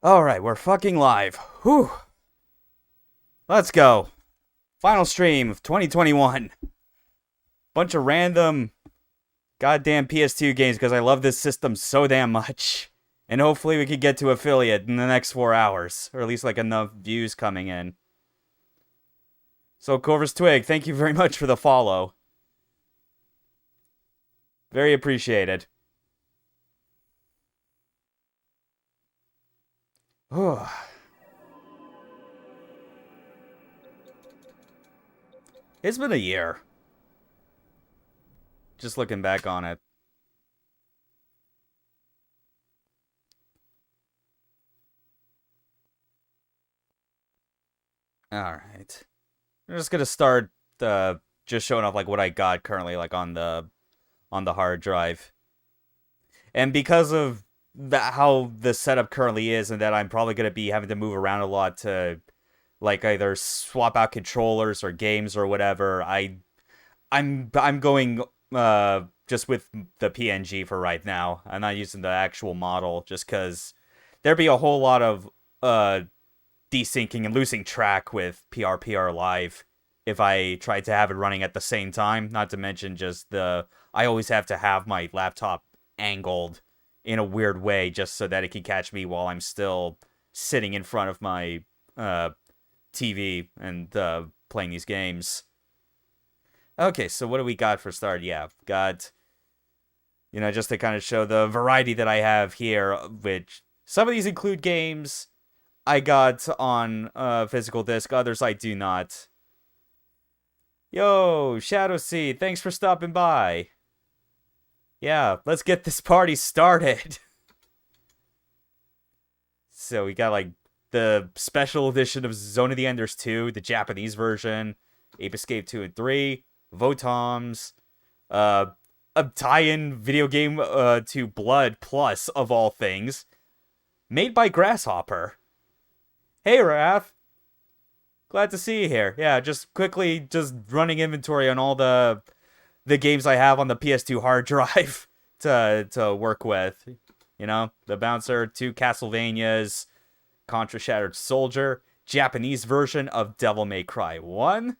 Alright, we're fucking live. Whew. Let's go. Final stream of 2021. Bunch of random goddamn PS2 games because I love this system so damn much. And hopefully we can get to affiliate in the next 4 hours. Or at least like enough views coming in. So Corvus Twig, thank you very much for the follow. Very appreciated. It's been a year. Just looking back on it. Alright. I'm just gonna start just showing off like what I got currently like on the hard drive. And because of how the setup currently is, and that I'm probably going to be having to move around a lot to like either swap out controllers or games or whatever, I'm going just with the PNG for right now. I'm not using the actual model just because there'd be a whole lot of desyncing and losing track with PRPR Live if I tried to have it running at the same time. Not to mention just I always have to have my laptop angled in a weird way just so that it can catch me while I'm still sitting in front of my TV and playing these games. Okay, so what do we got for start? Yeah, got, just to kind of show the variety that I have here, which some of these include games I got on physical disc, others I do not. Yo, Shadow Seed, thanks for stopping by. Yeah, let's get this party started. So we got like the special edition of Zone of the Enders 2, the Japanese version, Ape Escape 2 and 3, Votoms, a tie-in video game to Blood Plus, of all things, made by Grasshopper. Hey, Raph. Glad to see you here. Yeah, just quickly just running inventory on all the games I have on the PS2 hard drive to work with. The Bouncer, 2 Castlevanias, Contra Shattered Soldier, Japanese version of Devil May Cry 1.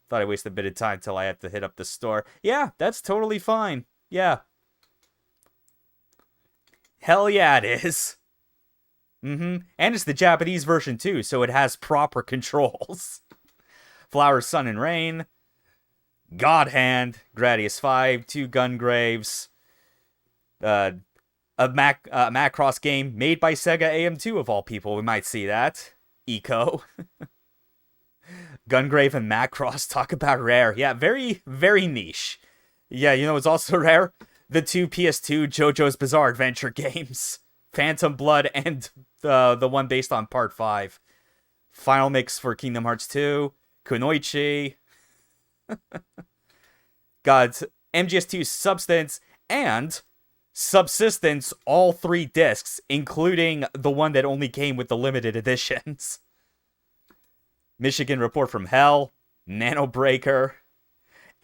Thought I wasted a bit of time till I had to hit up the store. Yeah, that's totally fine. Yeah. Hell yeah, it is. And it's the Japanese version too, so it has proper controls. Flower, Sun, and Rain, God Hand, Gradius 5, 2 Gungraves, a Macross game made by Sega AM2 of all people. We might see that. Eco. Gungrave and Macross, talk about rare. Yeah, very, very niche. Yeah, it's also rare? The 2 PS2 JoJo's Bizarre Adventure games. Phantom Blood and the one based on Part 5. Final Mix for Kingdom Hearts 2. Kunoichi. Got MGS2 Substance and Subsistence, all 3 discs, including the one that only came with the limited editions. Michigan Report from Hell, Nano Breaker.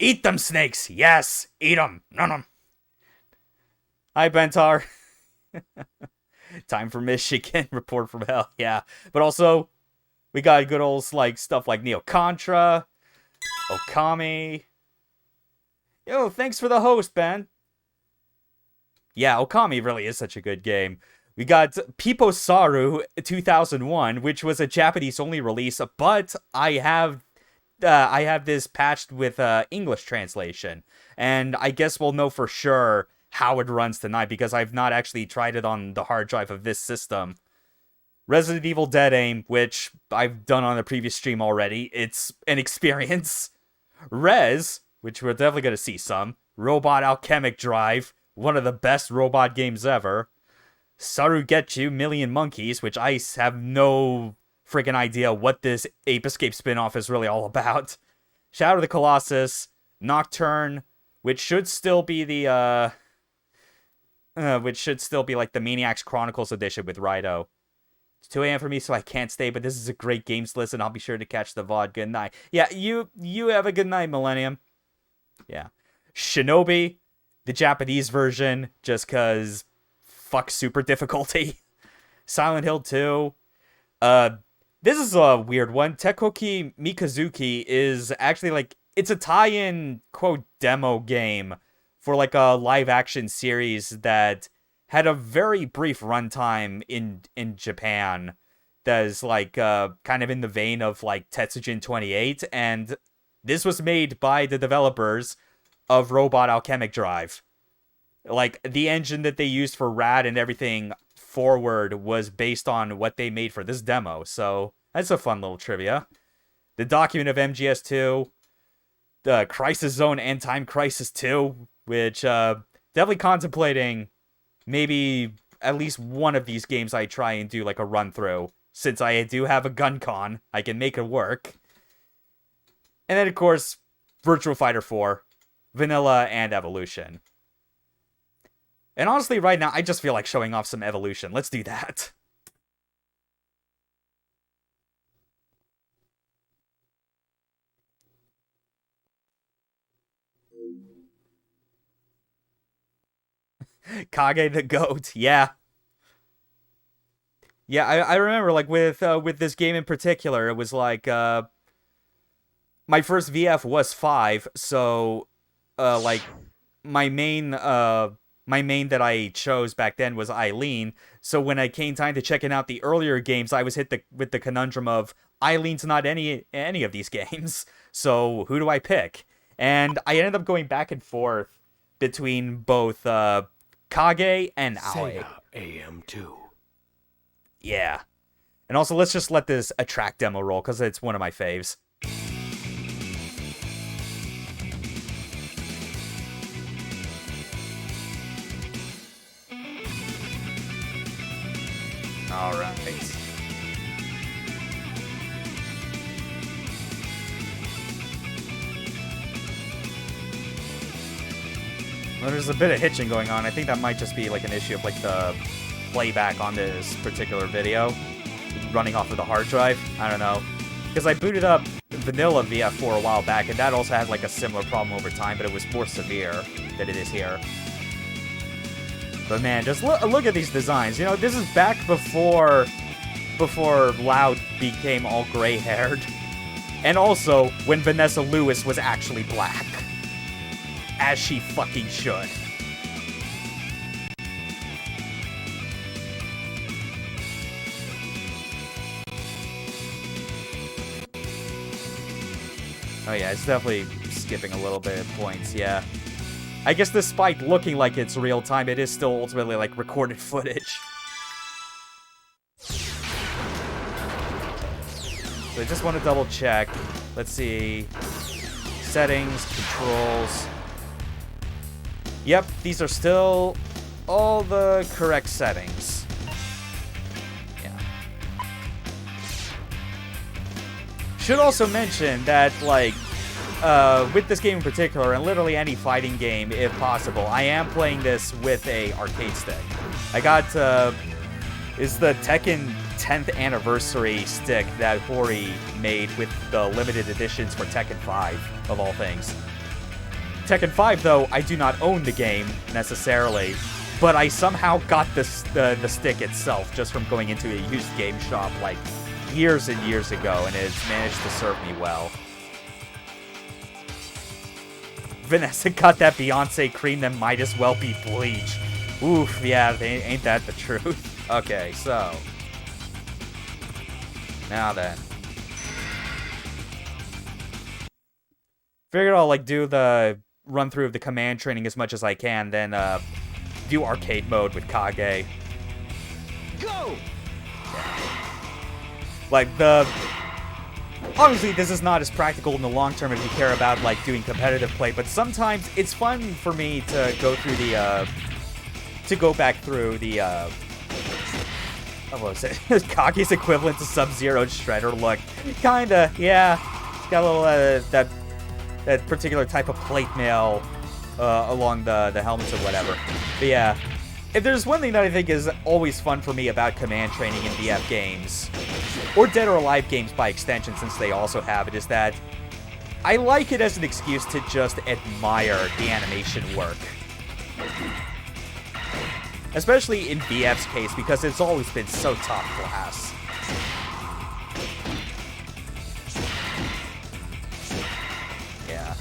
Eat them snakes, yes, eat them, nom. Hi, Bentar. Time for Michigan Report from Hell, yeah. But also, we got good old stuff like Neo Contra, Okami. Yo, thanks for the host, Ben. Yeah, Okami really is such a good game. We got Piposaru 2001, which was a Japanese-only release, but I have this patched with English translation, and I guess we'll know for sure how it runs tonight because I've not actually tried it on the hard drive of this system. Resident Evil Dead Aim, which I've done on a previous stream already. It's an experience. Rez, which we're definitely going to see some. Robot Alchemic Drive, one of the best robot games ever. Sarugetsu Million Monkeys, which I have no freaking idea what this Ape Escape spin-off is really all about. Shadow of the Colossus, Nocturne, which should still be the like the Maniacs Chronicles edition with Raito. It's 2 a.m. for me, so I can't stay, but this is a great games list, and I'll be sure to catch the VOD. Good night. Yeah, you have a good night, Millennium. Yeah. Shinobi, the Japanese version, just because fuck super difficulty. Silent Hill 2. Uh, this is a weird one. Tekkoki Mikazuki is actually like, it's a tie-in, quote, demo game for like a live-action series that had a very brief runtime in Japan that is like kind of in the vein of like Tetsujin 28, and this was made by the developers of Robot Alchemic Drive. Like, the engine that they used for RAD and everything forward was based on what they made for this demo, so that's a fun little trivia. The document of MGS2, the Crisis Zone and Time Crisis 2, which definitely contemplating maybe at least one of these games I try and do like a run through. Since I do have a gun con, I can make it work. And then, of course, Virtua Fighter 4, Vanilla, and Evolution. And honestly, right now, I just feel like showing off some Evolution. Let's do that. Kage the Goat, yeah. Yeah, I remember, like, with this game in particular, it was like, my first VF was 5, so, like, my main that I chose back then was Eileen, so when it came time to checking out the earlier games, I was hit with the conundrum of, Eileen's not any of these games, so who do I pick? And I ended up going back and forth between both, Kage and Aoi. AM2. Yeah. And also, let's just let this a track demo roll, because it's one of my faves. Alright. Well, there's a bit of hitching going on. I think that might just be like an issue of like the playback on this particular video running off of the hard drive. I don't know. Because I booted up Vanilla VF4 a while back, and that also had like a similar problem over time, but it was more severe than it is here. But man, just look at these designs. You know, this is back before Loud became all gray-haired. And also when Vanessa Lewis was actually black. As she fucking should. Oh yeah, it's definitely skipping a little bit of points, yeah. I guess despite looking like it's real time, it is still ultimately like recorded footage. So I just want to double check. Let's see. Settings, controls. Yep, these are still all the correct settings. Yeah. Should also mention that, like, with this game in particular, and literally any fighting game, if possible, I am playing this with a arcade stick. I got, is the Tekken 10th anniversary stick that Hori made with the limited editions for Tekken 5, of all things. Tekken 5, though, I do not own the game, necessarily, but I somehow got the stick itself just from going into a used game shop, like, years and years ago, and it's managed to serve me well. Vanessa got that Beyonce cream that might as well be bleach. Oof, yeah, ain't that the truth? Okay, so... now then. Figured I'll, like, do the run-through of the command training as much as I can, then, do arcade mode with Kage. Go! Like, obviously, this is not as practical in the long term if you care about, like, doing competitive play, but sometimes it's fun for me to go through the, to go back through the, what was it? Kage's equivalent to Sub-Zero Shredder look. Kinda, yeah. It's got a little, that particular type of plate mail, along the helmets or whatever. But yeah. If there's one thing that I think is always fun for me about command training in VF games, or Dead or Alive games by extension since they also have it, is that I like it as an excuse to just admire the animation work. Especially in VF's case, because it's always been so top class. Yeah.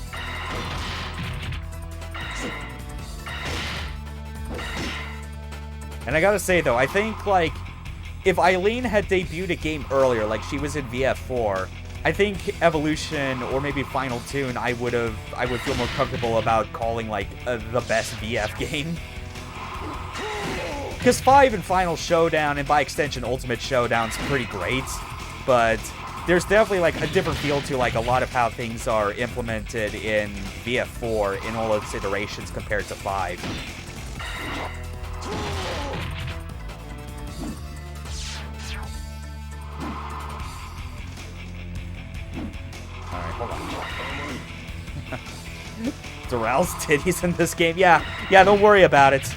And I gotta say, though, I think, like, if Eileen had debuted a game earlier, like she was in VF4, I think Evolution or maybe Final Tune, I would feel more comfortable about calling, like, the best VF game. Because 5 and Final Showdown, and by extension Ultimate Showdown's pretty great, but there's definitely, like, a different feel to, like, a lot of how things are implemented in VF4 in all its iterations compared to 5. Alright, hold on. Dural's titties in this game? Yeah, don't worry about it.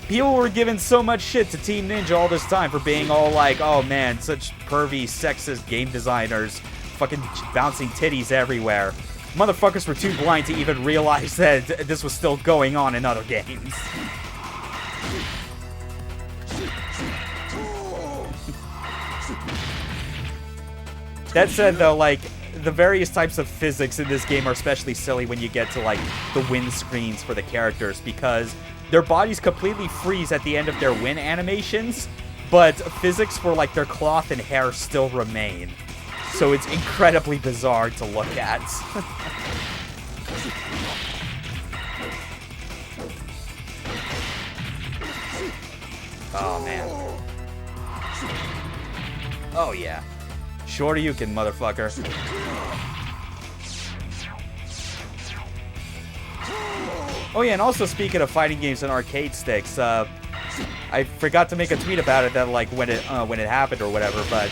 People were giving so much shit to Team Ninja all this time for being all like, oh man, such pervy, sexist game designers, fucking bouncing titties everywhere. Motherfuckers were too blind to even realize that this was still going on in other games. That said, though, like, the various types of physics in this game are especially silly when you get to, like, the win screens for the characters, because their bodies completely freeze at the end of their win animations, but physics for, like, their cloth and hair still remain. So it's incredibly bizarre to look at. Oh, man. Oh, yeah. Shoryuken, motherfucker. Oh yeah, and also speaking of fighting games and arcade sticks, I forgot to make a tweet about it that, like, when it happened or whatever, but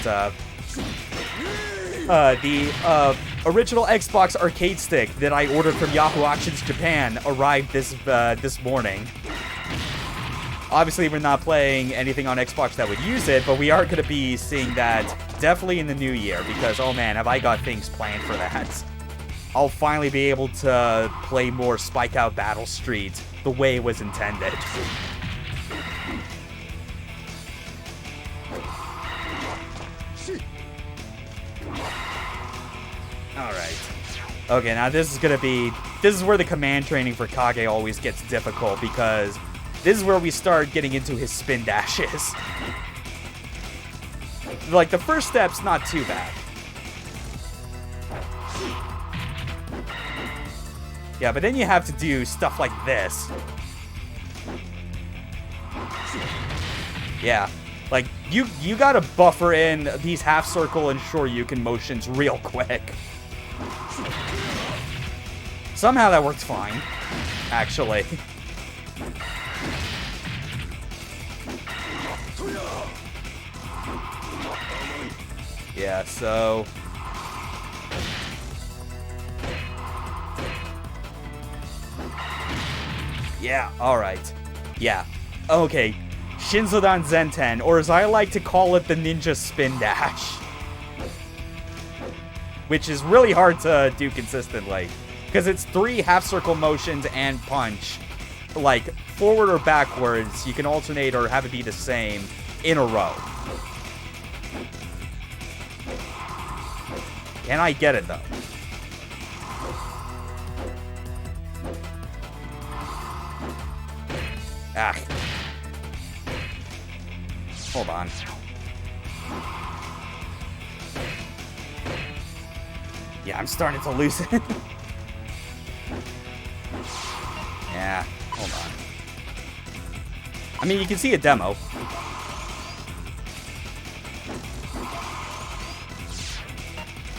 the original Xbox arcade stick that I ordered from Yahoo Auctions Japan arrived this morning. Obviously, we're not playing anything on Xbox that would use it, but we are going to be seeing that definitely in the new year, because, oh man, have I got things planned for that. I'll finally be able to play more Spike Out Battle Street the way it was intended. Alright. Okay, now this is where the command training for Kage always gets difficult, because this is where we start getting into his spin dashes. Like, the first step's not too bad. Yeah, but then you have to do stuff like this. Yeah, like, you gotta buffer in these half-circle and Shoryuken motions real quick. Somehow that worked fine, actually. Yeah, so... yeah, alright. Yeah. Okay. Shinzodan Zenten, or as I like to call it, the Ninja Spin Dash. Which is really hard to do consistently, because it's 3 half-circle motions and punch. Like, forward or backwards, you can alternate or have it be the same in a row. And I get it, though. Ah. Hold on. Yeah, I'm starting to lose it. Yeah, hold on. I mean, you can see a demo.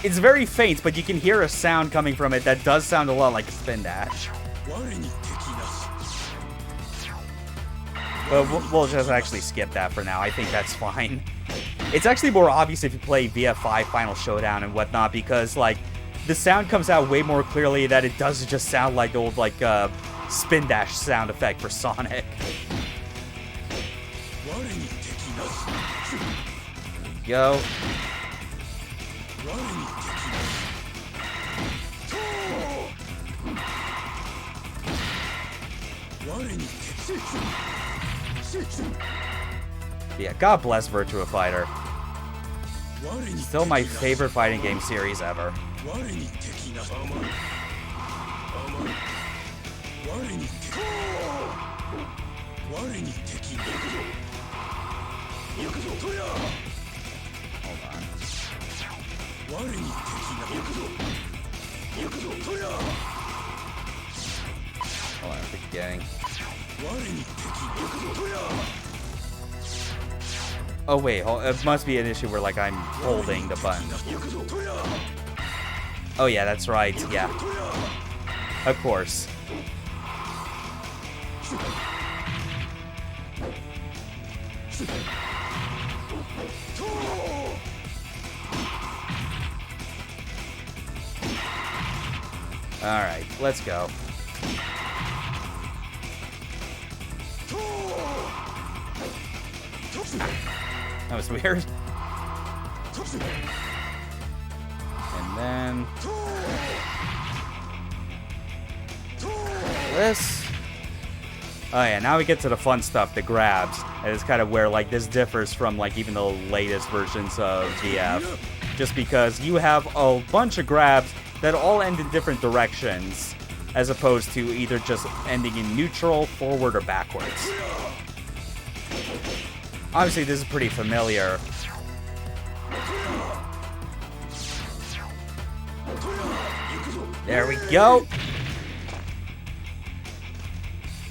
It's very faint, but you can hear a sound coming from it that does sound a lot like a spin dash. But we'll just actually skip that for now. I think that's fine. It's actually more obvious if you play VF5 Final Showdown and whatnot, because, like, the sound comes out way more clearly that it doesn't just sound like the old, like, spin dash sound effect for Sonic. Go. Yeah, God bless Virtua Fighter. Still my favorite fighting game series ever. Hold on, I'm forgetting. Oh wait, it must be an issue where like I'm holding the button. Oh yeah, that's right, yeah. Of course. Alright, let's go. That was weird. And then this. Oh yeah, now we get to the fun stuff, the grabs. And it's kind of where like this differs from like even the latest versions of VF. Just because you have a bunch of grabs that all end in different directions, as opposed to either just ending in neutral, forward, or backwards. Obviously, this is pretty familiar. There we go.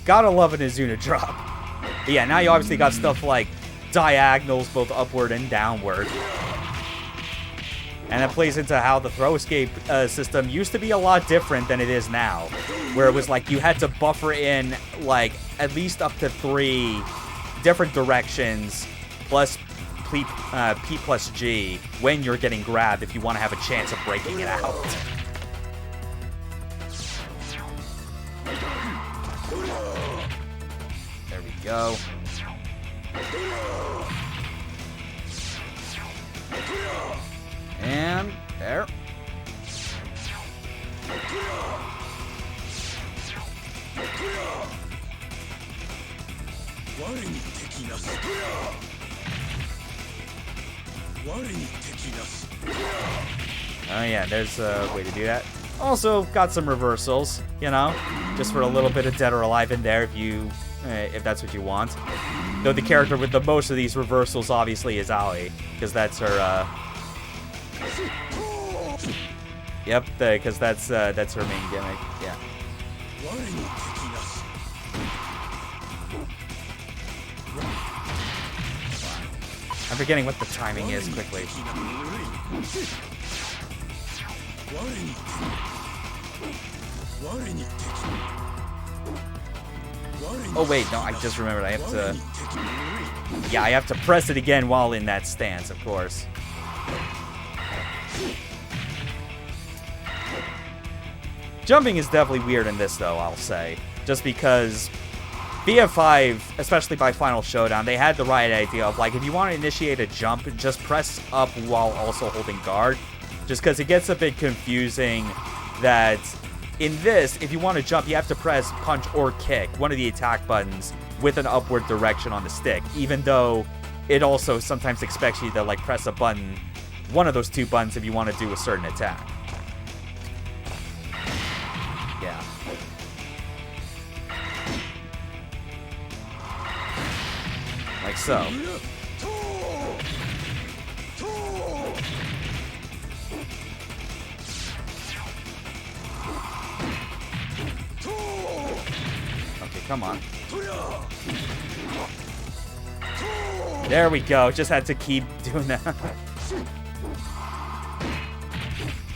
Gotta love an Izuna drop. But yeah, now you obviously got stuff like diagonals, both upward and downward. And that plays into how the throw escape system used to be a lot different than it is now. Where it was like you had to buffer in like at least up to 3 different directions plus P plus G when you're getting grabbed if you want to have a chance of breaking it out. There we go. And there. Oh yeah, there's a way to do that. Also got some reversals, you know, just for a little bit of dead or alive in there if that's what you want. Though the character with the most of these reversals obviously is Aoi, because that's her yep, because that's her main gimmick. Yeah. I'm forgetting what the timing is quickly. Oh wait, no, I just remembered. I have to. Yeah, I have to press it again while in that stance, of course. Jumping is definitely weird in this, though, I'll say. Just because BF5, especially by Final Showdown, they had the right idea of, like, if you want to initiate a jump, just press up while also holding guard. Just because it gets a bit confusing that in this, if you want to jump, you have to press punch or kick, one of the attack buttons, with an upward direction on the stick, even though it also sometimes expects you to, like, press a button, one of those 2 buttons if you want to do a certain attack. Yeah. Like so. Okay, come on. There we go. Just had to keep doing that.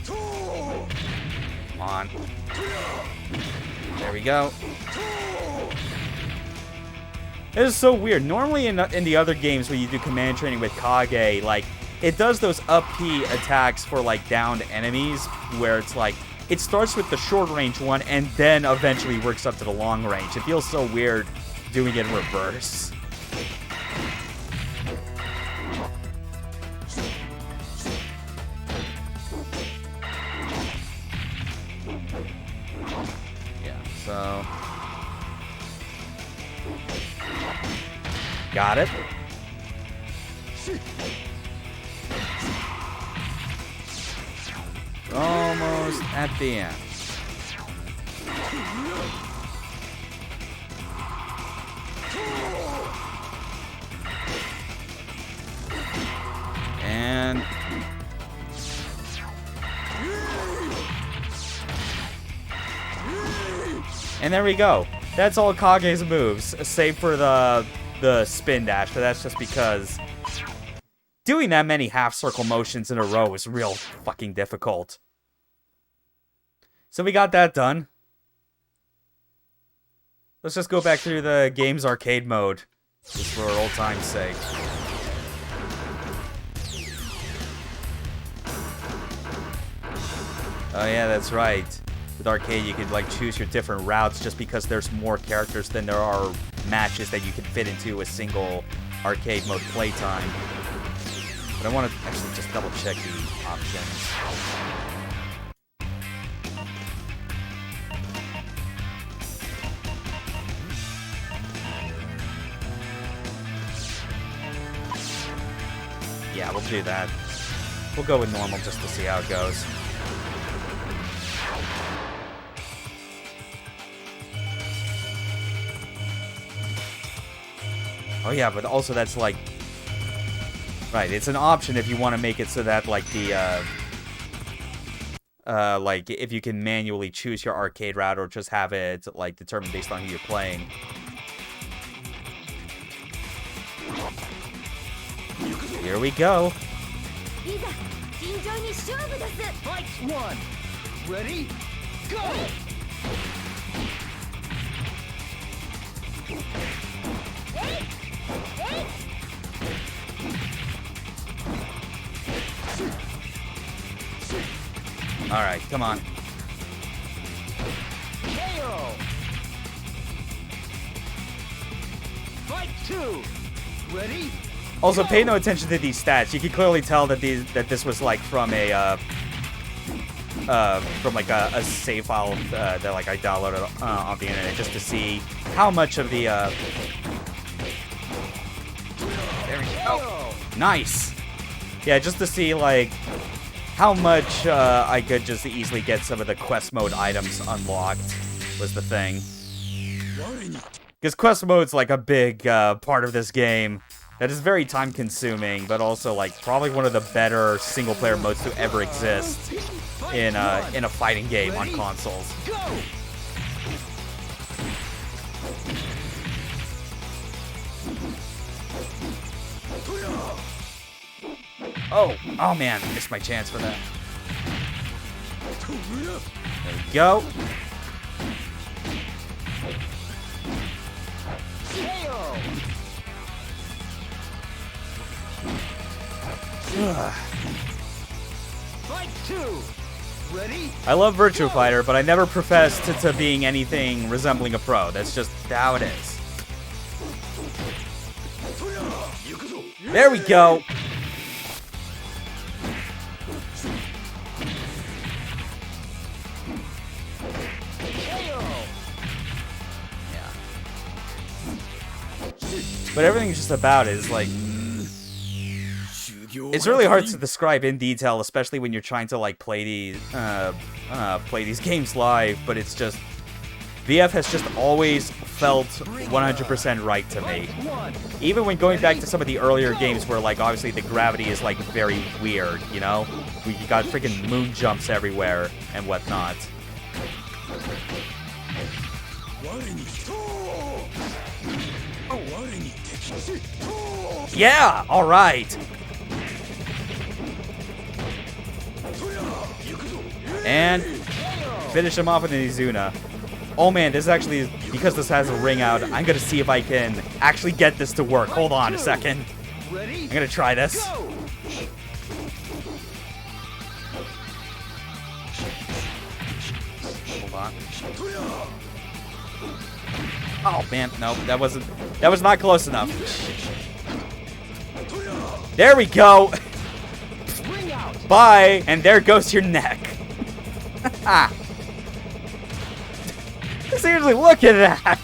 Come on. There we go. This is so weird. Normally in the other games where you do command training with Kage, like, it does those up P attacks for, like, downed enemies, where it's like, it starts with the short range one and then eventually works up to the long range. It feels so weird doing it in reverse. Yeah, so Got it. Almost at the end. And there we go. That's all Kage's moves, save for the spin dash, but that's just because doing that many half-circle motions in a row is real fucking difficult. So we got that done. Let's just go back through the game's arcade mode, just for old time's sake. Oh yeah, that's right. With arcade, you can like choose your different routes just because there's more characters than there are matches that you can fit into a single arcade mode playtime. But I want to actually just double check the options. Yeah, we'll do that. We'll go with normal just to see how it goes. Oh yeah, but also that's like... Right, it's an option if you want to make it so that like the... like if you can manually choose your arcade route or just have it like determined based on who you're playing. Here we go. Fight one. Ready? Go! Alright, come on. KO! Fight two. Ready? Also, pay no attention to these stats. You can clearly tell that this was like from a save file that like I downloaded off the internet just to see how much of the there we go. Nice. Yeah, just to see like how much I could just easily get some of the quest mode items unlocked was the thing. Because quest mode's like a big part of this game that is very time consuming, but also like probably one of the better single player modes to ever exist in a fighting game on consoles. Oh man, missed my chance for that. There we go. Fight two. Ready? I love Virtua Fighter, but I never professed to being anything resembling a pro. That's just how it is. There we go. But everything just about it is like... It's really hard to describe in detail, especially when you're trying to like play these games live, but it's just... VF has just always felt 100% right to me. Even when going back to some of the earlier games where like obviously the gravity is like very weird, you know? We got freaking moon jumps everywhere and whatnot. Yeah, all right. And finish him off with an Izuna. Oh man, this is actually, because this has a ring out, I'm gonna see if I can actually get this to work. Hold on a second. I'm gonna try this. Hold on. Oh man, no, that was not close enough. There we go. Bye, and there goes your neck. Seriously, look at that.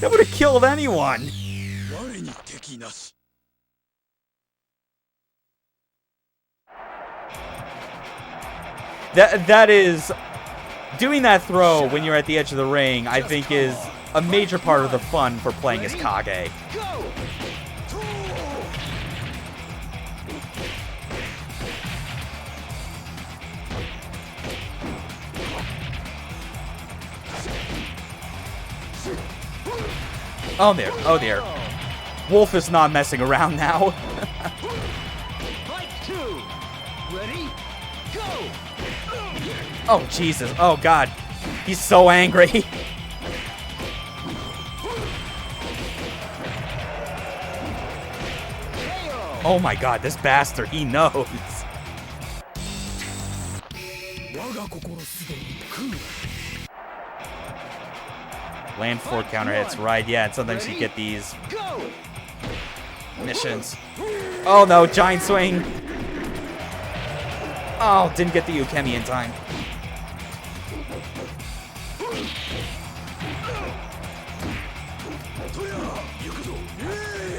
That would have killed anyone. That is doing that throw when you're at the edge of the ring. I think is a major part of the fun for playing as Kage. Oh there, oh there. Wolf is not messing around now. Fight 2. Ready? Go. Oh Jesus, oh God. He's so angry. Oh my God, this bastard, he knows. Land 4 counter hits, right? Yeah, and sometimes you get these missions. Oh no, giant swing. Oh, didn't get the Ukemi in time.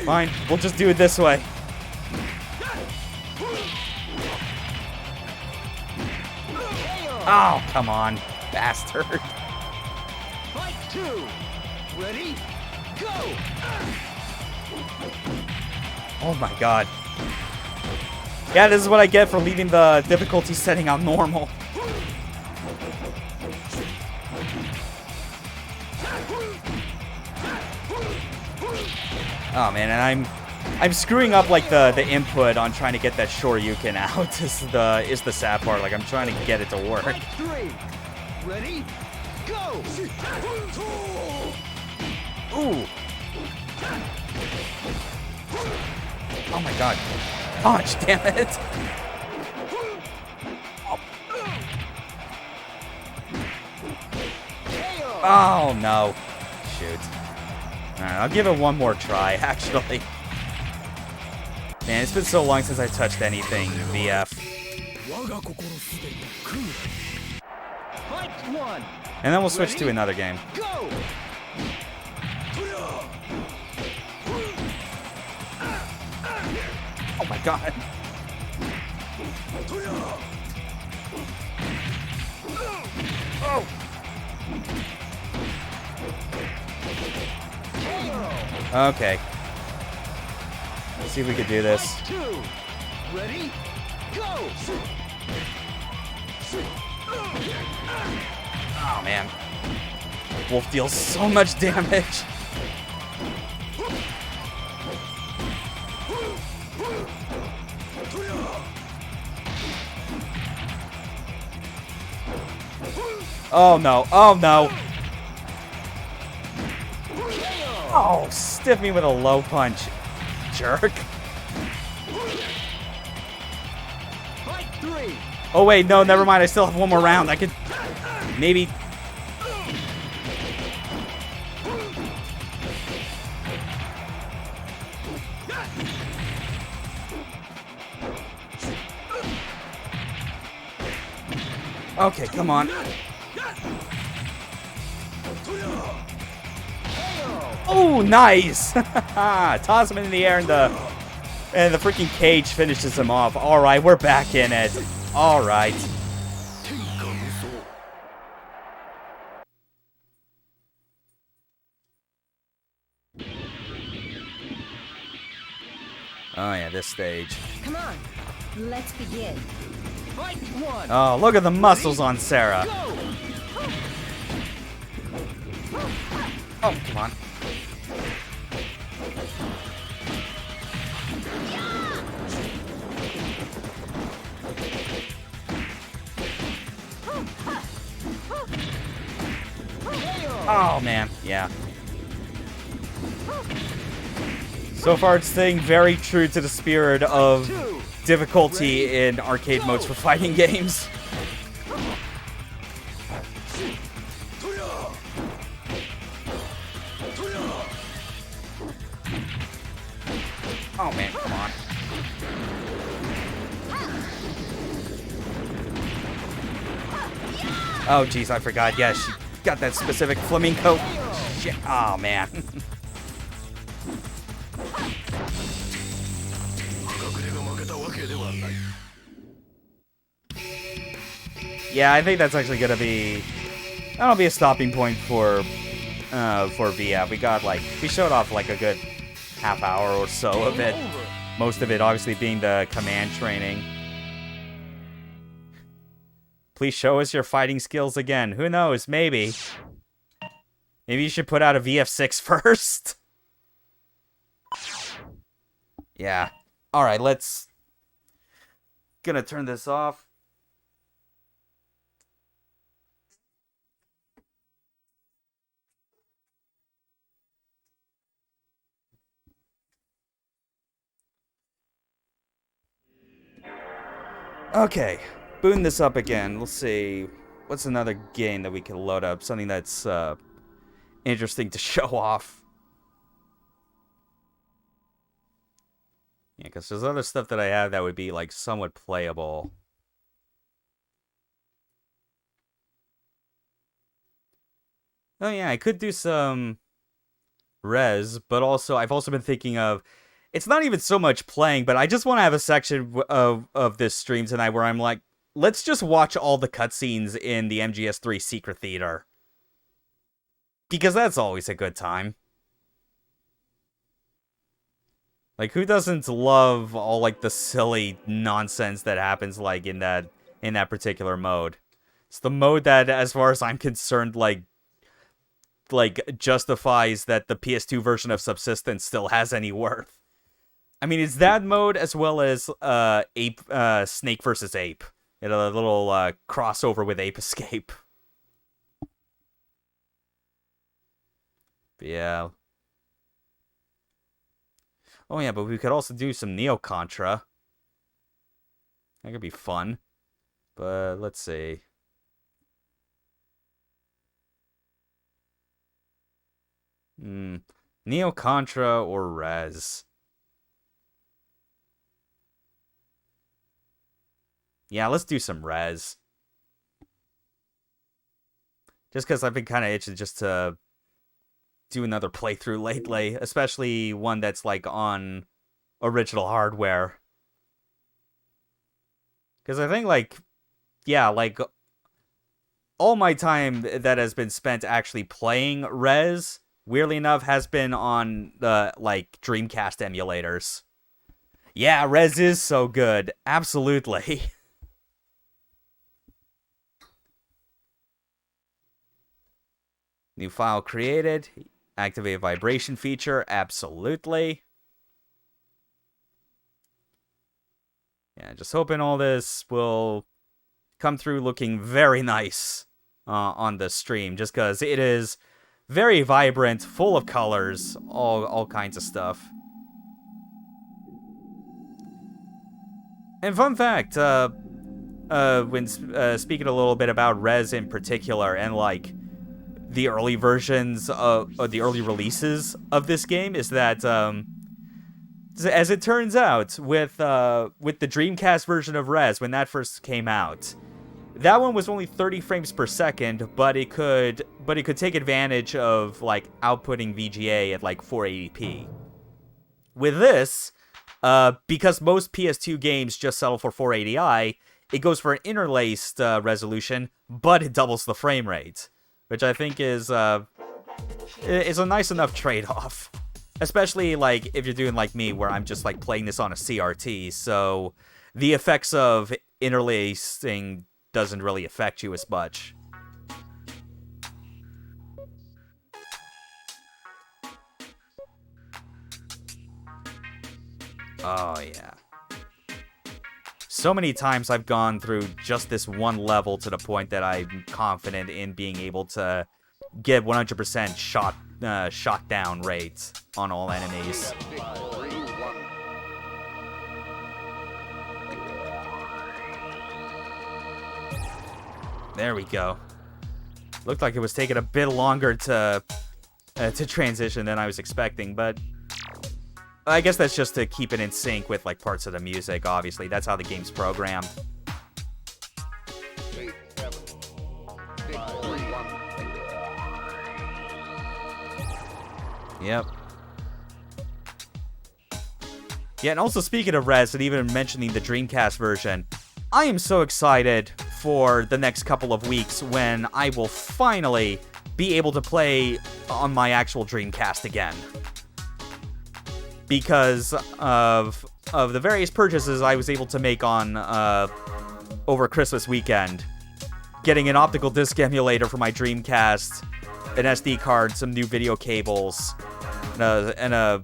Fine, we'll just do it this way. Oh, come on, bastard. Fight 2. Ready? Go. Oh my God. Yeah, this is what I get for leaving the difficulty setting on normal. Oh man, and I'm screwing up like the input on trying to get that Shoryuken out is the sad part. Like I'm trying to get it to work. Fight 3. Ready? Go. Ooh. Oh my God. Punch, damn it. Oh no. Shoot. Alright, I'll give it one more try, actually. Man, it's been so long since I touched anything VF. Fight 1. And then we'll switch to another game. Go. Oh my God. Oh. Okay. Let's see if we can do this. Fight 2. Ready? Go. Oh man. Wolf deals so much damage. Oh no, oh no. Oh, stiff me with a low punch. Jerk. Fight 3. Oh wait, no, never mind. I still have one more round. I could maybe. Okay, come on. Oh, nice! Toss him in the air and the freaking cage finishes him off. All right, we're back in it. All right. Oh yeah, this stage. Come on, let's begin. Fight 1. Oh, look at the muscles on Sarah. Go. Oh, come on. Oh man, yeah. So far, it's staying very true to the spirit of difficulty in arcade modes for fighting games. Oh man, come on. Oh jeez, I forgot. Yeah, she got that specific flamenco. Shit. Oh man. Yeah, I think that's actually gonna be that'll be a stopping point for VF. We showed off like a good half hour or so of it. Most of it obviously being the command training. Please show us your fighting skills again. Who knows? Maybe. Maybe you should put out a VF6 first. Yeah. Alright, let's... Gonna turn this off. Okay. Booting this up again. Let's see. What's another game that we can load up? Something that's interesting to show off. Yeah, because there's other stuff that I have that would be, like, somewhat playable. Oh, yeah, I could do some res, but also, I've also been thinking of... It's not even so much playing, but I just want to have a section of this stream tonight where I'm like, let's just watch all the cutscenes in the MGS3 Secret Theater. Because that's always a good time. Like, who doesn't love all, like, the silly nonsense that happens, like, in that particular mode? It's the mode that, as far as I'm concerned, like, justifies that the PS2 version of Subsistence still has any worth. I mean, it's that mode as well as Snake versus Ape. And a little crossover with Ape Escape. But yeah. Oh yeah, but we could also do some Neo Contra. That could be fun. But let's see. Neo Contra or Rez? Yeah, let's do some Rez. Just because I've been kind of itching just to do another playthrough lately. Especially one that's, like, on original hardware. Because I think, like, yeah, like, all my time that has been spent actually playing Rez, weirdly enough, has been on the, like, Dreamcast emulators. Yeah, Rez is so good. Absolutely. New file created. Activate vibration feature. Absolutely. Yeah, just hoping all this will come through looking very nice on the stream. Just because it is very vibrant, full of colors, all kinds of stuff. And fun fact, when speaking a little bit about Rez in particular, and like the early versions of the early releases of this game, is that as it turns out, with the Dreamcast version of Rez, when that first came out, that one was only 30 frames per second, but it could take advantage of like outputting VGA at like 480p. With this, because most PS2 games just settle for 480i, it goes for an interlaced resolution, but it doubles the frame rate, which I think is a nice enough trade-off. Especially, like, if you're doing like me, where I'm just, like, playing this on a CRT, so the effects of interlacing doesn't really affect you as much. Oh, yeah. So many times I've gone through just this one level to the point that I'm confident in being able to get 100% shot down rates on all enemies. There we go. Looked like it was taking a bit longer to transition than I was expecting, but I guess that's just to keep it in sync with like parts of the music. Obviously, that's how the game's programmed. Yep. Yeah, and also speaking of res, and even mentioning the Dreamcast version, I am so excited for the next couple of weeks when I will finally be able to play on my actual Dreamcast again. Because of the various purchases I was able to make on over Christmas weekend. Getting an optical disc emulator for my Dreamcast, an SD card, some new video cables, and a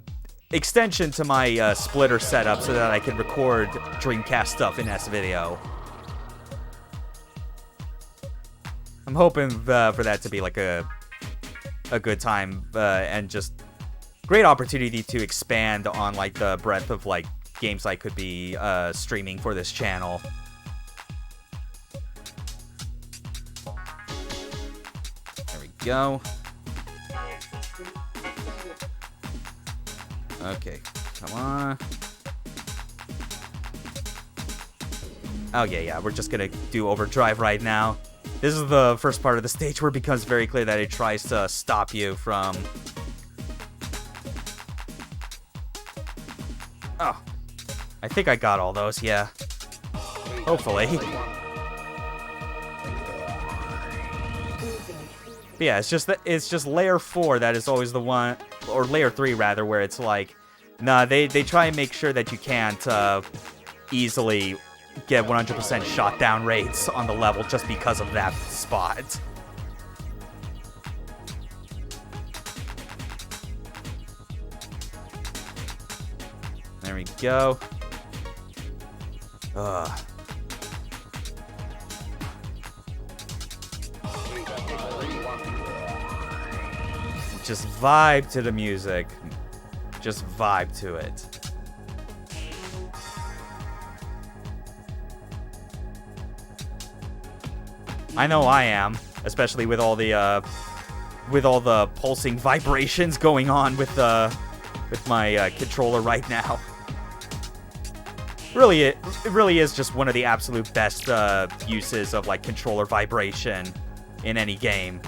extension to my splitter setup so that I can record Dreamcast stuff in S-Video. I'm hoping for that to be like a good time and just great opportunity to expand on like the breadth of like games I could be streaming for this channel. There we go. Okay, come on. Oh yeah, we're just gonna do overdrive right now. This is the first part of the stage where it becomes very clear that it tries to stop you from... Oh. I think I got all those, yeah. Hopefully. But yeah, it's just layer 4 that is always the one, or layer 3 rather, where it's like, nah, they try and make sure that you can't easily get 100% shot down rates on the level just because of that spot. There we go. Ugh. Just vibe to the music. Just vibe to it. I know I am, especially with all the pulsing vibrations going on with my controller right now. Really, it really is just one of the absolute best uses of like controller vibration in any game.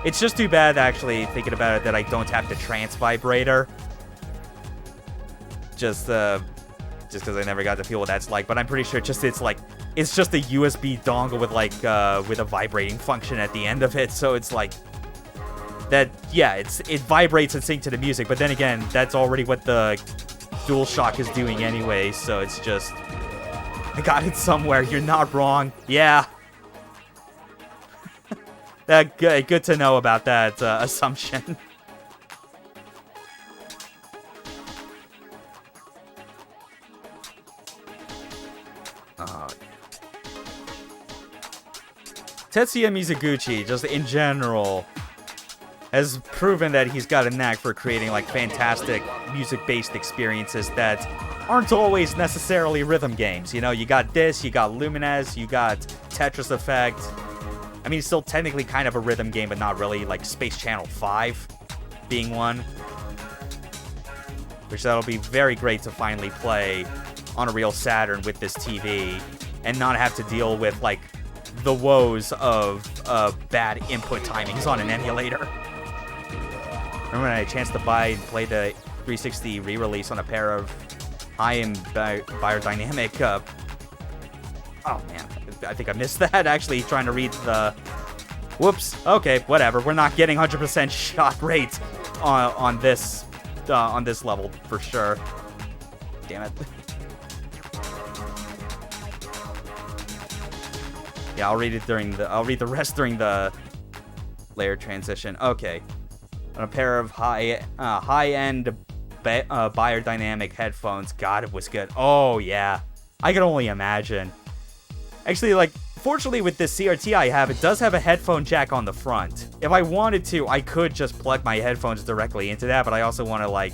It's just too bad, actually, thinking about it, that I don't have the trance vibrator. Just because I never got to feel what that's like. But I'm pretty sure it's just a USB dongle with like with a vibrating function at the end of it. So it's like that. Yeah, it vibrates and syncs to the music. But then again, that's already what the DualShock is doing anyway. So it's just, I got it somewhere. You're not wrong. Yeah. Good to know about that assumption. Tetsuya Mizuguchi, just in general, has proven that he's got a knack for creating like fantastic music-based experiences that aren't always necessarily rhythm games. You know, you got this, you got Lumines, you got Tetris Effect. I mean, it's still technically kind of a rhythm game, but not really, like Space Channel 5 being one. Which that'll be very great to finally play on a real Saturn with this TV and not have to deal with, like, the woes of bad input timings on an emulator. Remember when I had a chance to buy and play the 360 re-release on a pair of high-end biodynamic... Oh, man. I think I missed that, actually, trying to read the... Whoops. Okay, whatever. We're not getting 100% shot rate on this level, for sure. Damn it. Yeah, I'll read the rest during the layer transition. Okay. On a pair of high-end biodynamic headphones. God, it was good. Oh, yeah. I can only imagine. Actually, like, fortunately with this CRT I have, it does have a headphone jack on the front. If I wanted to, I could just plug my headphones directly into that, but I also want to, like,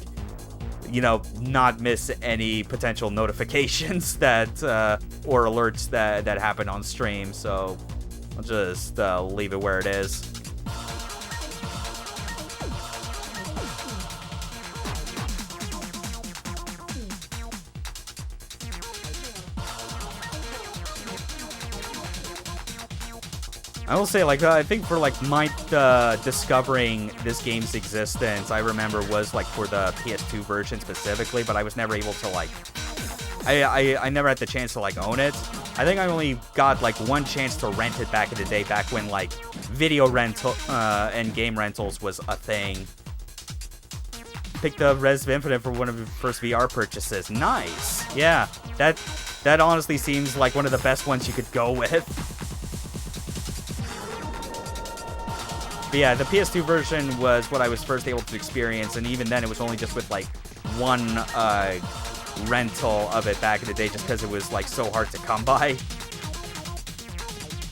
you know, not miss any potential notifications that, or alerts that happen on stream, so I'll just leave it where it is. I will say, like, I think for, like, my discovering this game's existence, I remember was, like, for the PS2 version specifically, but I was never able to, like, I never had the chance to, like, own it. I think I only got, like, one chance to rent it back in the day, back when, like, video rental, and game rentals was a thing. Picked up Res Infinite for one of your first VR purchases. Nice! Yeah, that honestly seems like one of the best ones you could go with. But yeah, the PS2 version was what I was first able to experience, and even then it was only just with, like, one rental of it back in the day, just because it was, like, so hard to come by.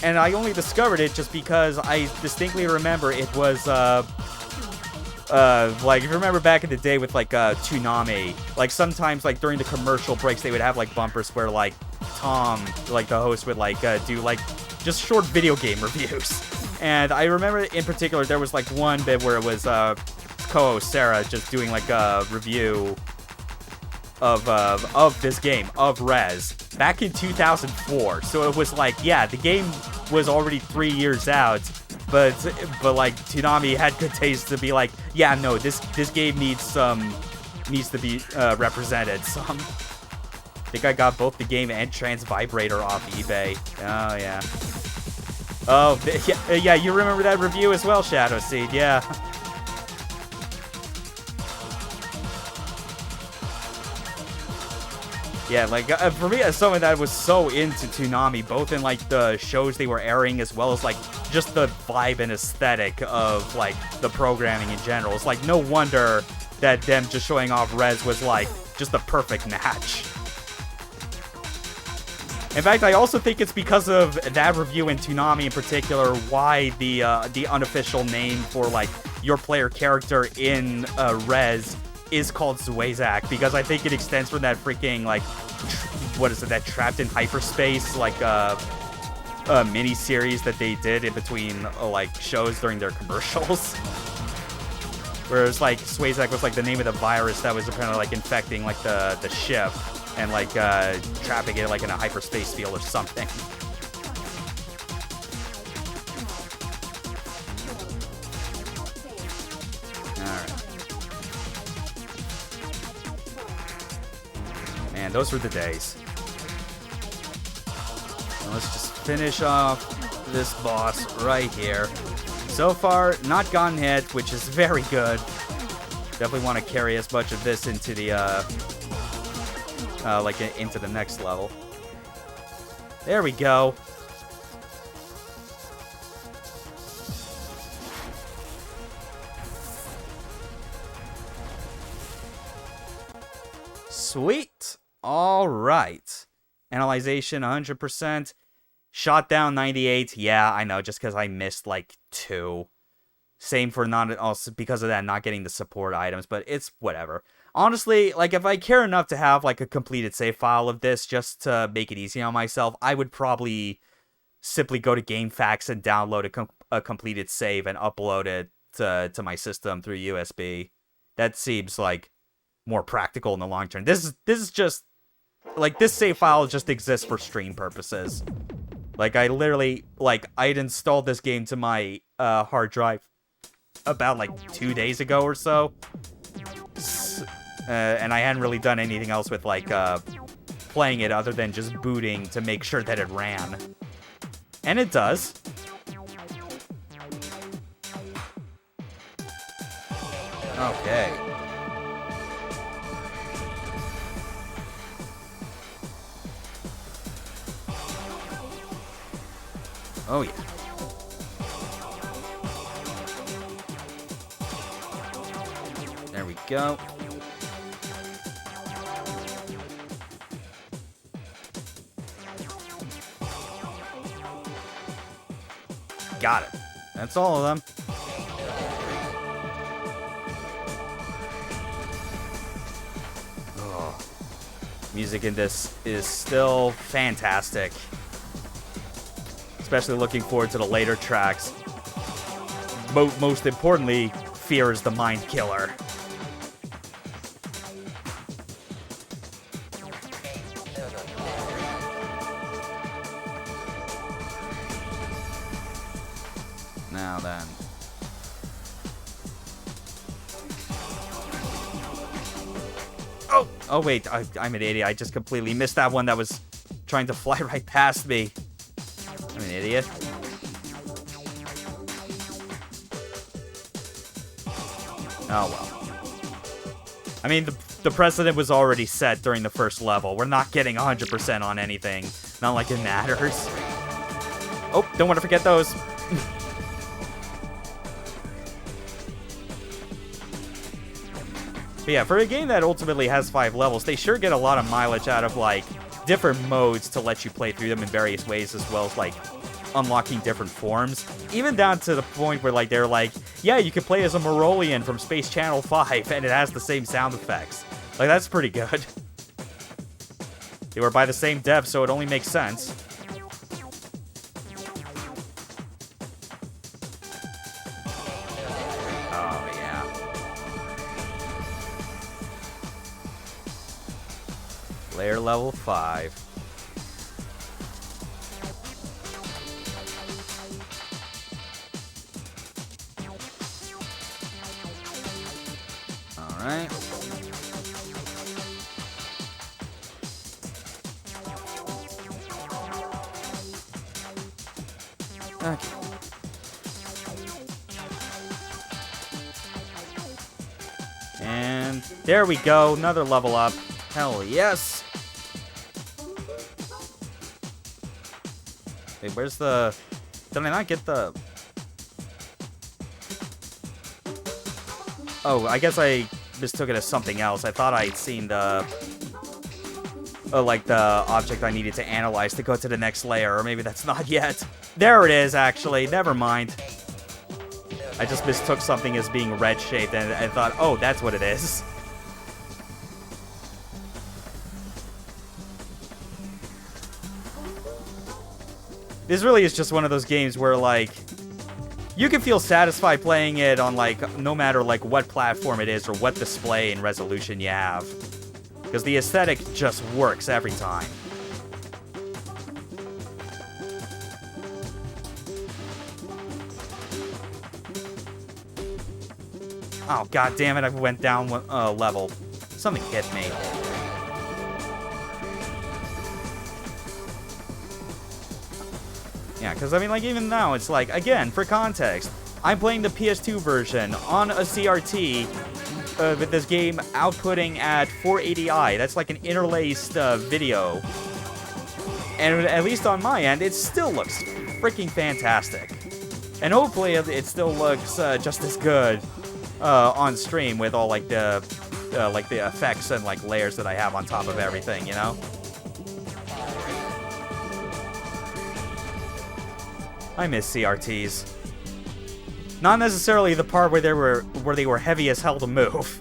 And I only discovered it just because I distinctly remember it was, like, if you remember back in the day with, like, Toonami, like, sometimes, like, during the commercial breaks, they would have, like, bumpers where, like, Tom, like, the host would, like, do, like, just short video game reviews. And I remember in particular, there was, like, one bit where it was, co-host Sarah just doing, like, a review of this game, of Rez, back in 2004. So it was like, yeah, the game was already 3 years out, but like, Toonami had good taste to be like, yeah, no, this game needs to be represented some. I think I got both the game and Trans Vibrator off eBay. Oh yeah. Oh yeah, you remember that review as well, Shadow Seed? Yeah. Yeah, like, for me, as someone that was so into Toonami, both in, like, the shows they were airing, as well as, like, just the vibe and aesthetic of, like, the programming in general. It's, like, no wonder that them just showing off Rez was, like, just the perfect match. In fact, I also think it's because of that review in Toonami in particular why the unofficial name for, like, your player character in Rez is called Zwazak, because I think it extends from that freaking, like, what is it, that Trapped in Hyperspace, like, mini-series that they did in between, like, shows during their commercials. Whereas, like, Zwazak was, like, the name of the virus that was apparently, like, infecting, like, the ship, and, like, trapping it, like, in a hyperspace field or something. Man, those were the days. Now let's just finish off this boss right here. So far, not gotten hit, which is very good. Definitely want to carry as much of this into the, like, into the next level. There we go. Sweet. All right. Analyzation 100%. Shot down 98. Yeah, I know, just because I missed like 2. Same for not also because of that not getting the support items, but it's whatever. Honestly, like, if I care enough to have like a completed save file of this just to make it easy on myself, I would probably simply go to GameFAQs and download a completed save and upload it to my system through USB. That seems like more practical in the long term. This is just like, this save file just exists for stream purposes. Like, I literally, like, I'd installed this game to my hard drive about like 2 days ago or so, and I hadn't really done anything else with like playing it other than just booting to make sure that it ran, and it does. Okay. Oh yeah. There we go. Got it. That's all of them. Oh. Music in this is still fantastic. Especially looking forward to the later tracks. Most importantly, Fear is the Mind Killer. Now then. Oh! Oh, wait. I'm an idiot. I just completely missed that one that was trying to fly right past me. I'm an idiot. Oh, well. I mean, the precedent was already set during the first level. We're not getting 100% on anything. Not like it matters. Oh, don't want to forget those. But yeah, for a game that ultimately has 5 levels, they sure get a lot of mileage out of, like, different modes to let you play through them in various ways, as well as, like, unlocking different forms. Even down to the point where, like, they're like, yeah, you can play as a Marolian from Space Channel 5, and it has the same sound effects. Like, that's pretty good. They were by the same dev, so it only makes sense. Oh, yeah. Layer level 5. Alright. Okay. And there we go, another level up. Hell yes. Wait, where's the... Did I not get the... Oh, I guess I mistook it as something else. I thought I'd seen the... like, the object I needed to analyze to go to the next layer, or maybe that's not yet. There it is, actually. Never mind. I just mistook something as being red-shaped, and I thought, oh, that's what it is. This really is just one of those games where, like, you can feel satisfied playing it on, like, no matter, like, what platform it is or what display and resolution you have. Because the aesthetic just works every time. Oh, god damn it, I went down one level. Something hit me. Yeah, because, I mean, like, even now, it's like, again, for context, I'm playing the PS2 version on a CRT with this game outputting at 480i. That's like an interlaced video. And at least on my end, it still looks freaking fantastic. And hopefully it still looks just as good on stream with all, like, the effects and, like, layers that I have on top of everything, you know? I miss CRTs. Not necessarily the part where they were heavy as hell to move.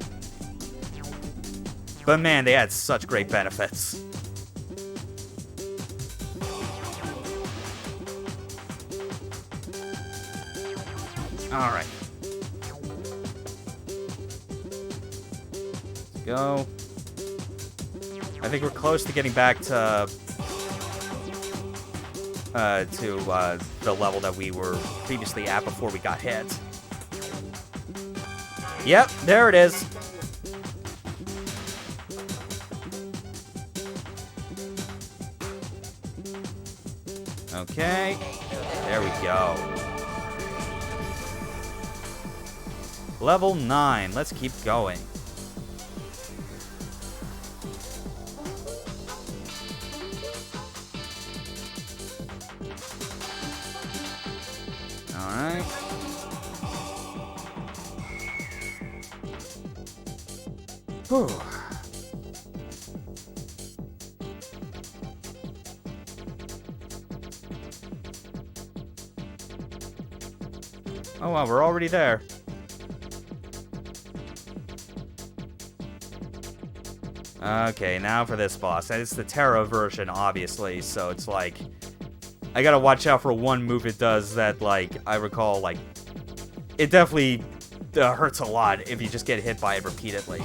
But man, they had such great benefits. Alright. Let's go. I think we're close to getting back to the level that we were previously at before we got hit. Yep, there it is. Okay, there we go. Level 9, let's keep going. Alright. Whew. Oh wow, we're already there. Okay, now for this boss. And it's the Terra version, obviously, so it's like... I gotta watch out for one move it does that, like, I recall, like... It definitely hurts a lot if you just get hit by it repeatedly.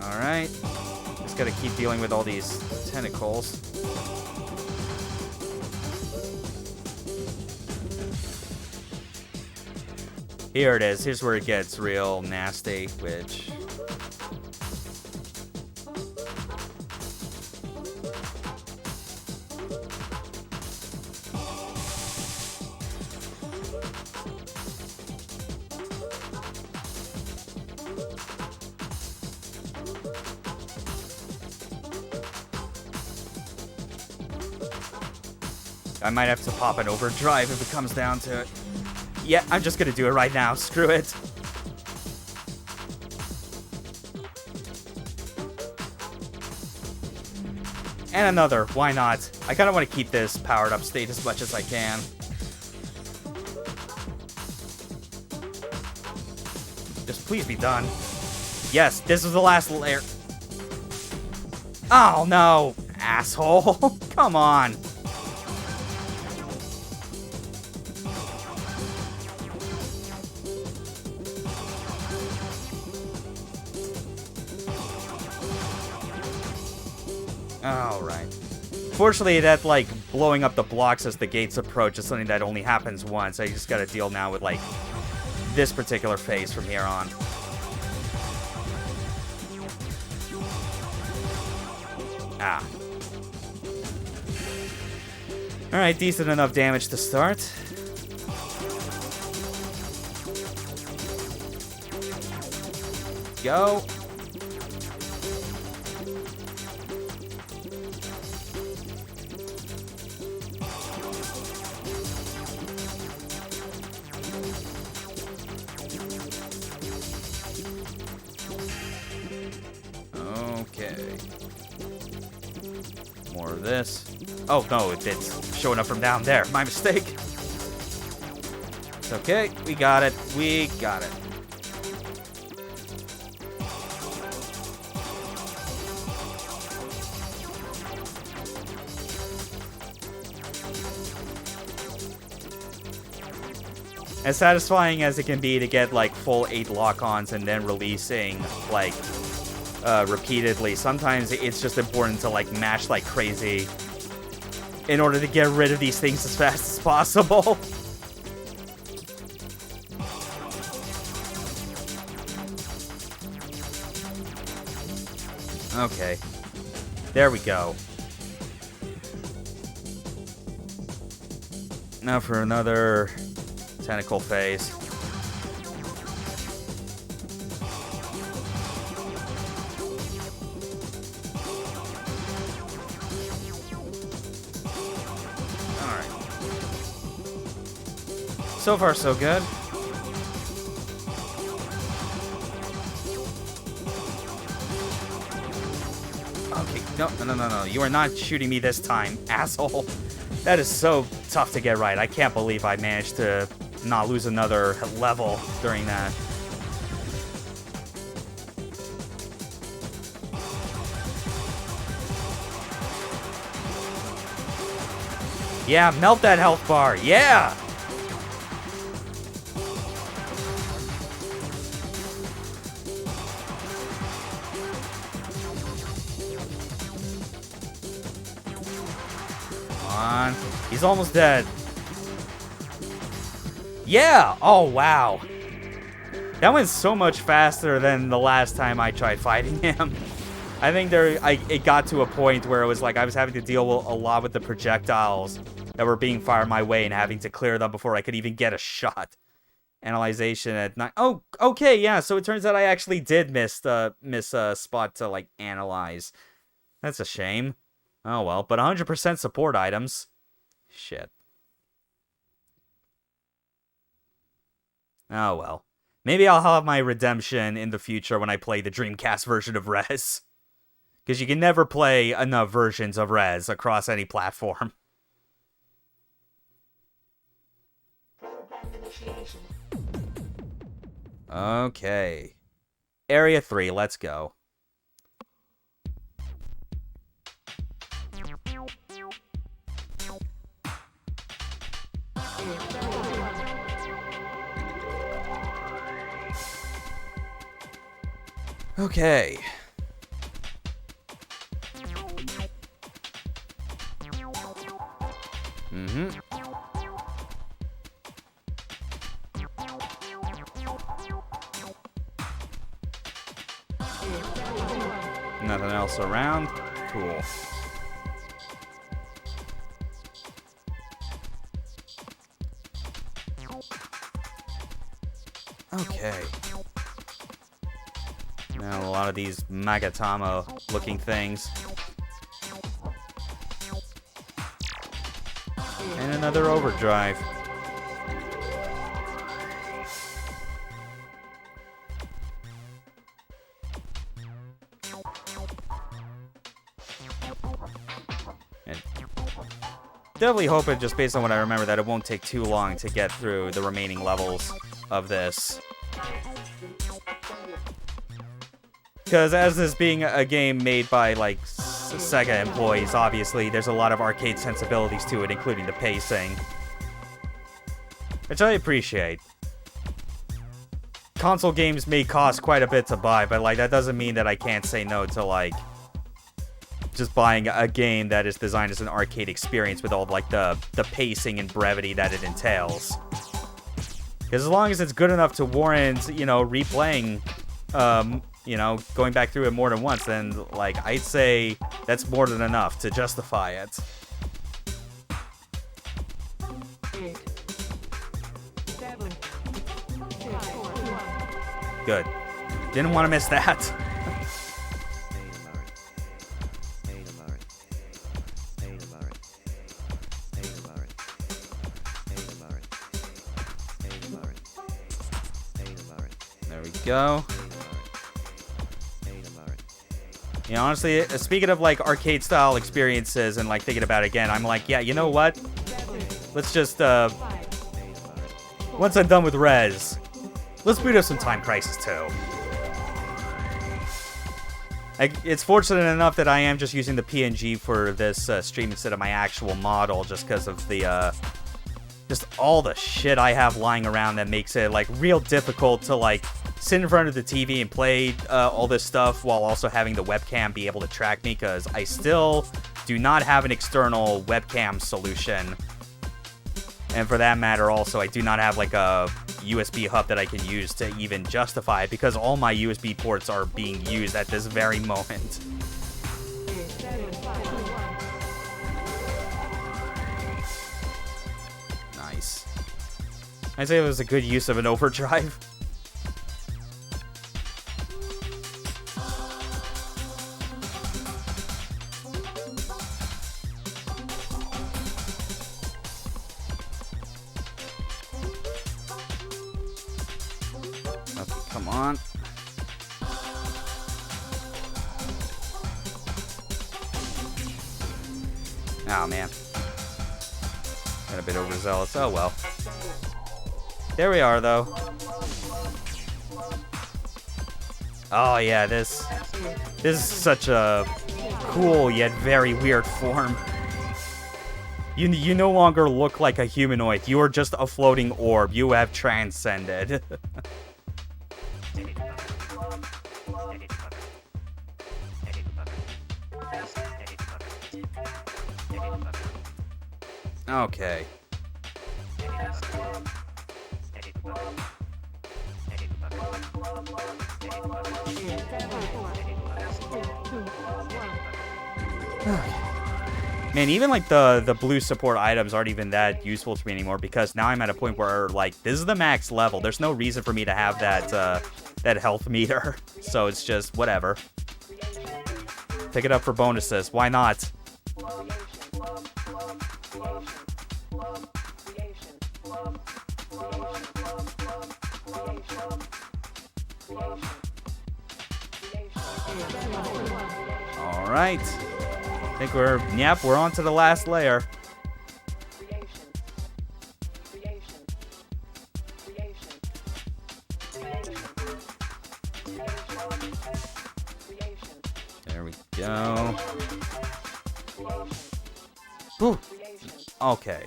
Alright. Just gotta keep dealing with all these tentacles. Here it is. Here's where it gets real nasty, which... I might have to pop an overdrive if it comes down to it. Yeah, I'm just gonna do it right now. Screw it. And another. Why not? I kind of want to keep this powered up state as much as I can. Just please be done. Yes, this is the last layer. Oh, no. Asshole. Come on. Alright. Fortunately, that, like, blowing up the blocks as the gates approach is something that only happens once. I just gotta deal now with, like, this particular phase from here on. Ah. Alright, decent enough damage to start. Go. Okay. More of this. Oh, no, it's showing up from down there. My mistake. It's okay. We got it. We got it. As satisfying as it can be to get, like, full 8 lock-ons and then releasing, like, repeatedly, sometimes it's just important to, like, mash like crazy in order to get rid of these things as fast as possible. Okay. There we go. Now for another tentacle phase. Alright. So far, so good. Okay, no. You are not shooting me this time, asshole. That is so tough to get right. I can't believe I managed to not lose another level during that. Yeah, melt that health bar. Yeah! Come on. He's almost dead. Yeah! Oh, wow. That went so much faster than the last time I tried fighting him. I think it got to a point where it was like I was having to deal a lot with the projectiles that were being fired my way and having to clear them before I could even get a shot. Analyzation at 9. Oh, okay, yeah. So it turns out I actually did miss a spot to, like, analyze. That's a shame. Oh well, but 100% support items. Shit. Oh well. Maybe I'll have my redemption in the future when I play the Dreamcast version of Rez. Because you can never play enough versions of Rez across any platform. Okay. Area 3, let's go. Okay. Mm-hmm. Nothing else around. Cool. Okay. Now a lot of these Magatama looking things. And another overdrive. And definitely hoping, just based on what I remember, that it won't take too long to get through the remaining levels of this. Because as this being a game made by, like, Sega employees, obviously, there's a lot of arcade sensibilities to it, including the pacing. Which I appreciate. Console games may cost quite a bit to buy, but, like, that doesn't mean that I can't say no to, like, just buying a game that is designed as an arcade experience with all, like, the pacing and brevity that it entails. Because as long as it's good enough to warrant, you know, replaying, you know, going back through it more than once, then, like, I'd say that's more than enough to justify it. Good. Didn't want to miss that. There we go. You know, honestly, speaking of, like, arcade-style experiences and, like, thinking about it again, I'm like, yeah, you know what? Let's just, once I'm done with Rez, let's boot up some Time Crisis 2. It's fortunate enough that I am just using the PNG for this stream instead of my actual model, just because of the, just all the shit I have lying around that makes it, like, real difficult to, like, sit in front of the TV and play all this stuff while also having the webcam be able to track me, because I still do not have an external webcam solution. And for that matter, also, I do not have, like, a USB hub that I can use to even justify it, because all my USB ports are being used at this very moment. Nice. I'd say it was a good use of an overdrive. Come on. Oh, man. Got a bit overzealous. Oh, well. There we are, though. Oh, yeah, this is such a cool yet very weird form. You no longer look like a humanoid. You are just a floating orb. You have transcended. Okay. Man, even like the blue support items aren't even that useful to me anymore, because now I'm at a point where, like, this is the max level. There's no reason for me to have that health meter. So it's just whatever. Pick it up for bonuses. Why not? All right. I think we're on to the last layer. There we go. Whew. Okay.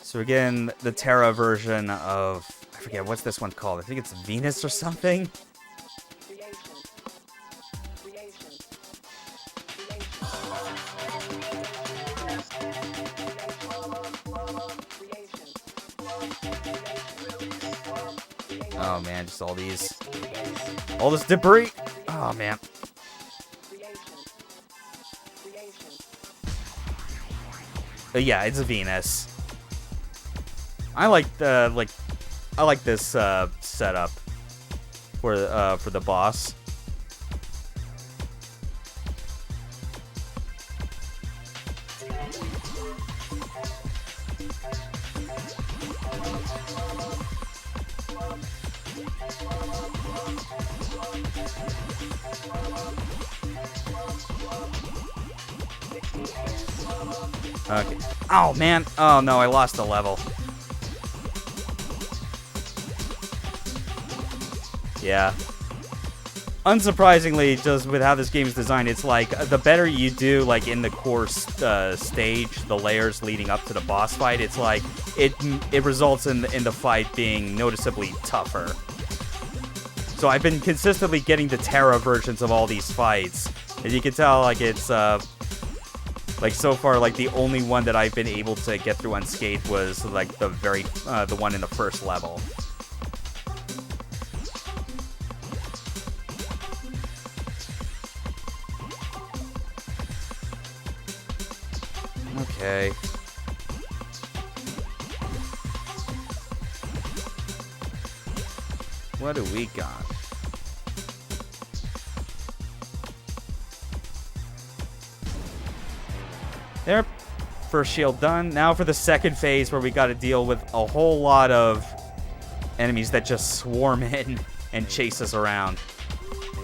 So we're getting the Terra version of, I forget, what's this one called? I think it's Venus or something? Oh man, just all this debris. Oh man. Yeah, it's a Venus. I like this setup for the boss. Okay. Oh, man. Oh, no, I lost the level. Yeah. Unsurprisingly, just with how this game is designed, it's like, the better you do, like, in the core stage, the layers leading up to the boss fight, it's like, it results in the fight being noticeably tougher. So I've been consistently getting the Terra versions of all these fights. And you can tell, like, it's, like, so far, like, the only one that I've been able to get through unscathed was, like, the one in the first level. Okay. What do we got? There, first shield done. Now for the second phase where we got to deal with a whole lot of enemies that just swarm in and chase us around,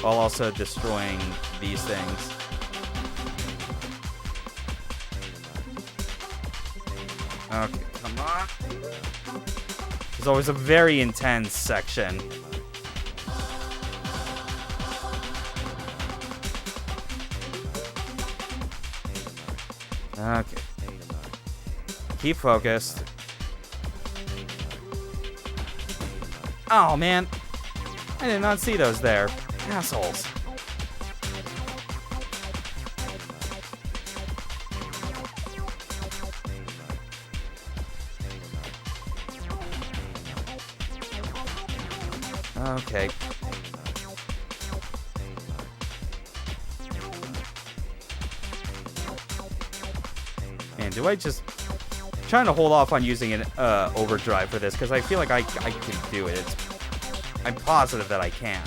while also destroying these things. Okay, come on. There's always a very intense section. Okay. Keep focused. Oh, man. I did not see those there. Assholes. Okay. Man, do I just... I'm trying to hold off on using an overdrive for this, because I feel like I can do it. I'm positive that I can.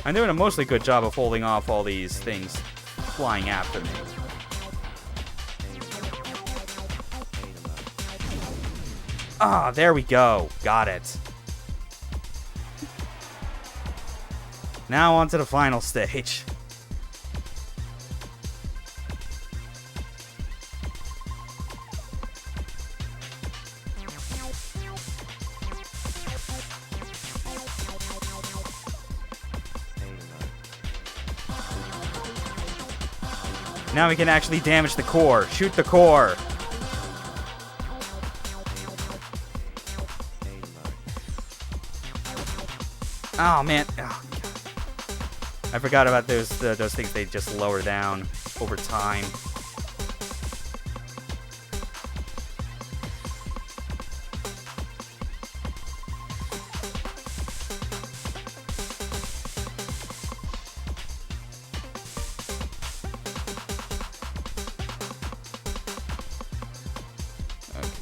I'm doing a mostly good job of holding off all these things flying after me. Ah, there we go. Got it. Now on to the final stage. Now we can actually damage the core. Shoot the core. Oh, man. Oh, I forgot about those things they just lower down over time.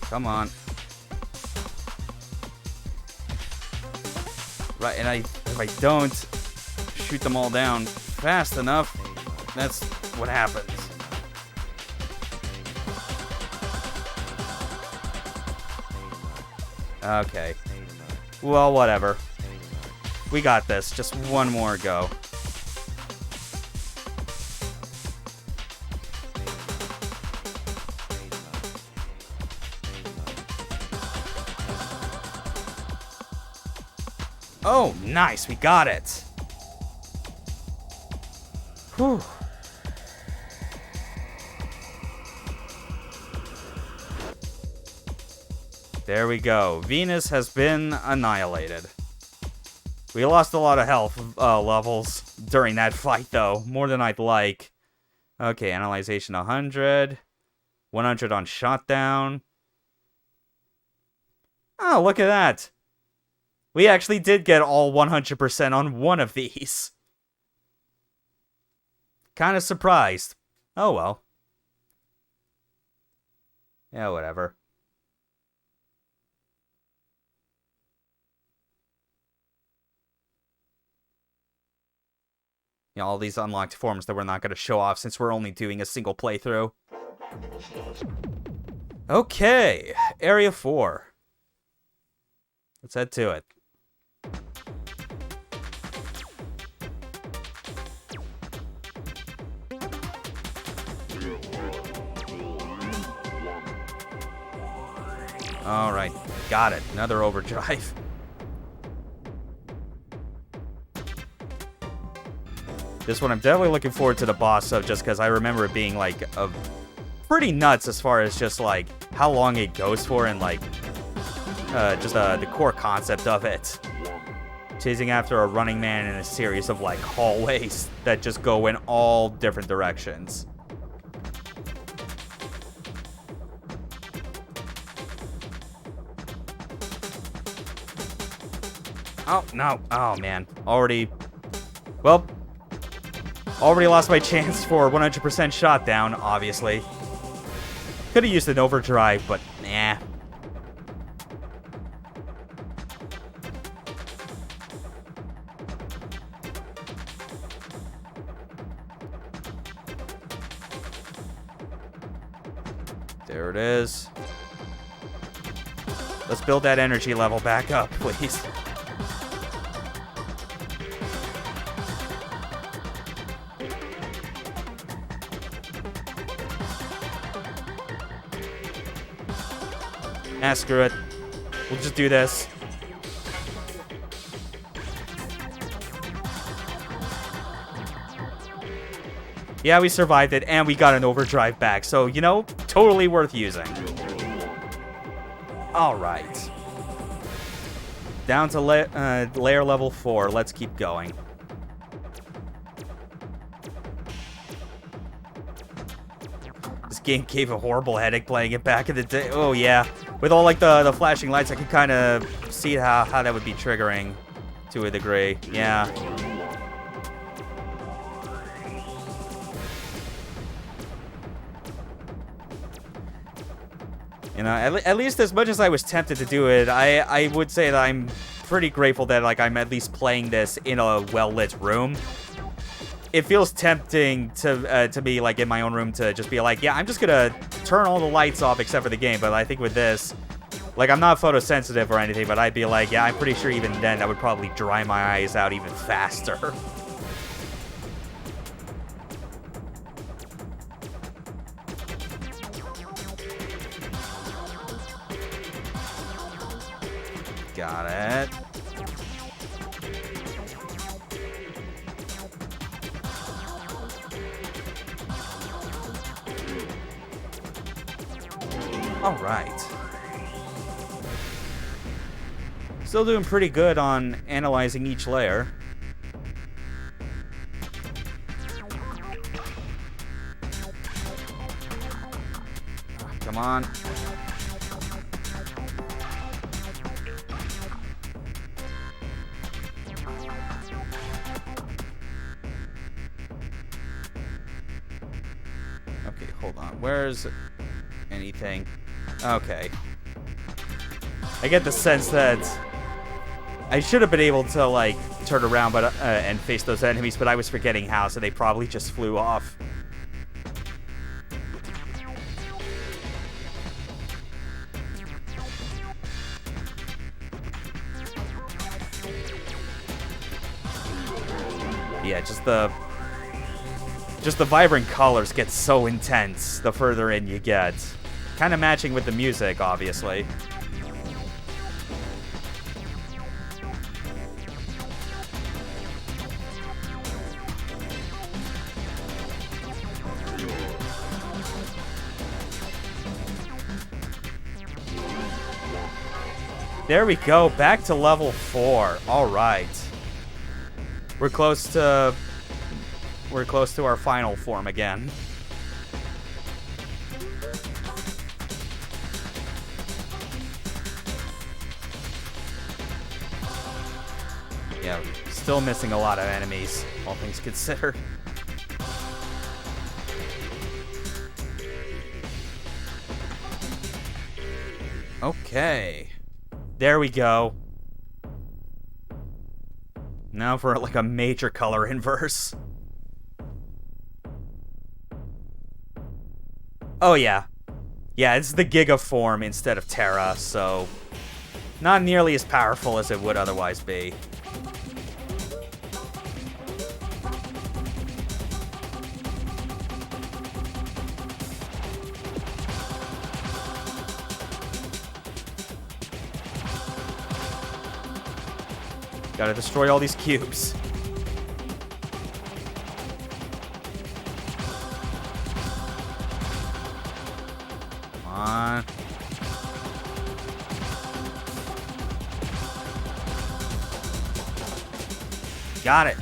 Come on. Right, and if I don't shoot them all down fast enough, that's what happens. Okay. Well, whatever. We got this. Just one more go. Oh, nice. We got it. Whew. There we go. Venus has been annihilated. We lost a lot of health levels during that fight, though. More than I'd like. Okay, analyzation 100. 100 on shot down. Oh, look at that. We actually did get all 100% on one of these. Kind of surprised. Oh well. Yeah, whatever. You know, all these unlocked forms that we're not going to show off since we're only doing a single playthrough. Okay, Area 4. Let's head to it. Alright, got it. Another overdrive. This one I'm definitely looking forward to the boss of, just because I remember it being like a pretty nuts as far as just like how long it goes for and like just the core concept of it. Chasing after a running man in a series of like hallways that just go in all different directions. Oh, no. Oh, man. Already lost my chance for 100% shot down, obviously. Could have used an overdrive, but nah. There it is. Let's build that energy level back up, please. Ah, screw it. We'll just do this. Yeah, we survived it, and we got an overdrive back, so, you know, totally worth using. Alright. Down to layer level 4. Let's keep going. This game gave a horrible headache playing it back in the day. Oh, yeah. With all, like, the flashing lights, I can kind of see how that would be triggering to a degree. Yeah. You know, at least as much as I was tempted to do it, I would say that I'm pretty grateful that, like, I'm at least playing this in a well-lit room. It feels tempting to be, like, in my own room to just be like, yeah, I'm just gonna turn all the lights off except for the game. But I think with this, like, I'm not photosensitive or anything, but I'd be like, yeah, I'm pretty sure even then that would probably dry my eyes out even faster. Got it. All right. Still doing pretty good on analyzing each layer. Come on. Okay, hold on. Where's anything? Okay. I get the sense that I should have been able to, like, turn around and face those enemies, but I was forgetting how, so they probably just flew off. Yeah, just the vibrant colors get so intense the further in you get. Kind of matching with the music, obviously. There we go, back to level 4. All right. We're close to our final form again. Yeah, still missing a lot of enemies, all things considered. Okay. There we go. Now for like a major color inverse. Oh yeah. Yeah, it's the Giga form instead of Terra, so not nearly as powerful as it would otherwise be. Gotta destroy all these cubes. Come on. Got it.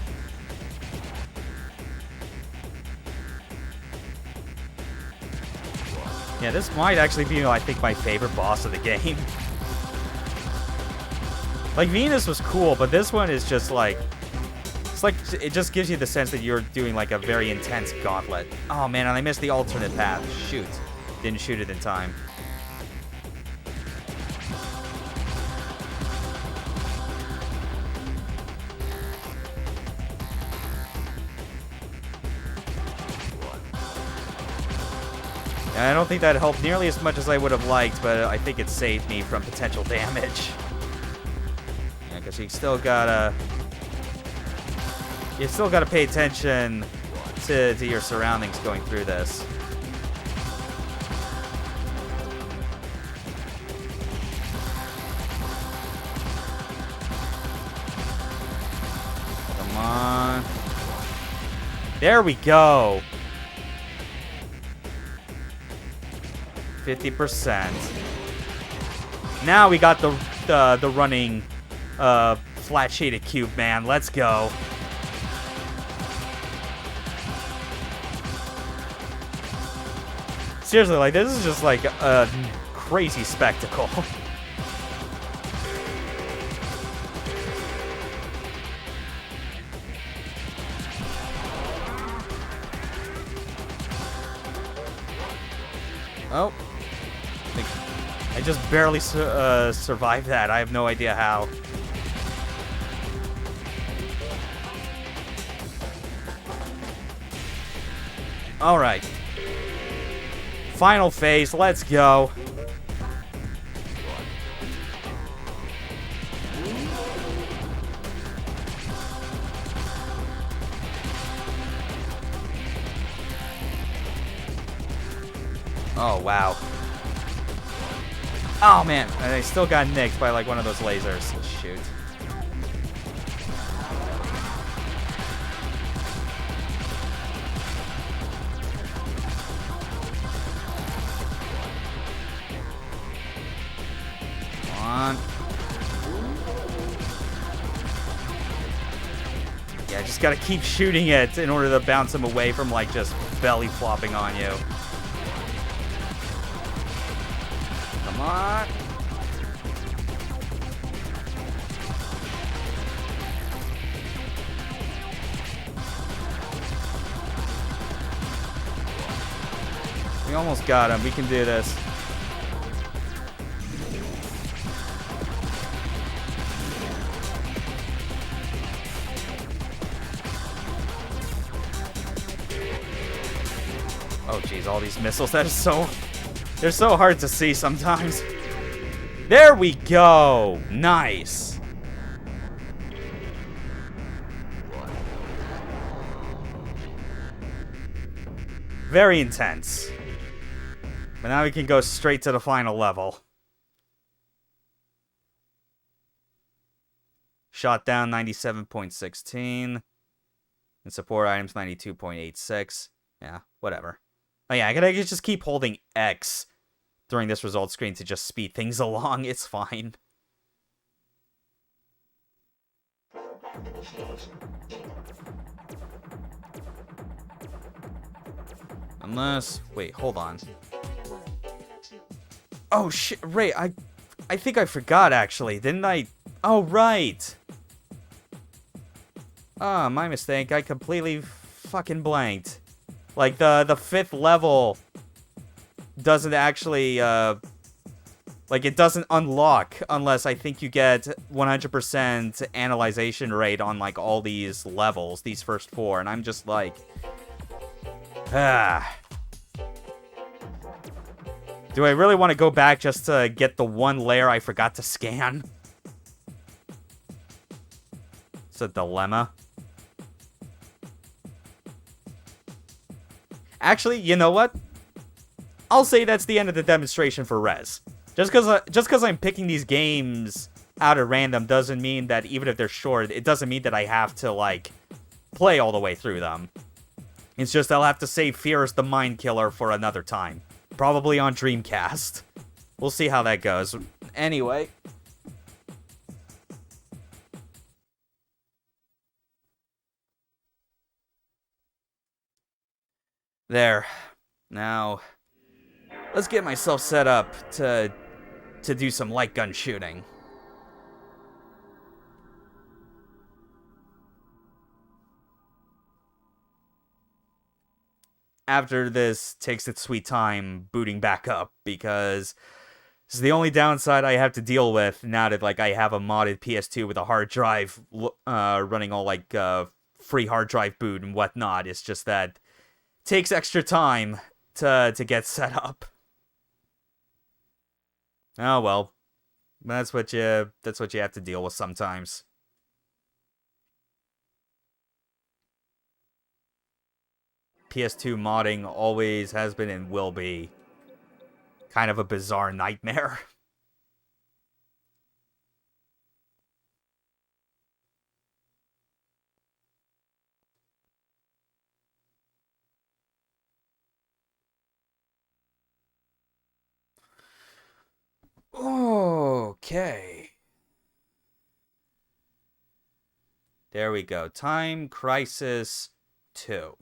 Yeah, this might actually be, I think, my favorite boss of the game. Like, Venus was cool, but this one is just like... It's like, it just gives you the sense that you're doing like a very intense gauntlet. Oh man, and I missed the alternate path. Shoot. Didn't shoot it in time. And I don't think that helped nearly as much as I would have liked, but I think it saved me from potential damage. Yeah, because you still gotta pay attention to your surroundings going through this. Come on. There we go. 50%. Now we got the running flat shaded cube, man. Let's go. Seriously, like, this is just like a crazy spectacle. Oh. I just barely survived that. I have no idea how. Alright. Final phase, let's go. Oh, wow. Oh, man. I still got nicked by, like, one of those lasers. Shoot. Come on. Yeah, just gotta keep shooting it in order to bounce him away from, like, just belly flopping on you. Come on. We almost got him. We can do this. Oh, geez, all these missiles. That is so... They're so hard to see sometimes. There we go. Nice. Very intense. But now we can go straight to the final level. Shot down 97.16. And support items 92.86. Yeah, whatever. Oh yeah, I gotta just keep holding X during this result screen to just speed things along. It's fine. Unless... Wait, hold on. Oh, shit. Ray, I think I forgot, actually. Didn't I... Oh, right. Ah, my mistake. I completely fucking blanked. Like, the fifth level doesn't actually, like, it doesn't unlock unless I think you get 100% analyzation rate on, like, all these levels, these first 4, and I'm just like... Ah... Do I really want to go back just to get the one layer I forgot to scan? It's a dilemma. Actually, you know what? I'll say that's the end of the demonstration for Rez. Just because I'm picking these games out at random doesn't mean that even if they're short, it doesn't mean that I have to, like, play all the way through them. It's just I'll have to save Fear the Mind Killer for another time. Probably on Dreamcast. We'll see how that goes. Anyway. There. Now, let's get myself set up to do some light gun shooting. After this takes its sweet time booting back up, because this is the only downside I have to deal with now that, like, I have a modded PS2 with a hard drive running all, like, free hard drive boot and whatnot. It's just that it takes extra time to get set up. Oh well, that's what you have to deal with sometimes. PS2 modding always has been and will be kind of a bizarre nightmare. Okay. There we go. Time Crisis 2.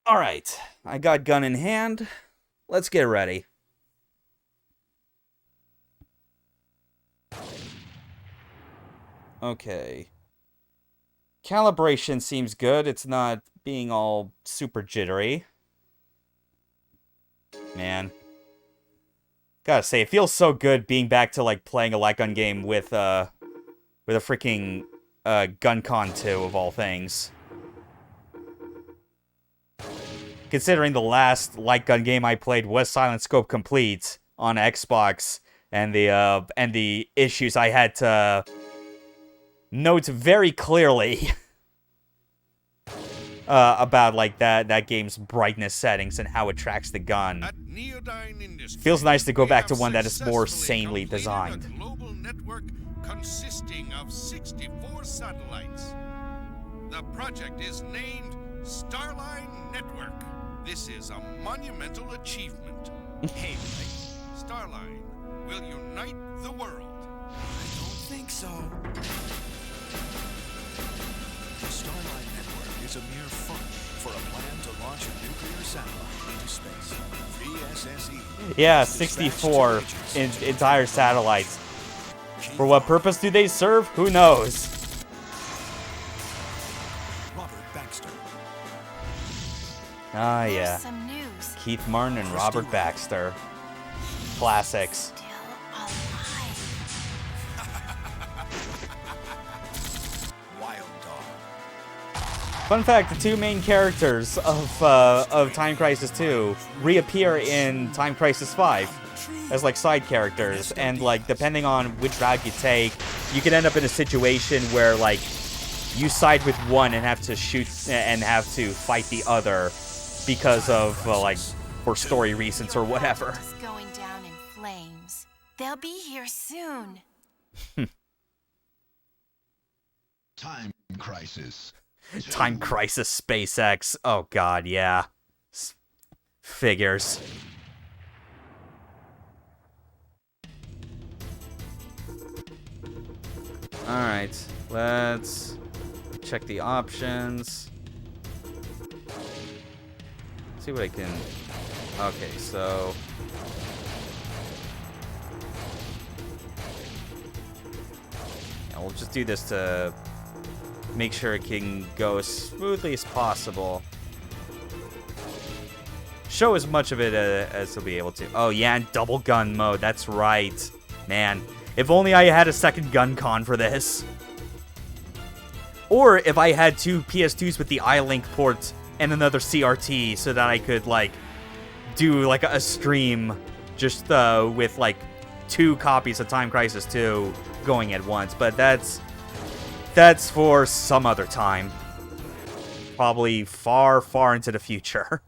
Alright, I got gun in hand. Let's get ready. Okay. Calibration seems good. It's not being all super jittery. Man. Gotta say, it feels so good being back to, like, playing a light gun game with a freaking GunCon 2 of all things. Considering the last light gun game I played was Silent Scope Complete on Xbox, and the issues I had to note very clearly about, like, that game's brightness settings and how it tracks the gun. Feels nice to go back to one that is more sanely designed. A global network consisting of 64 satellites. The project is named Starline Network. This is a monumental achievement. Hey, Mike, Starline will unite the world. I don't think so. The Starline Network is a mere front for a plan to launch a nuclear satellite into space. VSSE. Yeah, 64 entire satellites. For what purpose do they serve? Who knows? Robert Baxter. Ah, There's yeah. some news. Keith Martin and Robert Baxter. Classics. Still alive. Wild Dog. Fun fact, the two main characters of Time Crisis 2 reappear in Time Crisis 5 as, like, side characters, and, like, depending on which route you take, you can end up in a situation where, like, you side with one and have to shoot and have to fight the other because of, like, for story reasons or whatever. Is going down in flames. They'll be here soon. Time Crisis. Time Crisis SpaceX. Oh god, yeah. Figures. Alright, let's check the options. See what I can Okay, so... yeah, we'll just do this to make sure it can go as smoothly as possible. Show as much of it as we'll be able to. Oh, yeah, and double gun mode. That's right. Man, if only I had a second gun con for this. Or if I had two PS2s with the iLink port and another CRT so that I could, like, do, like, a stream just with, like, 2 copies of Time Crisis 2 going at once. But that's for some other time. Probably far, far into the future.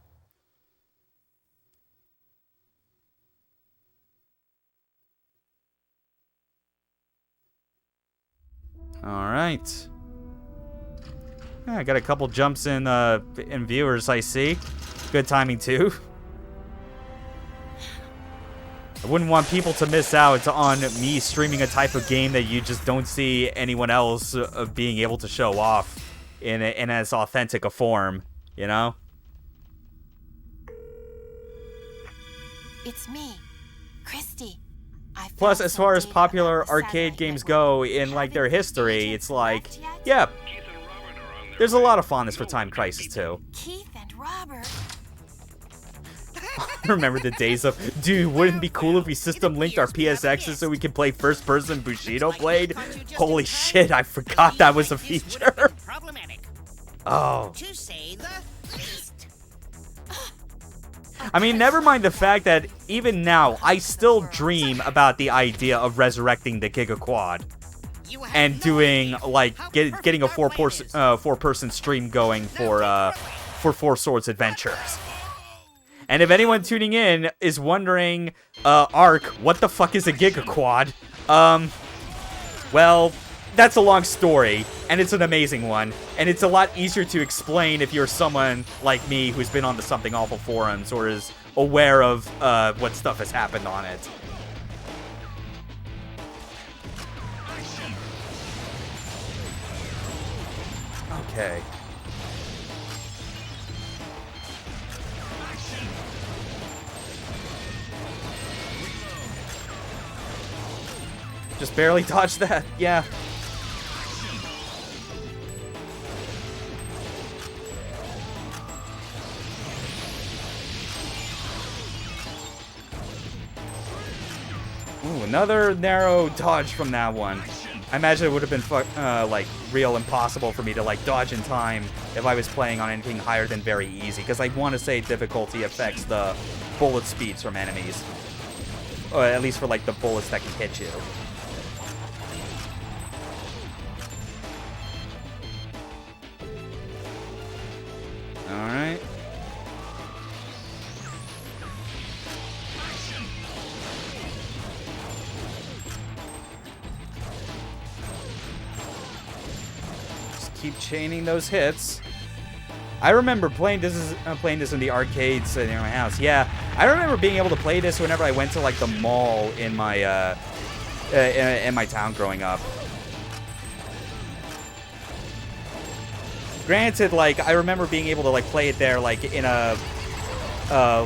Alright. Yeah, I got a couple jumps in viewers, I see. Good timing, too. I wouldn't want people to miss out on me streaming a type of game that you just don't see anyone else being able to show off in as authentic a form, you know? It's me, Christy. Plus, as far as popular arcade games go in, like, their history, it's like, yeah, there's a lot of fondness for Time Crisis 2. Keith and Robert. I remember the days of, dude, wouldn't it be cool if we system linked our PSXs so we could play first-person Bushido Blade? Holy shit, I forgot that was a feature. Oh. I mean, never mind the fact that even now, I still dream about the idea of resurrecting the Giga Quad and doing, like, getting a four-person stream going for Four Swords Adventures. And if anyone tuning in is wondering, Ark, what the fuck is a Giga Quad? Well, that's a long story, and it's an amazing one, and it's a lot easier to explain if you're someone like me who's been on the Something Awful forums or is aware of what stuff has happened on it. Okay. Just barely dodged that, yeah. Ooh, another narrow dodge from that one. I imagine it would have been like real impossible for me to like dodge in time if I was playing on anything higher than very easy, because I want to say difficulty affects the bullet speeds from enemies, or at least for like the bullets that can hit you. All right. Keep chaining those hits. I remember playing this in the arcades near my house. Yeah, I remember being able to play this whenever I went to like the mall in my in my town growing up. Granted, like I remember being able to like play it there like in a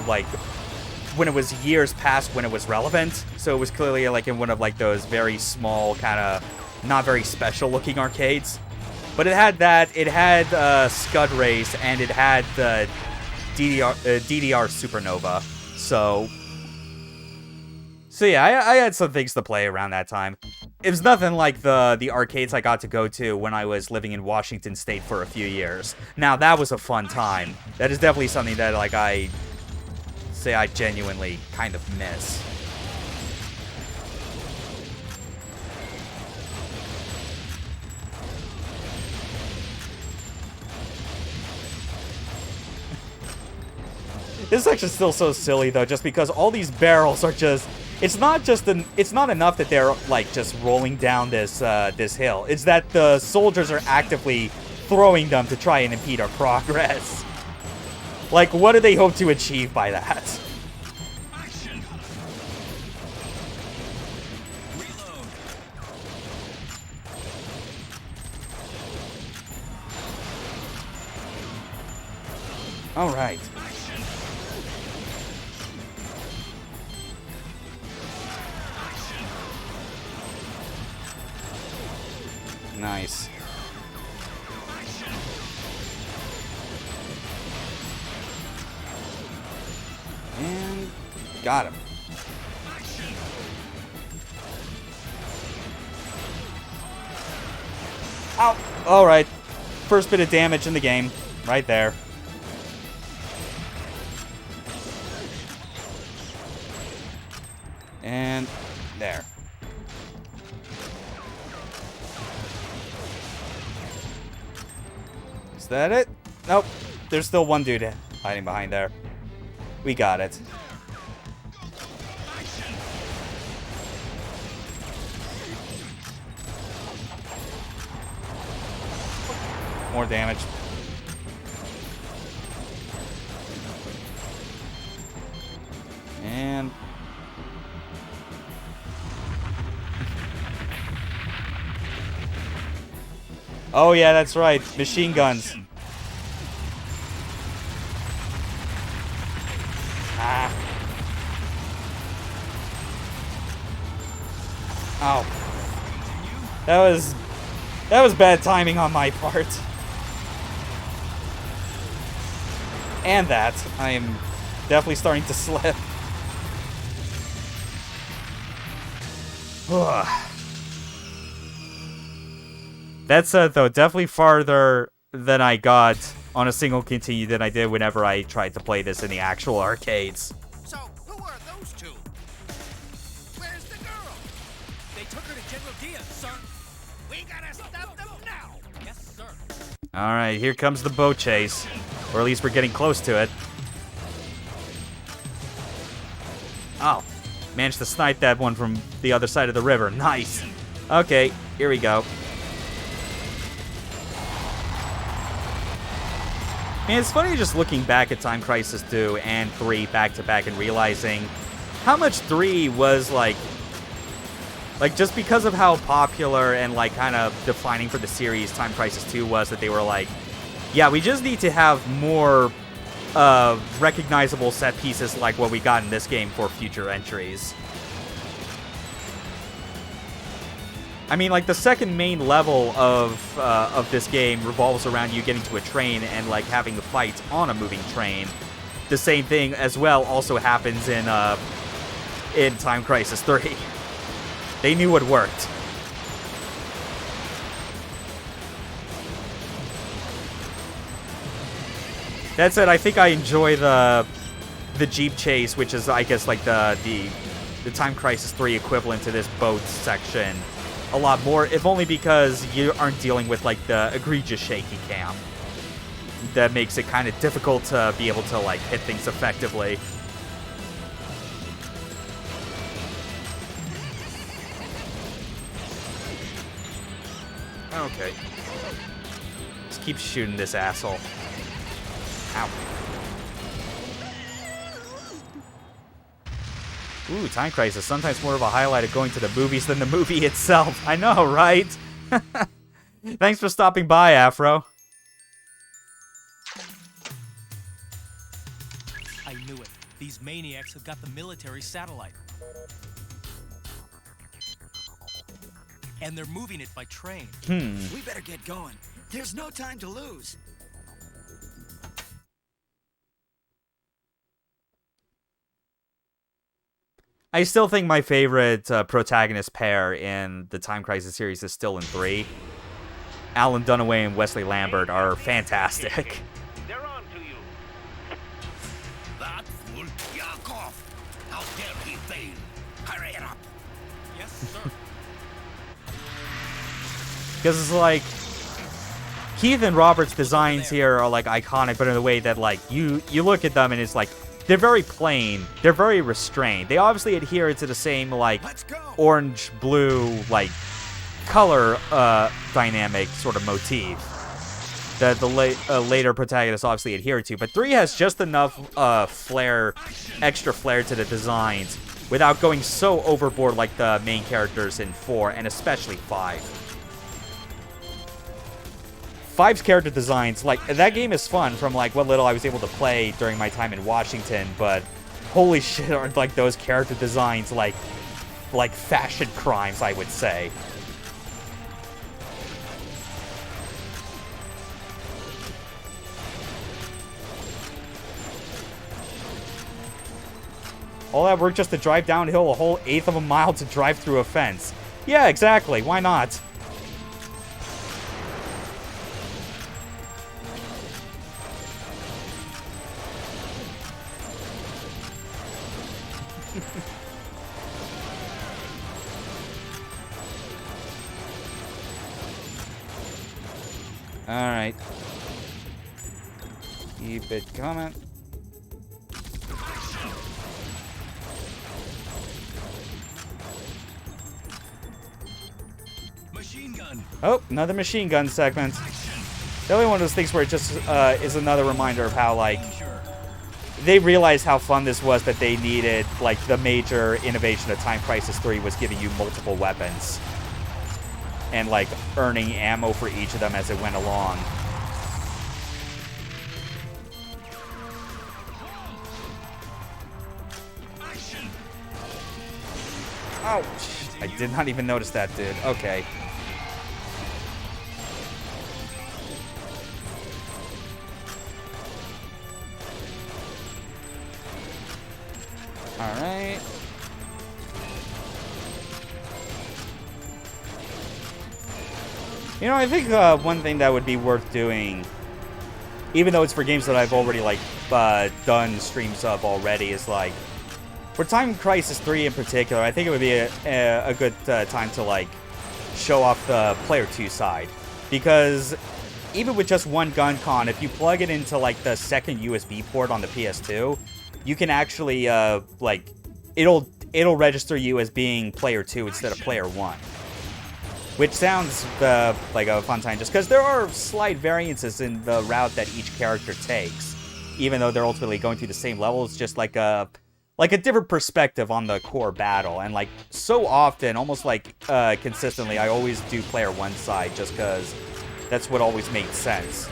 like when it was years past when it was relevant. So it was clearly like in one of like those very small kind of not very special looking arcades. But it had that, it had Scud Race, and it had the DDR Supernova. So yeah, I had some things to play around that time. It was nothing like the arcades I got to go to when I was living in Washington State for a few years. Now, that was a fun time. That is definitely something that, like, I genuinely kind of miss. This section's still so silly though, just because all these barrels are just. It's not enough that they're like just rolling down this this hill. It's that the soldiers are actively throwing them to try and impede our progress. Like, what do they hope to achieve by that? All right. Nice. And got him. Ow! Alright. First bit of damage in the game. Right there. And there. Is that it? Nope. There's still one dude hiding behind there. We got it. More damage. And... oh yeah, that's right. Machine guns. Ah. Ow. That was bad timing on my part. And that. I am definitely starting to slip. That's though definitely farther than I got on a single continue than I did whenever I tried to play this in the actual arcades. So, who are those two? Where's the girl? They took her to General Diaz, sir. We gotta stop them now! Yes, sir. Alright, here comes the boat chase. Or at least we're getting close to it. Oh, managed to snipe that one from the other side of the river. Nice. Okay, here we go. Man, it's funny just looking back at Time Crisis 2 and 3 back-to-back and realizing how much 3 was, like, just because of how popular and, like, kind of defining for the series Time Crisis 2 was, that they were like, yeah, we just need to have more recognizable set pieces like what we got in this game for future entries. I mean, like, the second main level of this game revolves around you getting to a train and, like, having the fight on a moving train. The same thing as well also happens in Time Crisis 3. They knew what worked. That said, I think I enjoy the Jeep chase, which is, I guess, like, the Time Crisis 3 equivalent to this boat section, a lot more, if only because you aren't dealing with, like, the egregious shaky cam. That makes it kind of difficult to be able to, like, hit things effectively. Okay. Just keep shooting this asshole. Ow. Ooh, Time Crisis. Sometimes more of a highlight of going to the movies than the movie itself. I know, right? Thanks for stopping by, Afro. I knew it. These maniacs have got the military satellite. And they're moving it by train. We better get going. There's no time to lose. I still think my favorite protagonist pair in the Time Crisis series is still in 3. Alan Dunaway and Wesley Lambert are fantastic. They're on to you. That fool, Yakov! How dare he fail? Hurry it up! Yes, sir. Because it's like, Keith and Robert's designs here are like iconic, but in a way that like you look at them and it's like they're very plain, they're very restrained. They obviously adhere to the same like orange blue like color dynamic sort of motif that the later protagonists obviously adhere to. But 3 has just enough flair, extra flair to the designs without going so overboard like the main characters in 4 and especially 5. 5's character designs, like, that game is fun from, like, what little I was able to play during my time in Washington, but holy shit are, like, those character designs, like fashion crimes, I would say. All that work just to drive downhill a whole eighth of a mile to drive through a fence. Yeah, exactly. Why not? Alright. Keep it coming. Machine gun. Oh, another machine gun segment. Definitely one of those things where it just is another reminder of how, like, they realized how fun this was that they needed, like, the major innovation of Time Crisis 3 was giving you multiple weapons. And, like, earning ammo for each of them as it went along. Ouch! I did not even notice that, dude. Okay. Alright. You know, I think one thing that would be worth doing, even though it's for games that I've already, like, done streams of already, is, like, for Time Crisis 3 in particular, I think it would be a good time to, like, show off the Player 2 side. Because even with just one gun con, if you plug it into, like, the second USB port on the PS2, you can actually, like, it'll register you as being Player 2 instead of Player 1. Which sounds like a fun time, just because there are slight variances in the route that each character takes. Even though they're ultimately going through the same level, it's just like a different perspective on the core battle. And, like, so often, almost like consistently, I always do Player 1 side just because that's what always made sense.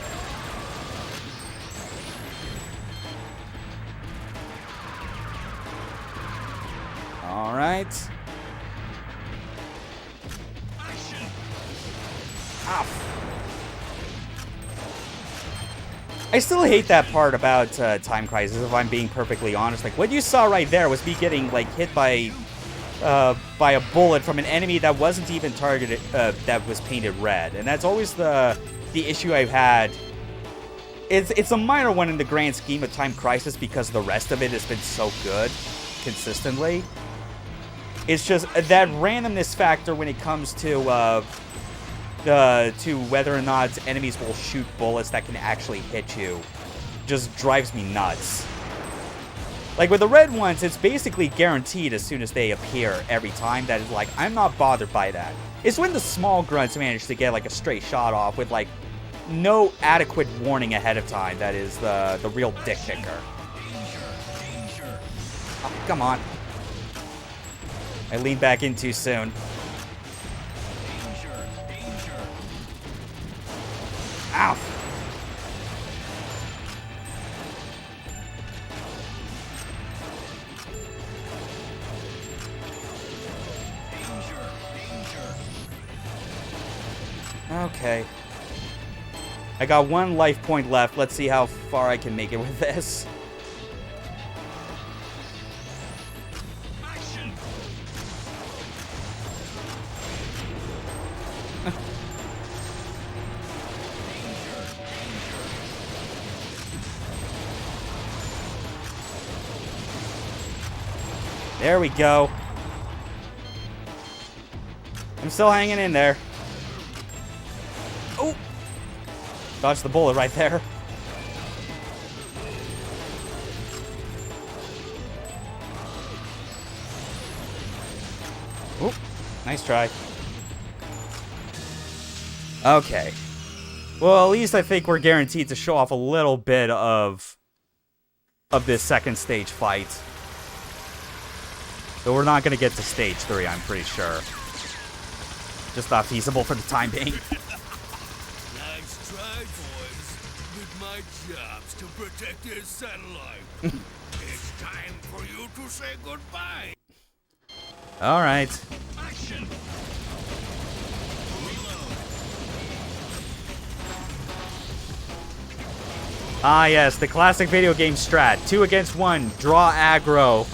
Alright. I still hate that part about Time Crisis, if I'm being perfectly honest. Like, what you saw right there was me getting, like, hit by a bullet from an enemy that wasn't even targeted, that was painted red. And that's always the issue I've had. It's a minor one in the grand scheme of Time Crisis because the rest of it has been so good consistently. It's just that randomness factor when it comes to whether or not enemies will shoot bullets that can actually hit you just drives me nuts. Like with the red ones, it's basically guaranteed as soon as they appear every time. That is like, I'm not bothered by that. It's when the small grunts manage to get like a straight shot off with like no adequate warning ahead of time that is the real dick kicker. Oh, come on. I leaned back in too soon. Ow! Okay. I got one life point left. Let's see how far I can make it with this. There we go. I'm still hanging in there. Oh! Dodged the bullet right there. Oh, nice try. Okay. Well, at least I think we're guaranteed to show off a little bit of this second stage fight. But we're not going to get to stage 3, I'm pretty sure. Just not feasible for the time being. Nice try, boys. With my job's to protect this satellite. It's time for you to say goodbye. All right. Action. Ah, yes, the classic video game strat. 2 against 1. Draw aggro.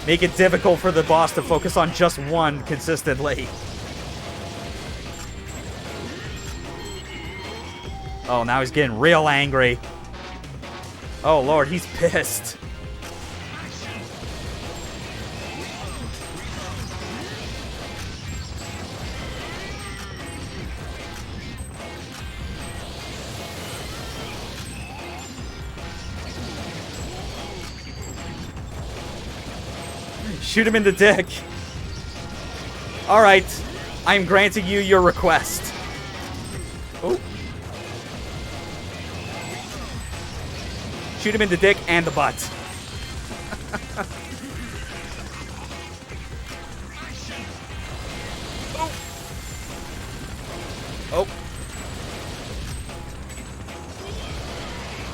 Make it difficult for the boss to focus on just one consistently. Oh, now he's getting real angry. Oh, Lord, he's pissed. Shoot him in the dick. Alright, I'm granting you your request. Oh. Shoot him in the dick and the butt. Oh. Oh.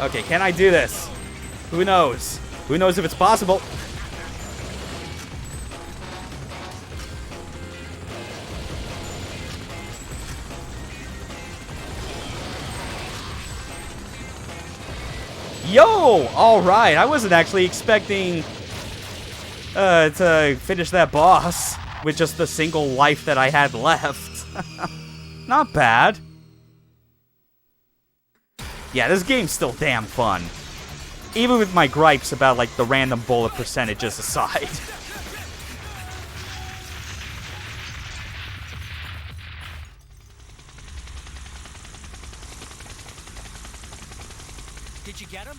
Okay, can I do this? Who knows? Who knows if it's possible? Yo! Alright, I wasn't actually expecting to finish that boss with just the single life that I had left. Not bad. Yeah, this game's still damn fun. Even with my gripes about, like, the random bullet percentages aside. Did you get him?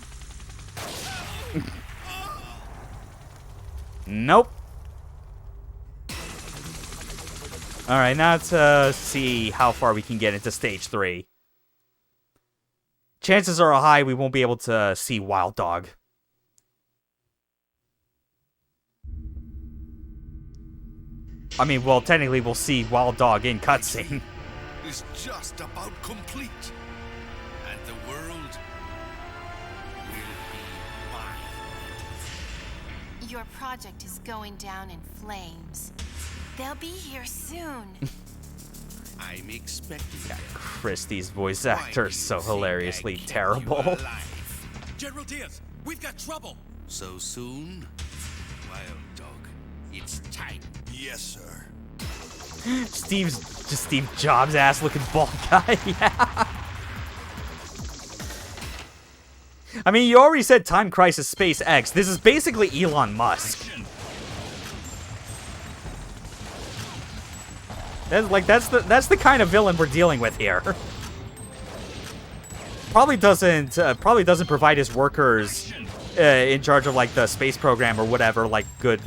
Nope. Alright, now let's see how far we can get into stage 3. Chances are high we won't be able to see Wild Dog. I mean, well, technically we'll see Wild Dog in cutscene. Is just about complete. And the world will be mine. Your project is going down in flames. They'll be here soon. I'm expecting them. Christie's voice Why actor do is you so think I hilariously kept you terrible. alive? General Diaz, we've got trouble. So soon? Wild Dog, it's time. Yes, sir. Steve's just Steve Jobs ass looking bald guy. Yeah. I mean, you already said Time Crisis SpaceX. This is basically Elon Musk. That's the kind of villain we're dealing with here. Probably doesn't provide his workers in charge of like the space program or whatever good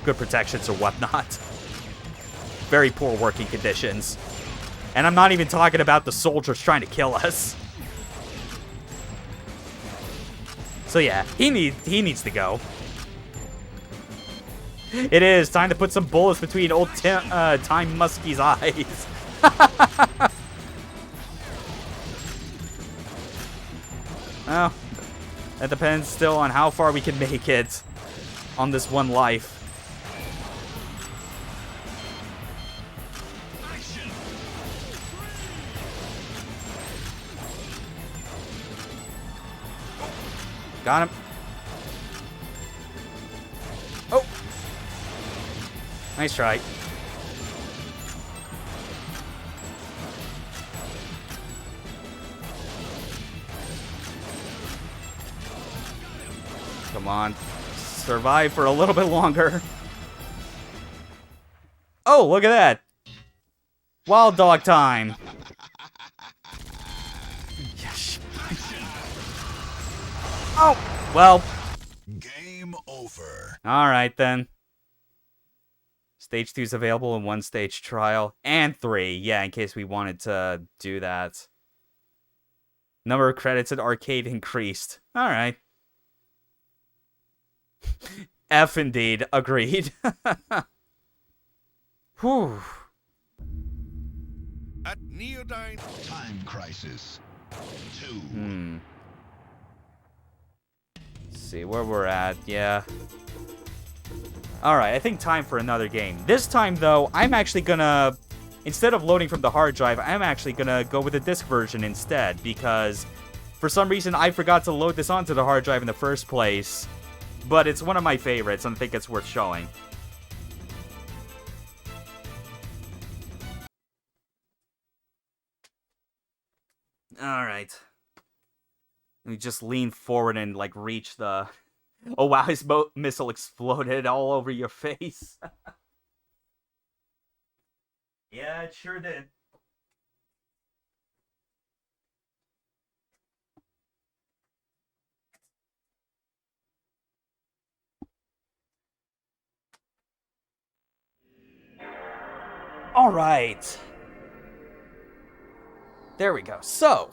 protections or whatnot. Very poor working conditions. And I'm not even talking about the soldiers trying to kill us. So yeah, he needs to go. It is time to put some bullets between old Time Muskie's eyes. Well, that depends still on how far we can make it on this one life. Got him. Oh. Nice try. Come on. Survive for a little bit longer. Oh, look at that. Wild Dog time. Yes. Oh, well. Game over. Alright then. Stage 2 is available in 1 stage trial. And 3, yeah, in case we wanted to do that. Number of credits in arcade increased. Alright. F indeed. Agreed. Whew. At Neodyne. Time Crisis 2. Let's see where we're at. Yeah. Alright, I think time for another game. This time, though, I'm actually gonna... Instead of loading from the hard drive, I'm actually gonna go with the disc version instead, because for some reason I forgot to load this onto the hard drive in the first place. but it's one of my favorites, and I think it's worth showing. Alright. Let me just lean forward and, like, reach the... Oh, wow, his missile exploded all over your face. Yeah, it sure did. Alright. There we go. So...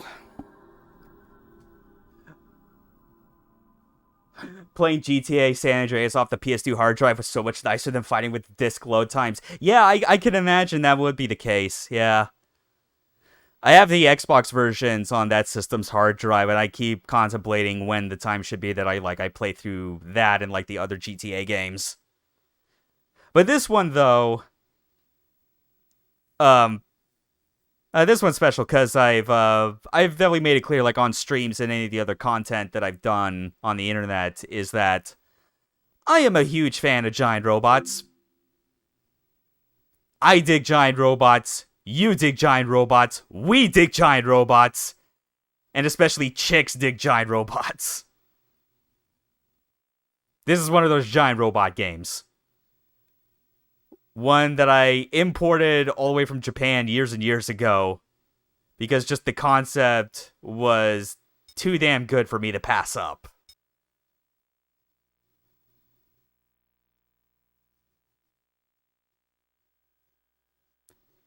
Playing GTA San Andreas off the PS2 hard drive was so much nicer than fighting with disk load times. Yeah, I can imagine that would be the case. Yeah. I have the Xbox versions on that system's hard drive, and I keep contemplating when the time should be that I play through that and like the other GTA games. But this one though, this one's special because I've definitely made it clear, like on streams and any of the other content that I've done on the internet, is that I am a huge fan of giant robots. I dig giant robots. You dig giant robots. We dig giant robots. And especially chicks dig giant robots. This is one of those giant robot games. One that I imported all the way from Japan years and years ago. Because just the concept was too damn good for me to pass up.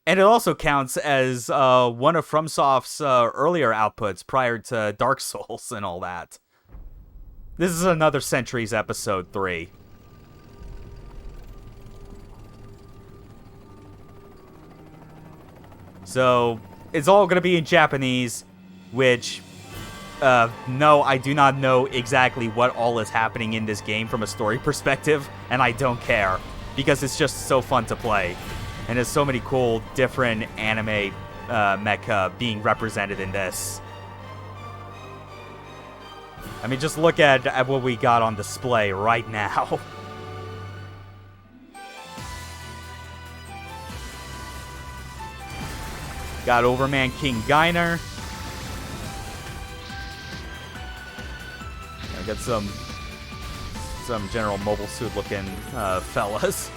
And it also counts as one of FromSoft's earlier outputs prior to Dark Souls and all that. This is Another Centuries Episode 3. So, it's all going to be in Japanese, which, no, I do not know exactly what all is happening in this game from a story perspective, and I don't care, because it's just so fun to play. And there's so many cool, different anime mecha being represented in this. I mean, just look at what we got on display right now. Got Overman King Geiner. I got some General Mobile Suit looking fellas.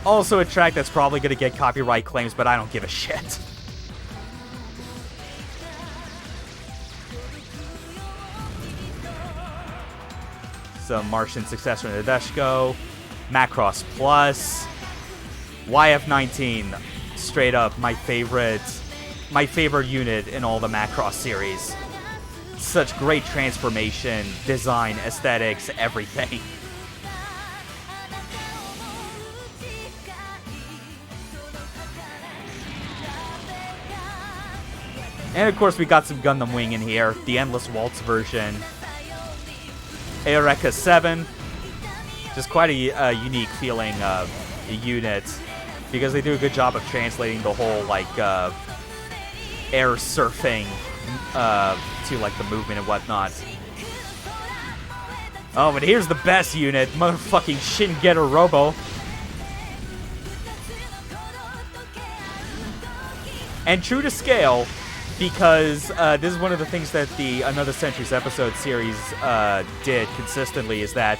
Also a track that's probably going to get copyright claims, but I don't give a shit. Some Martian successor Nadeshiko. Macross Plus. YF-19. Straight up my favorite unit in all the Macross series. Such great transformation, design, aesthetics, everything. And of course we got some Gundam Wing in here, the Endless Waltz version. Eureka 7. Just quite a unique feeling unit, because they do a good job of translating the whole, like, air surfing to, like, the movement and whatnot. Oh, but here's the best unit, motherfucking Shin-Getter Robo. And true to scale, because this is one of the things that the Another Centuries Episode series did consistently, is that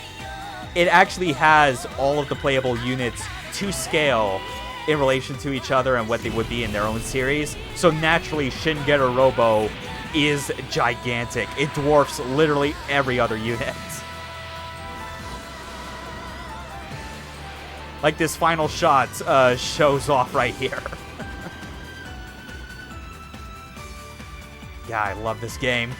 it actually has all of the playable units to scale in relation to each other and what they would be in their own series. So naturally, Shin-Getter Robo is gigantic. It dwarfs literally every other unit. Like this final shot shows off right here. Yeah, I love this game.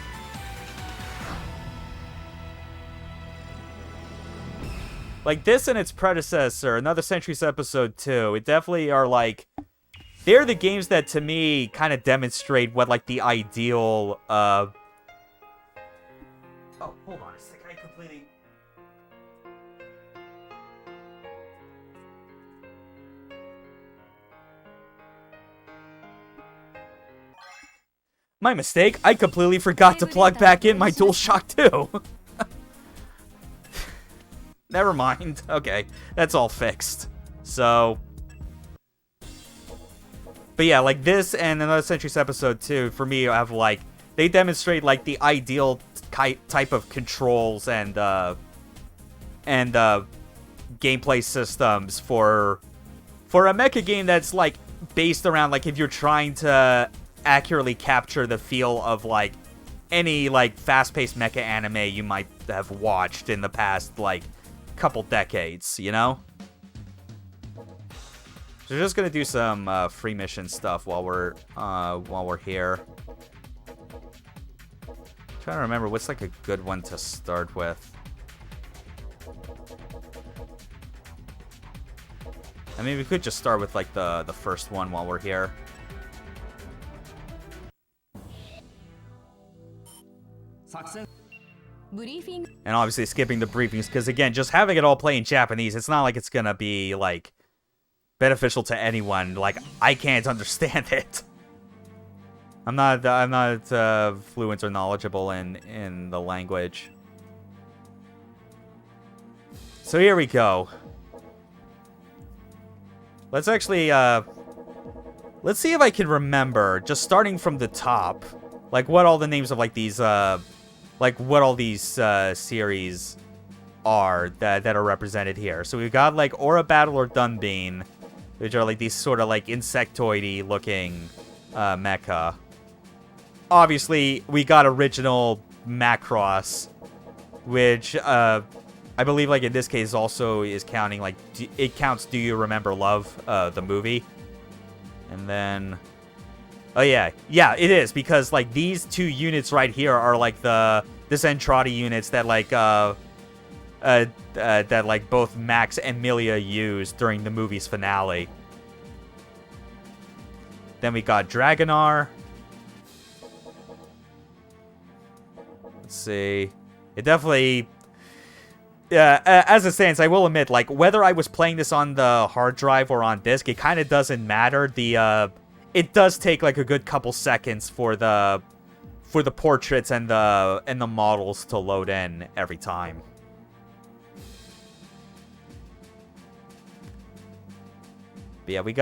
Like, this and its predecessor, Another Centuries Episode 2, it definitely are, like... They're the games that, to me, kind of demonstrate what, like, the ideal, Oh, hold on a second, I completely... My mistake. I completely forgot to plug back in my DualShock 2. Never mind. Okay, that's all fixed. So, but yeah, like this and Another Century's Episode 2, for me, have like, they demonstrate like the ideal type of controls and gameplay systems for a mecha game that's like based around like if you're trying to accurately capture the feel of like any like fast-paced mecha anime you might have watched in the past like couple decades, you know? So we're just gonna do some free mission stuff while we're here. Trying to remember what's like a good one to start with. I mean, we could just start with like the first one while we're here. And obviously skipping the briefings, because again, just having it all play in Japanese, it's not like it's gonna be like beneficial to anyone. Like, I can't understand it. I'm not fluent or knowledgeable in the language. So here we go. Let's actually let's see if I can remember, just starting from the top, like what all the names of like these what all these series are that are represented here. So we've got like Aura Battle or Dunbean, which are like these sort of like insectoidy looking mecha. Obviously, we got original Macross, which I believe like in this case also is counting like it counts Do You Remember Love, the movie. And then oh yeah, it is, because like these two units right here are like the Zentradi units that like that like both Max and Milia used during the movie's finale. Then we got Dragonar. Let's see. It definitely as it stands, I will admit, like whether I was playing this on the hard drive or on disc, it kind of doesn't matter. It does take like a good couple seconds for the portraits and the models to load in every time. But yeah, we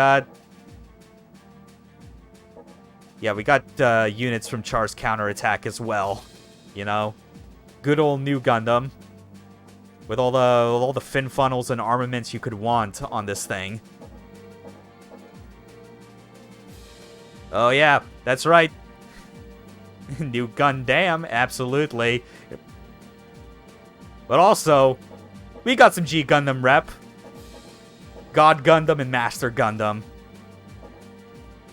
got units from Char's counterattack as well. You know, good old new Gundam with all the fin funnels and armaments you could want on this thing. Oh yeah, that's right. New Gundam, absolutely. But also, we got some G Gundam rep. God Gundam and Master Gundam.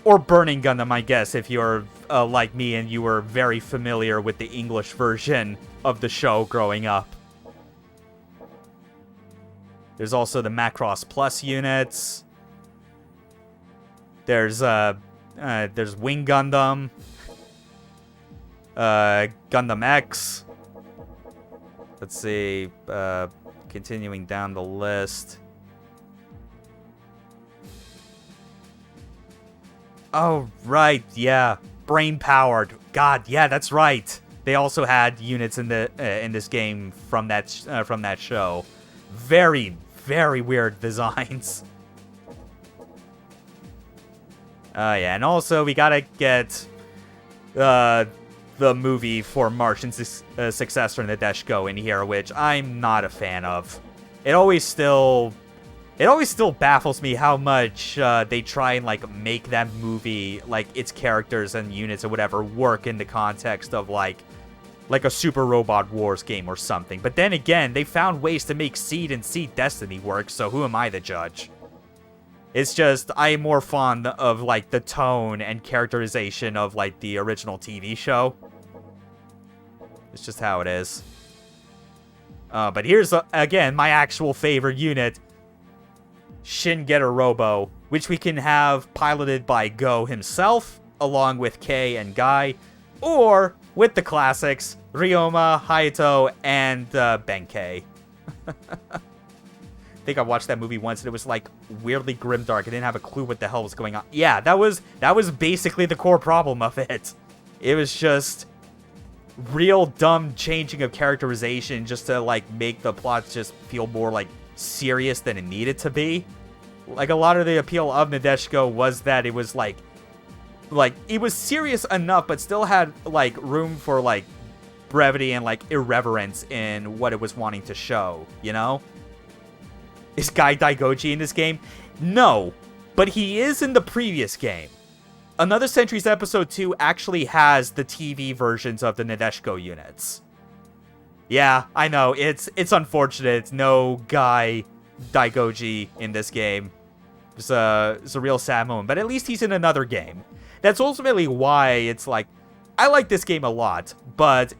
Or Burning Gundam, I guess, if you're like me and you were very familiar with the English version of the show growing up. There's also the Macross Plus units. There's Wing Gundam. Gundam X. Let's see. Continuing down the list. Oh, right. Yeah. Brain powered. God, yeah, that's right. They also had units in this game from that show. Very, very weird designs. Yeah, and also we gotta get the movie for Martian's successor, Nadeshiko, in here, which I'm not a fan of. It always still baffles me how much they try and like make that movie, like its characters and units or whatever, work in the context of like a Super Robot Wars game or something. But then again, they found ways to make Seed and Seed Destiny work, so who am I to judge? It's just, I'm more fond of, like, the tone and characterization of, like, the original TV show. It's just how it is. But here's, again, my actual favorite unit. Shin Getter Robo, which we can have piloted by Go himself, along with Kei and Guy, or with the classics, Ryoma, Hayato, and Benkei. I think I watched that movie once and it was like weirdly grimdark. I didn't have a clue what the hell was going on. Yeah, that was basically the core problem of it. It was just real dumb changing of characterization just to, like, make the plot just feel more, like, serious than it needed to be. Like, a lot of the appeal of Nadeshiko was that it was, like, it was serious enough, but still had, like, room for, like, brevity and, like, irreverence in what it was wanting to show, you know? Is Guy Daigoji in this game? No, but he is in the previous game. Another Centuries Episode 2 actually has the TV versions of the Nadeshiko units. Yeah, I know, it's unfortunate. No Guy Daigoji in this game. It's a real sad moment, but at least he's in another game. That's ultimately why it's like, I like this game a lot, but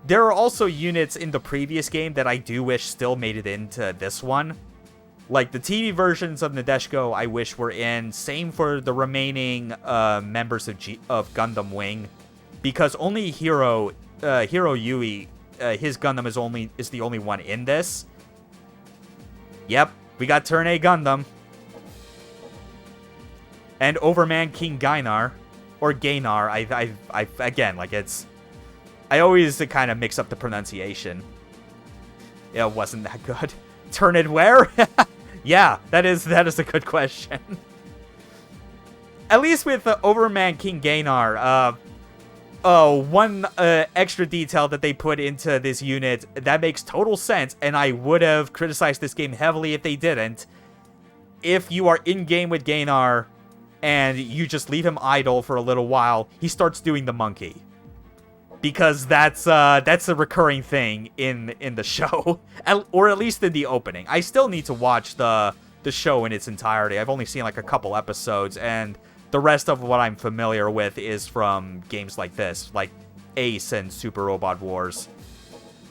there are also units in the previous game that I do wish still made it into this one. Like, the TV versions of Nadeshiko, I wish were in. Same for the remaining members of Gundam Wing, because only Hiro Yui, his Gundam is the only one in this. Yep, we got Turn A Gundam. And Overman King Gainar, or Gainar. I again, like, it's, I always kind of mix up the pronunciation. It wasn't that good. Turn it where? Yeah, that is a good question. At least with Overman King Gainar, one extra detail that they put into this unit that makes total sense, and I would have criticized this game heavily if they didn't. If you are in game with Gainar and you just leave him idle for a little while, he starts doing the monkey. Because that's a recurring thing in the show, or at least in the opening. I still need to watch the show in its entirety. I've only seen like a couple episodes, and the rest of what I'm familiar with is from games like this, like Ace and Super Robot Wars.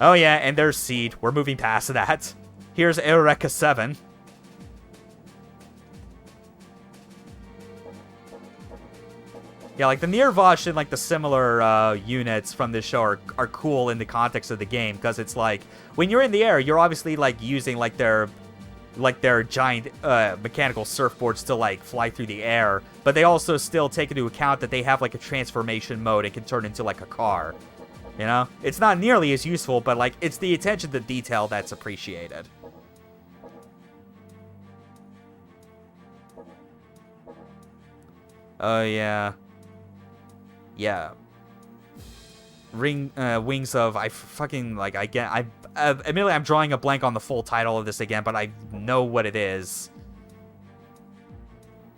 Oh yeah, and there's Seed. We're moving past that. Here's Eureka 7. Yeah, like, the Nirvash and, like, the similar units from this show are cool in the context of the game, because it's like, when you're in the air, you're obviously, like, using, like, their giant mechanical surfboards to, like, fly through the air, but they also still take into account that they have, like, a transformation mode and can turn into, like, a car, you know? It's not nearly as useful, but, like, it's the attention to detail that's appreciated. Oh, yeah. Yeah. Wings of, admittedly, I'm drawing a blank on the full title of this again, but I know what it is.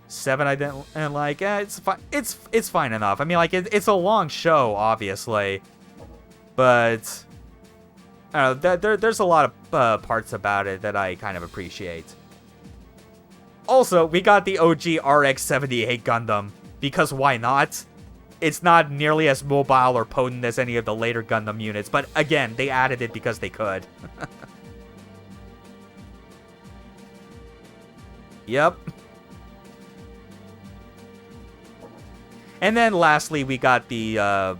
7, I didn't like. It's fine. It's fine enough. I mean, like, it's a long show, obviously, but I don't know. There's a lot of parts about it that I kind of appreciate. Also, we got the OG RX-78 Gundam, because why not? It's not nearly as mobile or potent as any of the later Gundam units, but again, they added it because they could. Yep. And then lastly, we got the OG,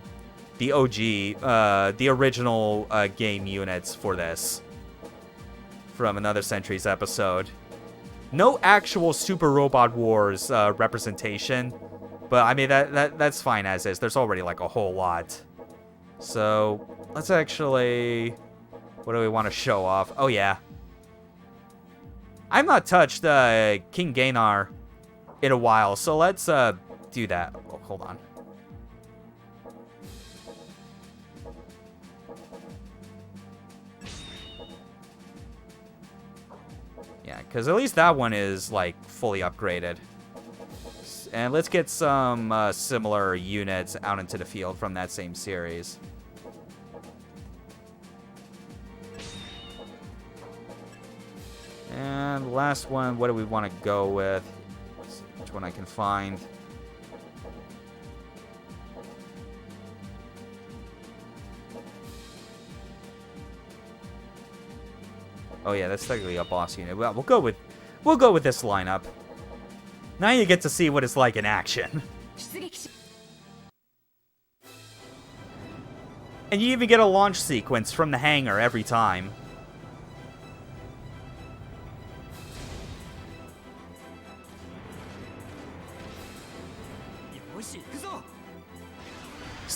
the original game units for this from another Centuries episode. No actual Super Robot Wars representation. But, I mean, that's fine as is. There's already, like, a whole lot. So, let's actually... What do we want to show off? Oh, yeah. I've not touched King Gainar in a while, so let's do that. Oh, hold on. Yeah, because at least that one is, like, fully upgraded. And let's get some similar units out into the field from that same series. And last one, what do we want to go with? Let's see which one I can find. Oh yeah, that's technically a boss unit. Well, we'll go with this lineup. Now you get to see what it's like in action. And you even get a launch sequence from the hangar every time.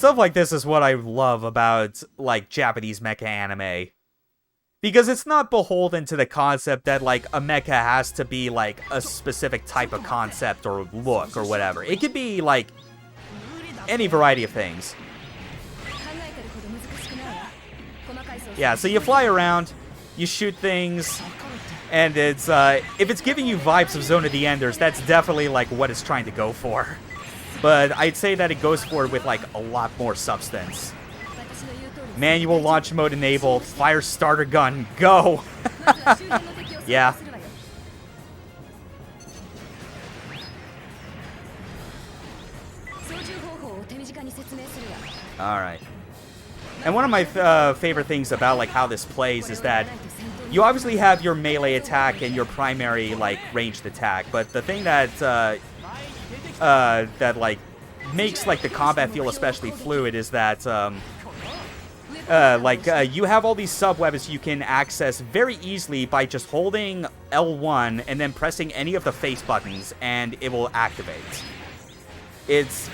Stuff like this is what I love about, like, Japanese mecha anime. Because it's not beholden to the concept that, like, a mecha has to be, like, a specific type of concept or look or whatever. It could be, like, any variety of things. Yeah, so you fly around, you shoot things, and it's, if it's giving you vibes of Zone of the Enders, that's definitely, like, what it's trying to go for. But I'd say that it goes for it with, like, a lot more substance. Manual launch mode enabled, fire starter gun, go! Yeah. Alright. And one of my favorite things about, like, how this plays is that you obviously have your melee attack and your primary, like, ranged attack, but the thing that, that, like, makes, like, the combat feel especially fluid is that, you have all these sub-weapons you can access very easily by just holding L1 and then pressing any of the face buttons, and it will activate. It's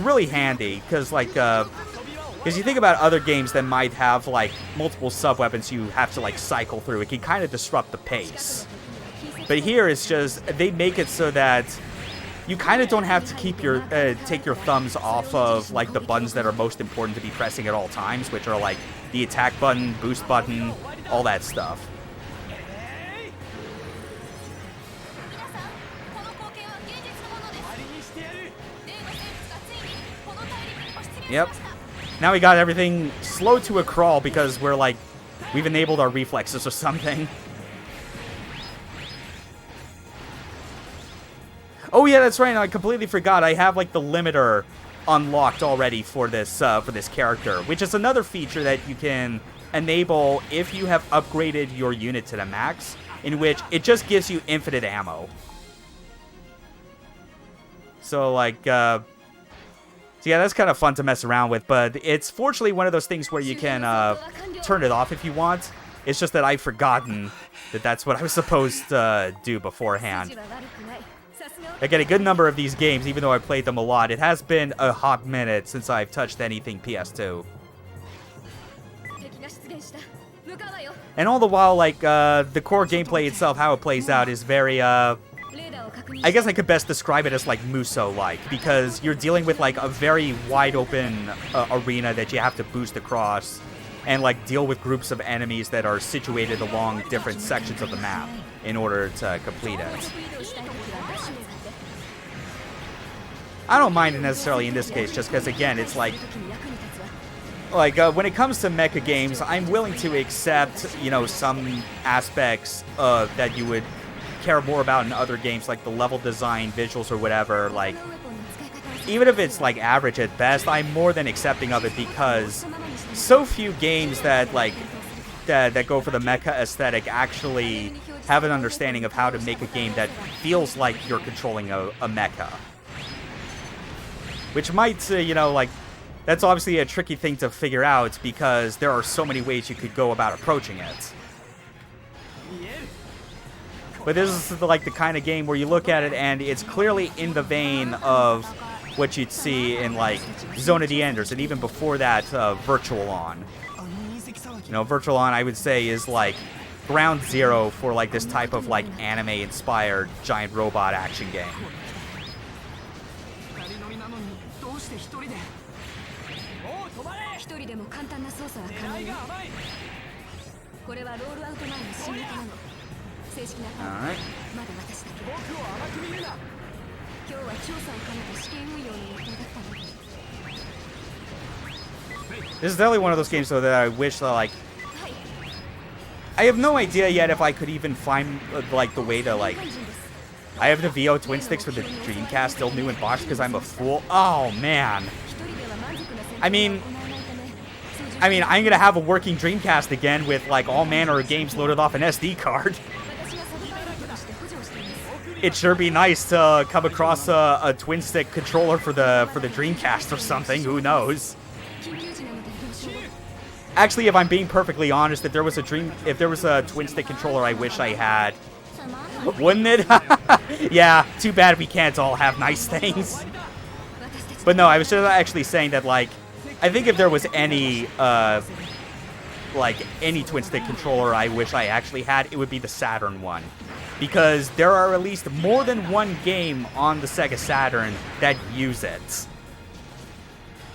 really handy, because, like, because you think about other games that might have, like, multiple sub-weapons you have to, like, cycle through. It can kind of disrupt the pace. But here it's just, they make it so that you kind of don't have to keep your, take your thumbs off of, like, the buttons that are most important to be pressing at all times, which are, like, the attack button, boost button, all that stuff. Yep. Now we got everything slow to a crawl because we're, like, we've enabled our reflexes or something. Oh yeah, that's right. I completely forgot. I have, like, the limiter unlocked already for this character, which is another feature that you can enable if you have upgraded your unit to the max, in which it just gives you infinite ammo. So, like, so yeah, that's kind of fun to mess around with, but it's fortunately one of those things where you can turn it off if you want. It's just that I've forgotten that that's what I was supposed to do beforehand. I get a good number of these games, even though I played them a lot. It has been a hot minute since I've touched anything PS2. And all the while, like, the core gameplay itself, how it plays out, is very, I guess I could best describe it as, like, Muso-like, because you're dealing with, like, a very wide-open arena that you have to boost across, and, like, deal with groups of enemies that are situated along different sections of the map in order to complete it. I don't mind it necessarily in this case, just because, again, it's like, when it comes to mecha games, I'm willing to accept, you know, some aspects that you would care more about in other games, like the level design, visuals, or whatever. Like, even if it's, like, average at best, I'm more than accepting of it, because so few games that, like, that go for the mecha aesthetic actually have an understanding of how to make a game that feels like you're controlling a mecha. Which might, you know, like, that's obviously a tricky thing to figure out, because there are so many ways you could go about approaching it. But this is, like, the kind of game where you look at it and it's clearly in the vein of what you'd see in, like, Zone of the Enders, and even before that, Virtual On. You know, Virtual On, I would say, is, like, ground zero for, like, this type of, like, anime-inspired giant robot action game. Alright. This is definitely one of those games, though, that I wish that, like, I have no idea yet if I could even find, like, the way to, like, I have the VO twin sticks for the Dreamcast still new in box because I'm a fool. Oh, man. I mean, I'm gonna have a working Dreamcast again with, like, all manner of games loaded off an SD card. It'd sure be nice to come across a twin stick controller for the Dreamcast or something. Who knows? Actually, if I'm being perfectly honest, if there was a twin stick controller I wish I had, wouldn't it? Yeah, too bad we can't all have nice things. But no, I was just actually saying that, like, I think if there was any like any twin stick controller I wish I actually had, it would be the Saturn one, because there are at least more than one game on the Sega Saturn that use it.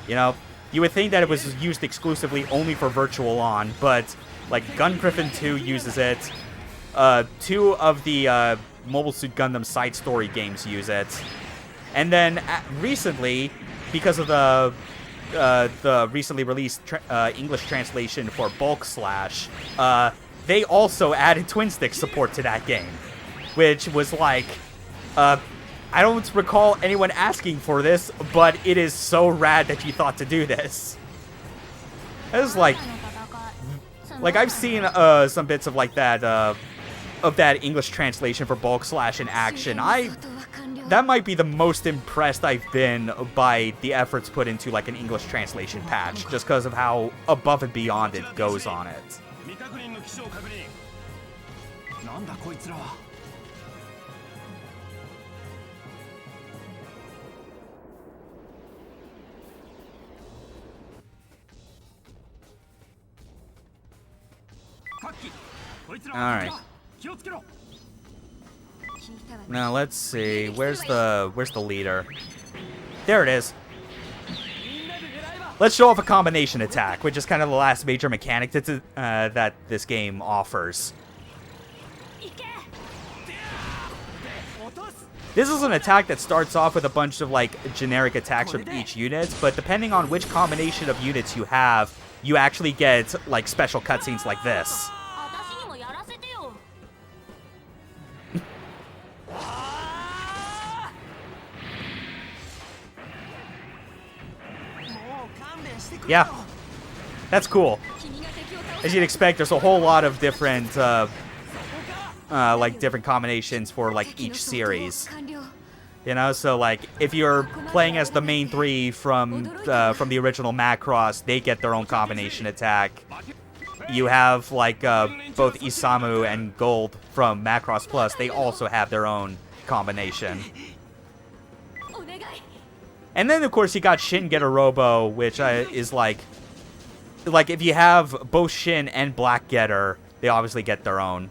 You know, you would think that it was used exclusively only for Virtual On, but like Gun Griffin 2 uses it. 2 of the Mobile Suit Gundam side story games use it. And then recently, because of the recently released English translation for Bulk Slash, they also added twin stick support to that game, which was like, I don't recall anyone asking for this, but it is so rad that you thought to do this. It was like I've seen some bits of like that of that English translation for Bulk Slash in action. That might be the most impressed I've been by the efforts put into like an English translation patch, just because of how above and beyond it goes on it. Alright. Now let's see. Where's the leader? There it is. Let's show off a combination attack, which is kind of the last major mechanic that this game offers. This is an attack that starts off with a bunch of like generic attacks from each unit, but depending on which combination of units you have, you actually get like special cutscenes like this. Yeah, that's cool. As you'd expect, there's a whole lot of different, like different combinations for like each series. You know, so like if you're playing as the main 3 from the original Macross, they get their own combination attack. You have like both Isamu and Gold from Macross Plus; they also have their own combination. And then, of course, you got Shin Getter Robo, which is like if you have both Shin and Black Getter, they obviously get their own.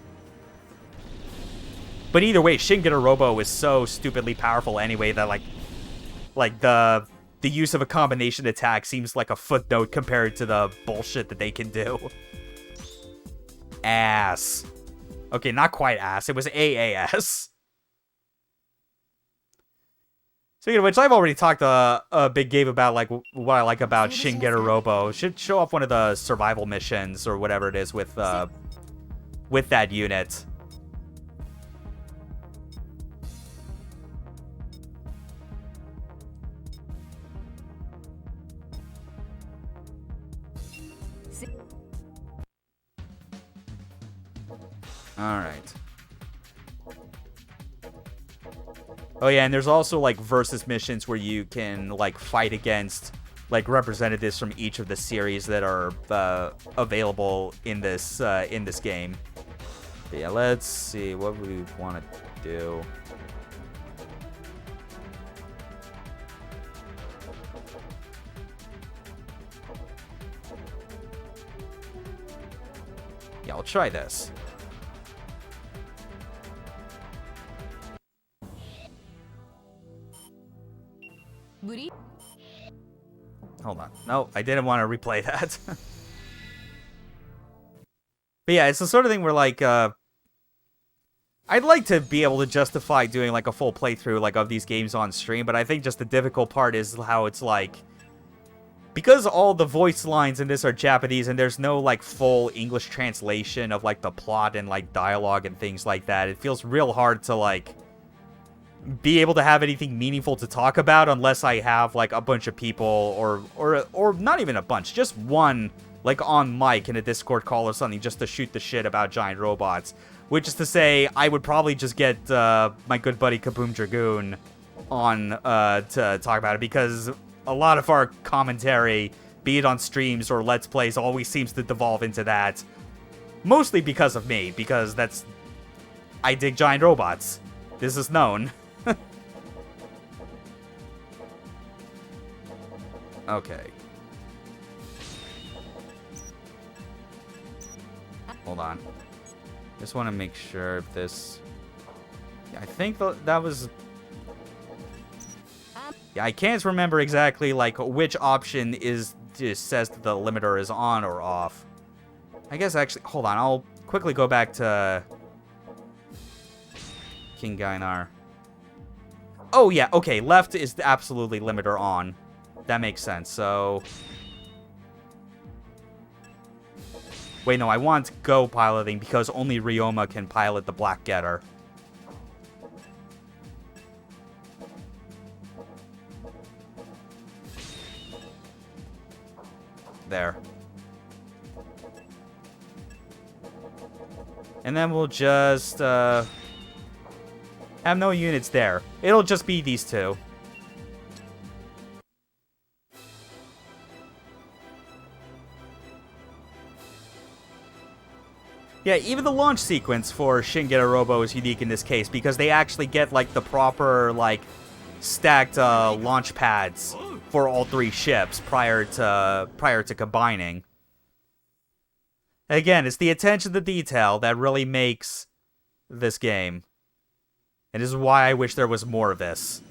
But either way, Shin Getter Robo is so stupidly powerful anyway that like the use of a combination attack seems like a footnote compared to the bullshit that they can do. Ass. Okay, not quite ass. It was AAS. Speaking of which, I've already talked a big game about like what I like about Shin Getter Robo. Should show off one of the survival missions or whatever it is with that unit. All right. Oh yeah, and there's also like versus missions where you can like fight against like representatives from each of the series that are available in this game. But yeah, let's see what we want to do. Yeah, I'll try this. Hold on. No, I didn't want to replay that. But yeah, it's the sort of thing where, like, I'd like to be able to justify doing, like, a full playthrough, like, of these games on stream, but I think just the difficult part is how it's, like, because all the voice lines in this are Japanese and there's no, like, full English translation of, like, the plot and, like, dialogue and things like that, it feels real hard to, like, be able to have anything meaningful to talk about unless I have like a bunch of people or not even a bunch, just one like on mic in a Discord call or something just to shoot the shit about giant robots. Which is to say, I would probably just get my good buddy Kaboom Dragoon on to talk about it, because a lot of our commentary, be it on streams or Let's Plays, always seems to devolve into that. Mostly because of me, because I dig giant robots. This is known. Okay. Hold on. Just want to make sure if this... I think that was... Yeah, I can't remember exactly, like, which option just says that the limiter is on or off. I guess, actually... Hold on, I'll quickly go back to... King Gainar. Oh, yeah, okay, left is absolutely limiter on. That makes sense, so... Wait, no, I want Go piloting because only Ryoma can pilot the Black Getter. There. And then we'll just, have no units there. It'll just be these two. Yeah, even the launch sequence for Shin Getter Robo is unique in this case because they actually get, like, the proper, like, stacked launch pads for all three ships prior to combining. Again, it's the attention to detail that really makes this game. And this is why I wish there was more of this.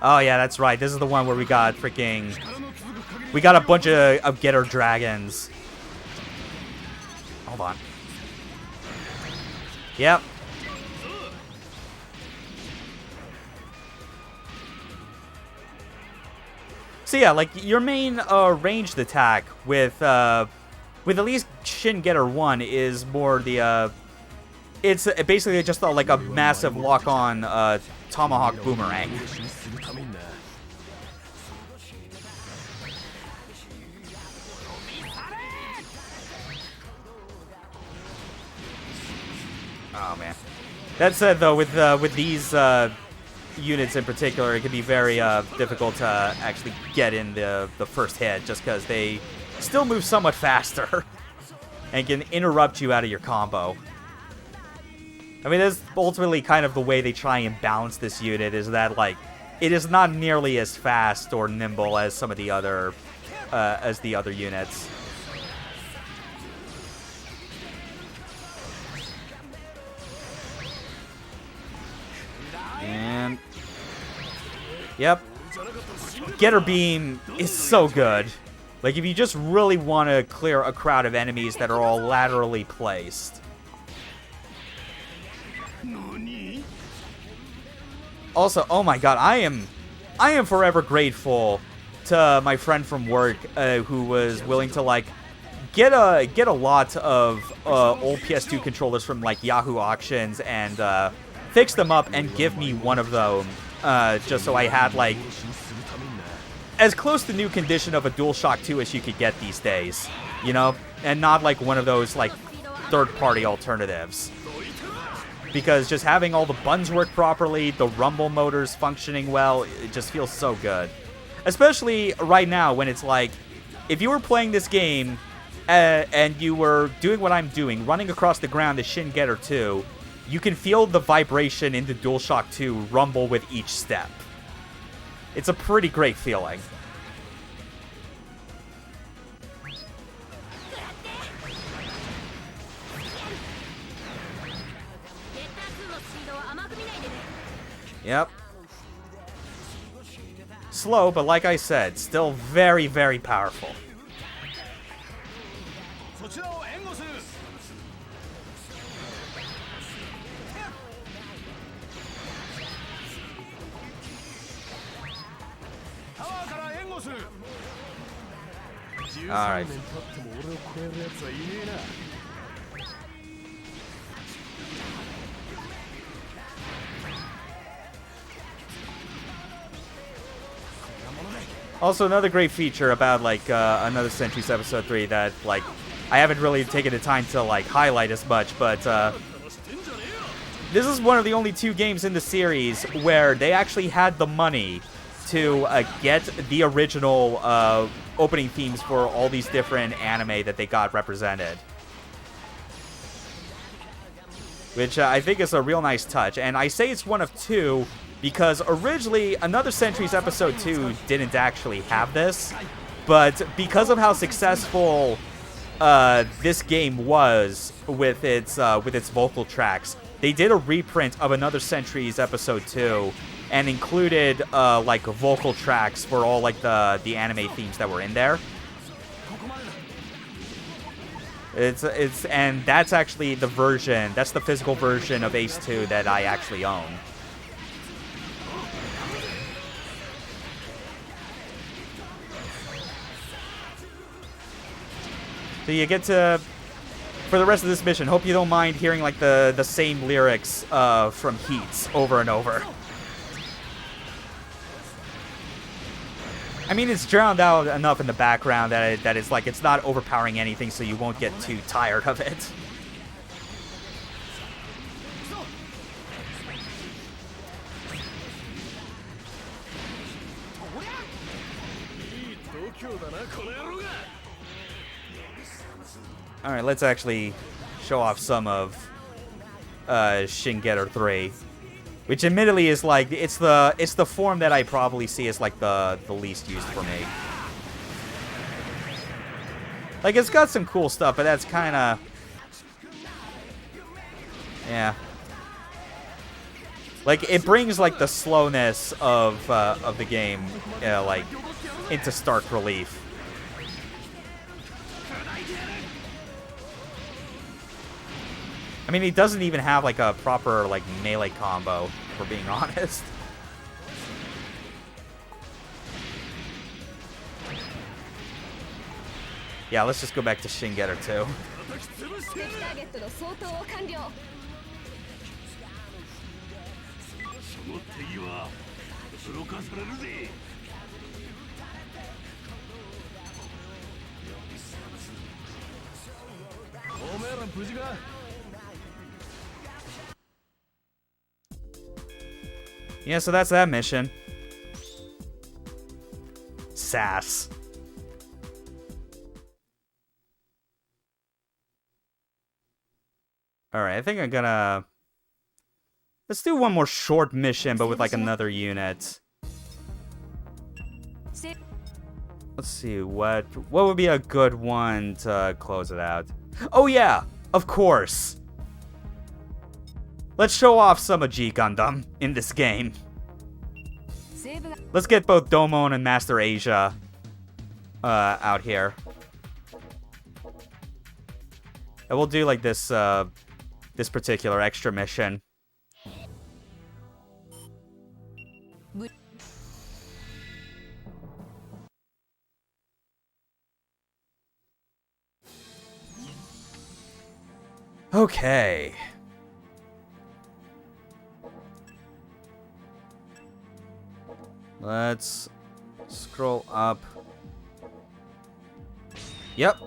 Oh yeah, that's right. This is the one where we got freaking... We got a bunch of Getter Dragons. Hold on. Yep. So yeah, like, your main ranged attack with at least Shin Getter 1 is more the, it's basically just like a massive lock-on Tomahawk Boomerang. Oh man. That said, though, with these units in particular, it can be very difficult to actually get in the first hit, just because they still move somewhat faster and can interrupt you out of your combo. I mean, that's ultimately kind of the way they try and balance this unit, is that, like, it is not nearly as fast or nimble as some of the other units. And... Yep. Getter Beam is so good. Like, if you just really want to clear a crowd of enemies that are all laterally placed. Also, oh my god, I am forever grateful to my friend from work who was willing to, like, get a lot of old PS2 controllers from, like, Yahoo auctions and fix them up and give me one of them, just so I had, like, as close to new condition of a DualShock 2 as you could get these days, you know? And not, like, one of those, like, third-party alternatives. Because just having all the buttons work properly, the rumble motors functioning well, it just feels so good. Especially right now when it's like, if you were playing this game and you were doing what I'm doing, running across the ground as Shin Getter 2, you can feel the vibration in the DualShock 2 rumble with each step. It's a pretty great feeling. Yep. Slow, but like I said, still very, very powerful. Alright. Also, another great feature about, like, Another Century's Episode 3 that, like, I haven't really taken the time to, like, highlight as much, but, this is one of the only two games in the series where they actually had the money to get the original opening themes for all these different anime that they got represented. Which I think is a real nice touch. And I say it's one of two because originally Another Century's Episode 2 didn't actually have this. But because of how successful this game was with its vocal tracks, they did a reprint of Another Century's Episode 2 and included like vocal tracks for all like the anime themes that were in there. And that's actually the version. That's the physical version of Ace 2 that I actually own. So you get to, for the rest of this mission, hope you don't mind hearing like the same lyrics from Heats over and over. I mean, it's drowned out enough in the background that it's like it's not overpowering anything, so you won't get too tired of it. Alright, let's actually show off some of Shin Getter 3. Which admittedly is like, it's the form that I probably see as like the least used for me. Like, it's got some cool stuff, but that's kinda... yeah. Like, it brings like the slowness of the game, like, into stark relief. I mean, he doesn't even have, like, a proper, like, melee combo, if we're being honest. Yeah, let's just go back to Shin Getter 2. Yeah, so that's that mission. Sass. Alright, I think I'm gonna... let's do one more short mission, but with like another unit. Let's see, what would be a good one to close it out? Oh yeah, of course. Let's show off some of G Gundam in this game. Let's get both Domon and Master Asia out here. And we'll do like this this particular extra mission. Okay. Let's scroll up. Yep.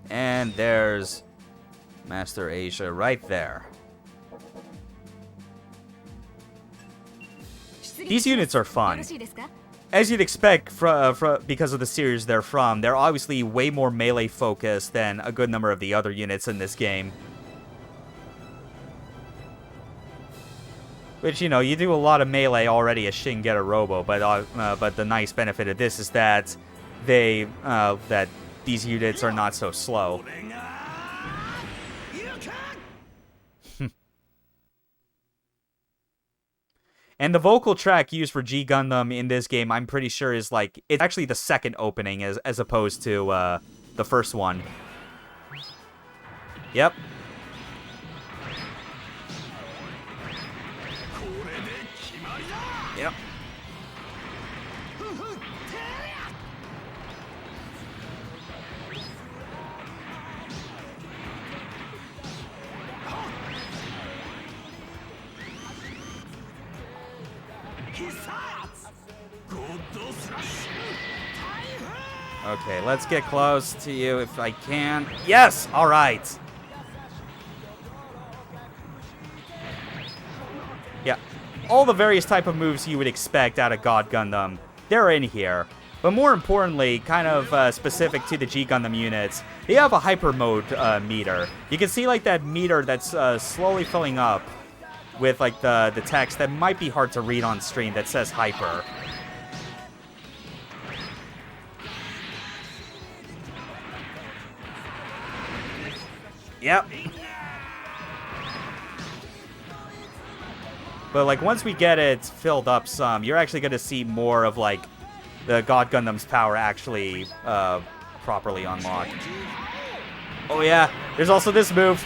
And there's Master Asia right there. These units are fun. As you'd expect because of the series they're from, they're obviously way more melee focused than a good number of the other units in this game. Which, you know, you do a lot of melee already as Shin Getter Robo, but the nice benefit of this is that that these units are not so slow. And the vocal track used for G Gundam in this game, I'm pretty sure is like, it's actually the second opening as opposed to the first one. Yep. Yep. Okay, let's get close to you if I can. Yes! Alright. Yeah. All the various type of moves you would expect out of God Gundam, they're in here. But more importantly, kind of specific to the G Gundam units, they have a hyper mode meter. You can see like that meter that's slowly filling up with like the text that might be hard to read on stream that says hyper. Yep. But like once we get it filled up some, you're actually going to see more of like the God Gundam's power actually properly unlocked. Oh yeah, there's also this move.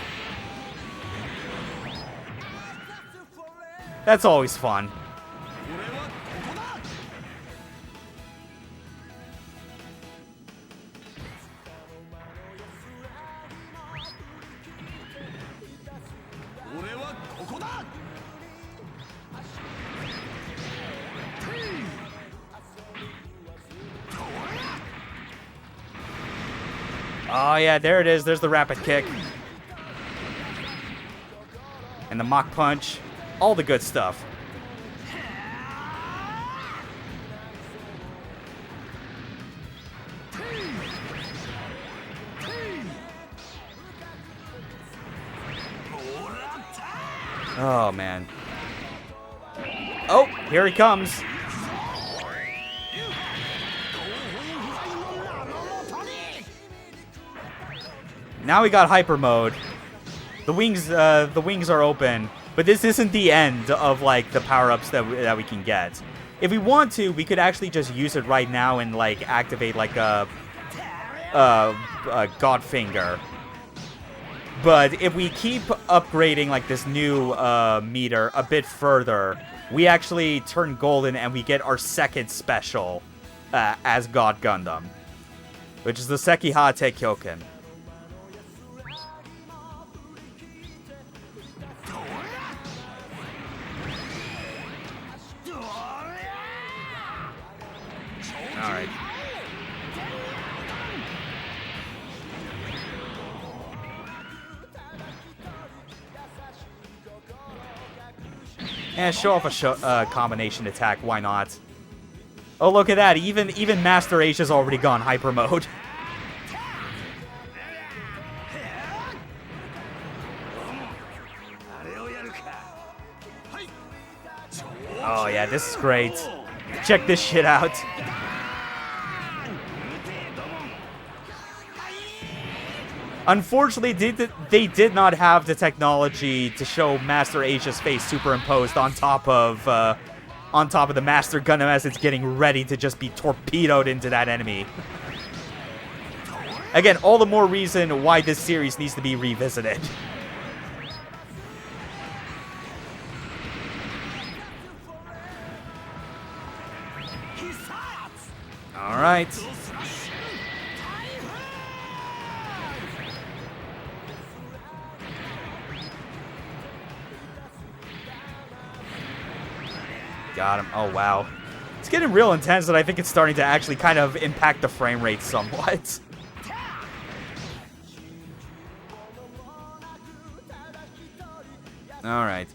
That's always fun. Oh yeah, there it is. There's the rapid kick. And the mock punch. All the good stuff. Oh man. Oh, here he comes. Now we got hyper mode. The wings are open, but this isn't the end of like the power-ups that we can get. If we want to, we could actually just use it right now and like activate like a God Finger. But if we keep upgrading like this new meter a bit further, we actually turn golden and we get our second special as God Gundam, which is the Sekihate Kyoken. Alright. And show off a combination attack, why not? Oh, look at that, even Master H has already gone hyper mode. Oh yeah, this is great. Check this shit out. Unfortunately, they did not have the technology to show Master H's face superimposed on top of the Master Gundam as it's getting ready to just be torpedoed into that enemy. Again, all the more reason why this series needs to be revisited. All right. Got him. Oh, wow. It's getting real intense, and I think it's starting to actually kind of impact the frame rate somewhat. Alright.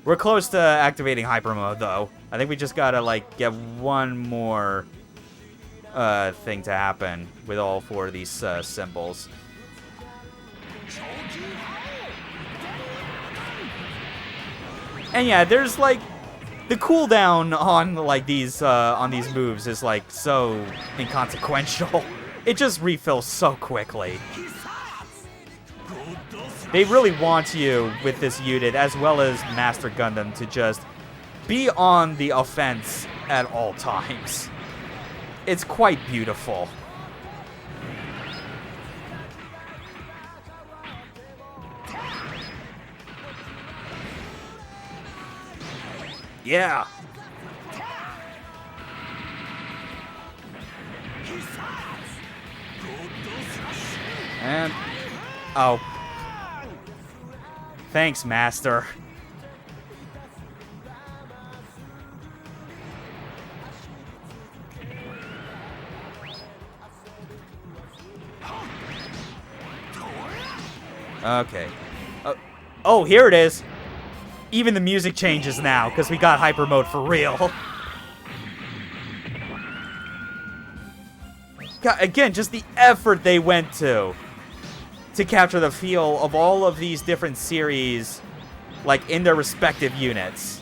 We're close to activating hyper mode, though. I think we just gotta, like, get one more thing to happen with all four of these symbols. And yeah, there's, like, the cooldown on like these moves is like so inconsequential. It just refills so quickly. They really want you with this unit, as well as Master Gundam, to just be on the offense at all times. It's quite beautiful. Yeah. And oh. Thanks, Master. Okay. Oh, here it is. Even the music changes now, because we got hyper mode for real. God, again, just the effort they went to to capture the feel of all of these different series, like, in their respective units.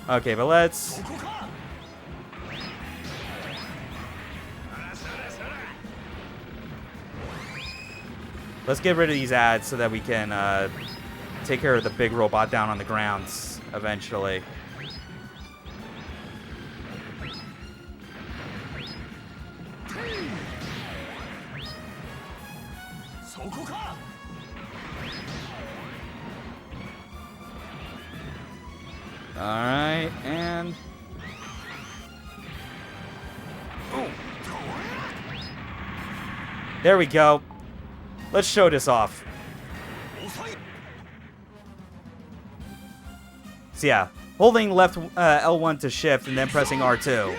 Okay, but let's get rid of these ads so that we can take care of the big robot down on the grounds eventually. Alright, and... Ooh. There we go. Let's show this off. So yeah, holding left L1 to shift and then pressing R2.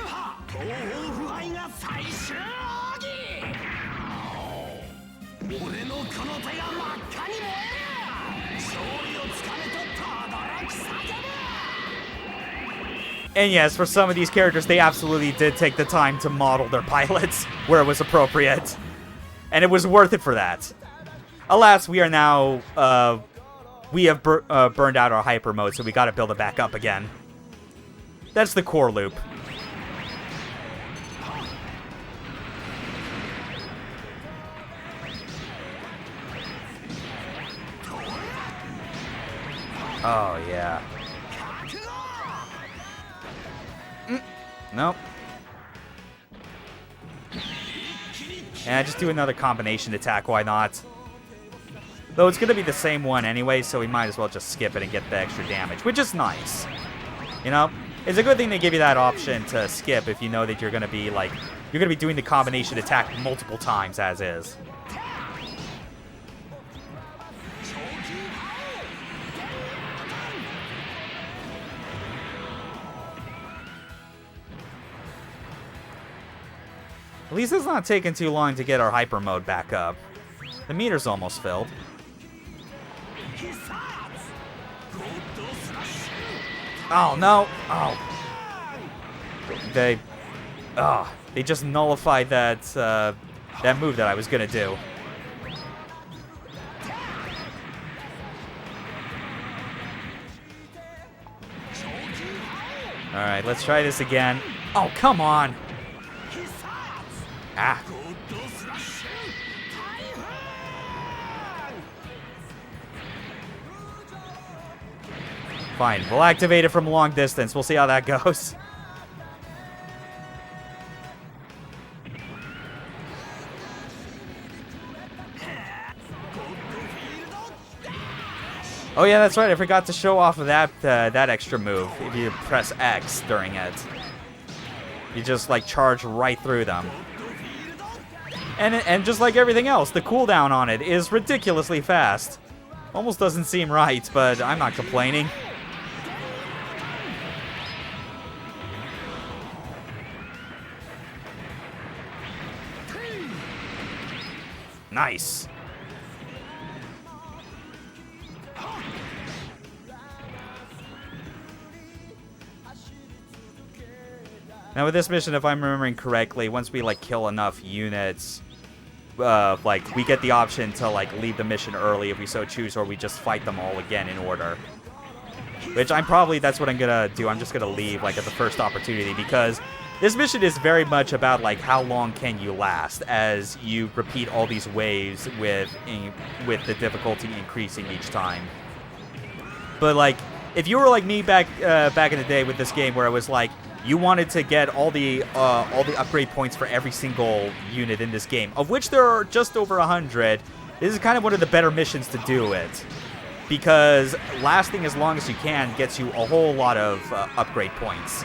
And yes, for some of these characters, they absolutely did take the time to model their pilots where it was appropriate. And it was worth it for that. Alas, we are now, we have burned out our hyper mode, so we gotta build it back up again. That's the core loop. Oh, yeah. Nope. And just do another combination attack, why not? Though it's going to be the same one anyway, so we might as well just skip it and get the extra damage, which is nice. You know? It's a good thing they give you that option to skip if you know that you're going to be, like, you're going to be doing the combination attack multiple times as is. At least it's not taking too long to get our hyper mode back up. The meter's almost filled. Oh, no. Oh. They just nullified that, that move that I was gonna do. Alright, let's try this again. Oh, come on! Ah. Fine, we'll activate it from long distance. We'll see how that goes. Oh yeah, that's right. I forgot to show off of that that extra move. If you press X during it, you just like charge right through them. And just like everything else, the cooldown on it is ridiculously fast. Almost doesn't seem right, but I'm not complaining. Nice. Now with this mission, if I'm remembering correctly, once we like kill enough units, like we get the option to like leave the mission early if we so choose, or we just fight them all again in order. Which that's what I'm gonna do. I'm just gonna leave like at the first opportunity, because this mission is very much about like how long can you last as you repeat all these waves with the difficulty increasing each time. But like if you were like me back in the day with this game, where it was like you wanted to get all the upgrade points for every single unit in this game, of which there are just over 100. This is kind of one of the better missions to do it, because lasting as long as you can gets you a whole lot of upgrade points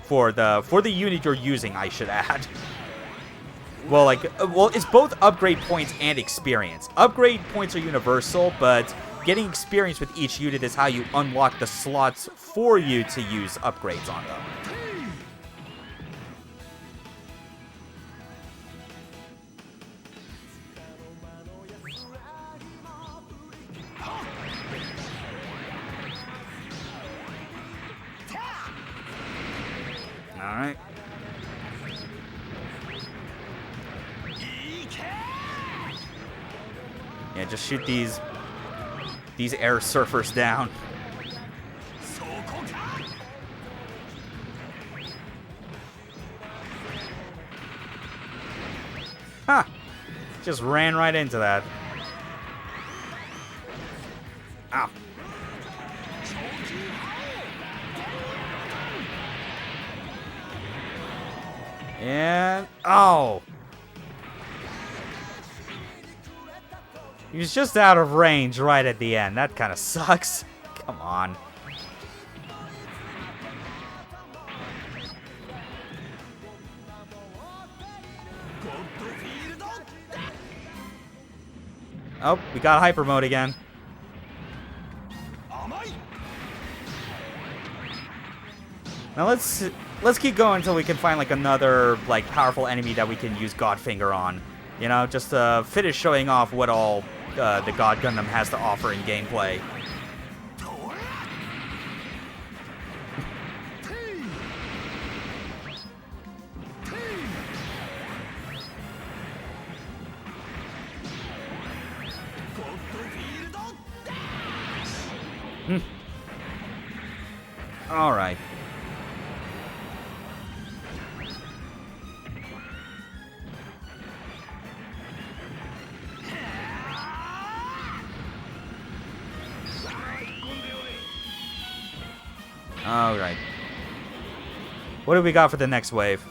for the unit you're using, I should add. Well, it's both upgrade points and experience. Upgrade points are universal, but getting experience with each unit is how you unlock the slots for you to use upgrades on them. Alright. Yeah, just shoot these air surfers down. Huh. Just ran right into that. Ow. And... oh! He was just out of range right at the end. That kind of sucks. Come on. Oh, we got hyper mode again. Now let's keep going until we can find like another like powerful enemy that we can use Godfinger on. You know, just to finish showing off what all the God Gundam has to offer in gameplay. All right. All right. What do we got for the next wave?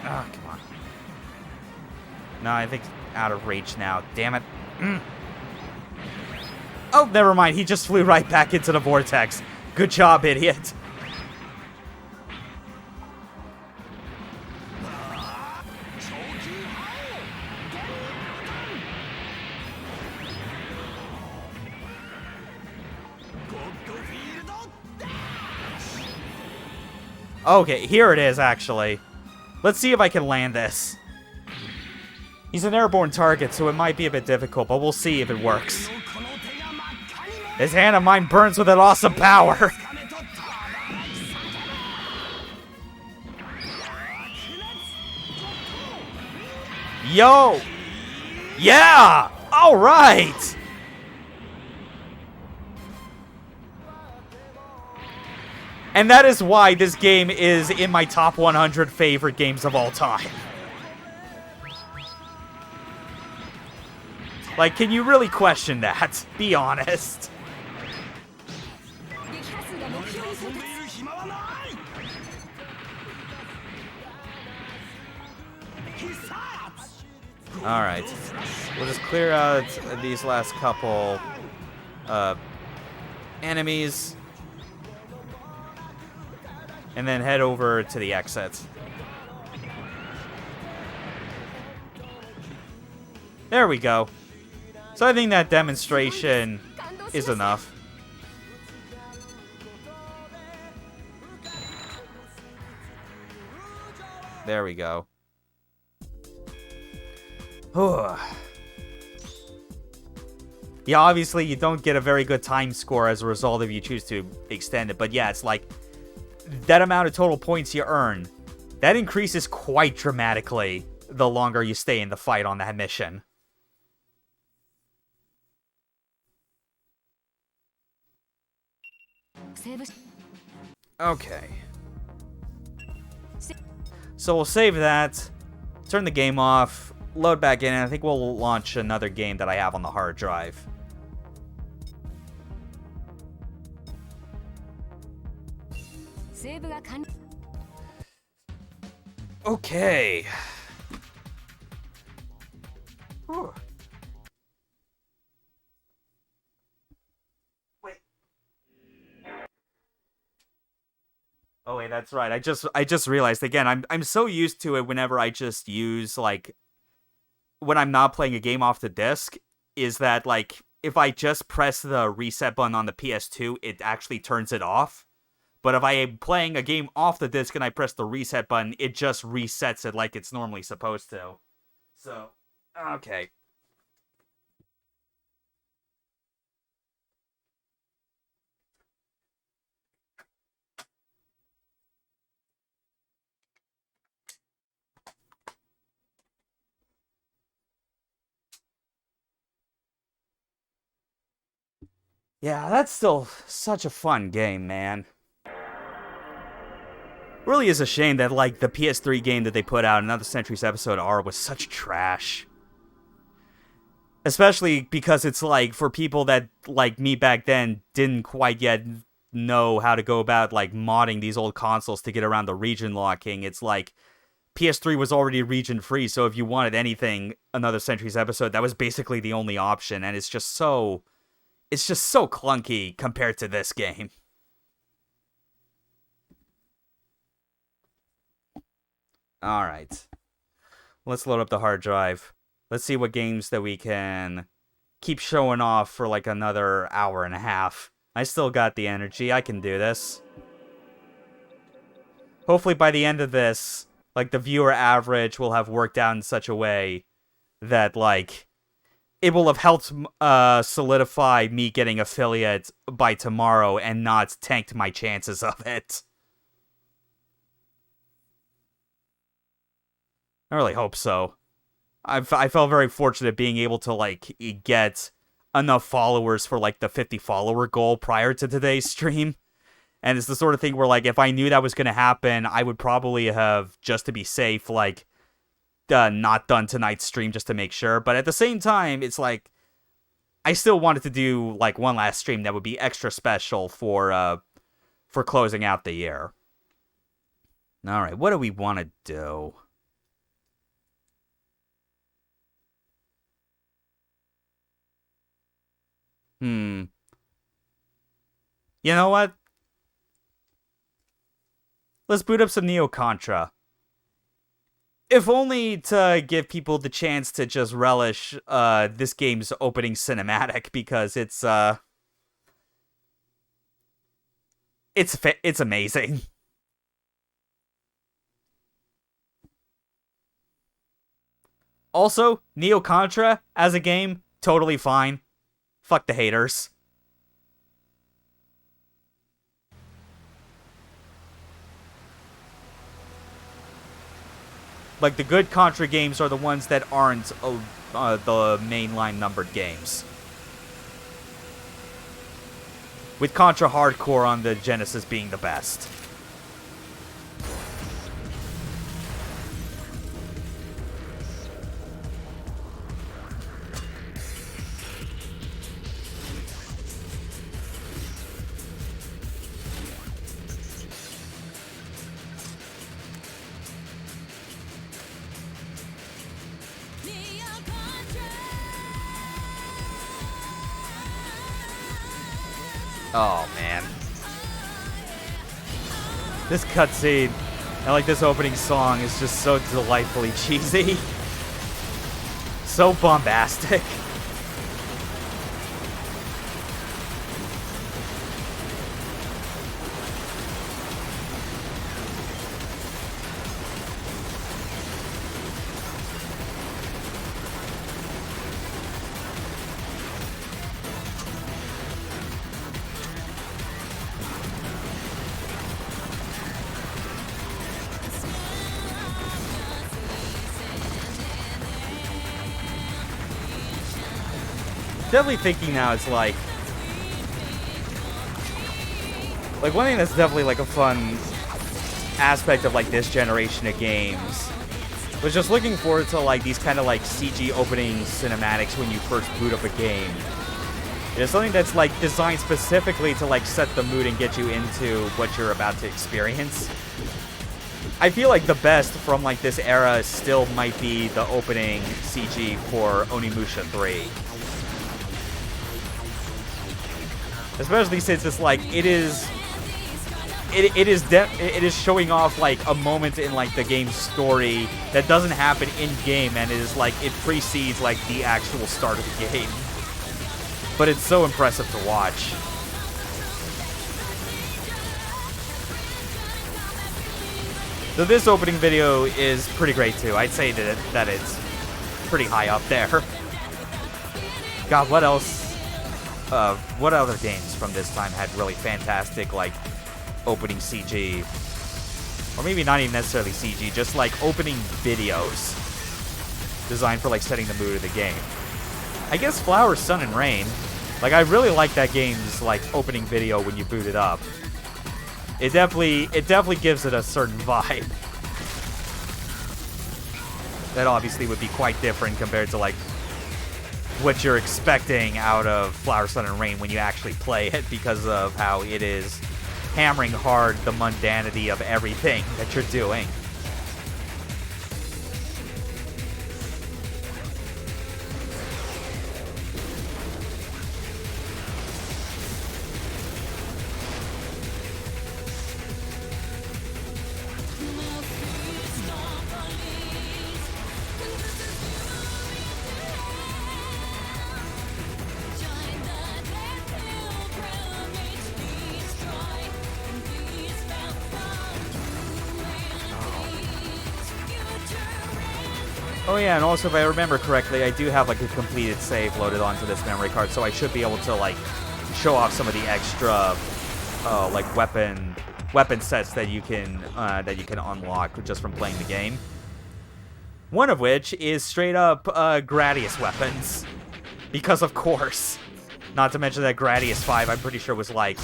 Oh, come on. No, I think out of reach now. Damn it. Oh, never mind. He just flew right back into the vortex. Good job, idiot. Okay, here it is, actually. Let's see if I can land this. He's an airborne target, so it might be a bit difficult, but we'll see if it works. This hand of mine burns with an awesome power. Yo! Yeah! Alright! And that is why this game is in my top 100 favorite games of all time. Like, can you really question that? Be honest. Alright. We'll just clear out these last couple enemies. And then head over to the exit. There we go. So I think that demonstration is enough. There we go. Yeah, obviously you don't get a very good time score as a result if you choose to extend it. But yeah, it's like that amount of total points you earn, that increases quite dramatically the longer you stay in the fight on that mission. Okay. So we'll save that, turn the game off, load back in, and I think we'll launch another game that I have on the hard drive. Okay. Whew. Wait. Oh wait, that's right. I just realized again. I'm so used to it whenever I just use like when I'm not playing a game off the disc, is that like if I just press the reset button on the PS2, it actually turns it off. But if I am playing a game off the disc and I press the reset button, it just resets it like it's normally supposed to. So, okay. Yeah, that's still such a fun game, man. Really is a shame that, like, the PS3 game that they put out, Another Century's Episode R, was such trash. Especially because it's, like, for people that, like me back then, didn't quite yet know how to go about, like, modding these old consoles to get around the region locking. It's like, PS3 was already region-free, so if you wanted anything Another Century's Episode, that was basically the only option, and it's just so clunky compared to this game. Alright. Let's load up the hard drive. Let's see what games that we can keep showing off for like another hour and a half. I still got the energy. I can do this. Hopefully by the end of this, like, the viewer average will have worked out in such a way that, like, it will have helped solidify me getting affiliate by tomorrow and not tanked my chances of it. I really hope so. I felt very fortunate being able to, like, get enough followers for, like, the 50 follower goal prior to today's stream. And it's the sort of thing where, like, if I knew that was going to happen, I would probably have, just to be safe, like, not done tonight's stream just to make sure. But at the same time, it's like, I still wanted to do, like, one last stream that would be extra special for closing out the year. Alright, what do we want to do? You know what? Let's boot up some Neo Contra. If only to give people the chance to just relish this game's opening cinematic, because it's amazing. Also, Neo Contra as a game, totally fine. Fuck the haters. Like, the good Contra games are the ones that aren't the mainline numbered games. With Contra Hardcore on the Genesis being the best. Oh, man. This cutscene and, like, this opening song is just so delightfully cheesy. So bombastic. Definitely thinking now, it's like one thing that's definitely like a fun aspect of like this generation of games was just looking forward to like these kind of like CG opening cinematics when you first boot up a game. It's something that's like designed specifically to like set the mood and get you into what you're about to experience. I feel like the best from like this era still might be the opening CG for Onimusha 3. Especially since it's like it is showing off like a moment in like the game's story that doesn't happen in game, and it is like it precedes like the actual start of the game. But it's so impressive to watch. So this opening video is pretty great too. I'd say that it's pretty high up there. God, what else? What other games from this time had really fantastic, like, opening CG? Or maybe not even necessarily CG, just, like, opening videos designed for, like, setting the mood of the game. I guess Flower, Sun, and Rain. Like, I really like that game's, like, opening video when you boot it up. It definitely gives it a certain vibe. That obviously would be quite different compared to, like, what you're expecting out of Flower, Sun, and Rain when you actually play it, because of how it is hammering hard the mundanity of everything that you're doing. Oh yeah, and also if I remember correctly, I do have like a completed save loaded onto this memory card, so I should be able to like show off some of the extra like weapon sets that you can unlock just from playing the game. One of which is straight up Gradius weapons, because of course. Not to mention that Gradius 5, I'm pretty sure was like,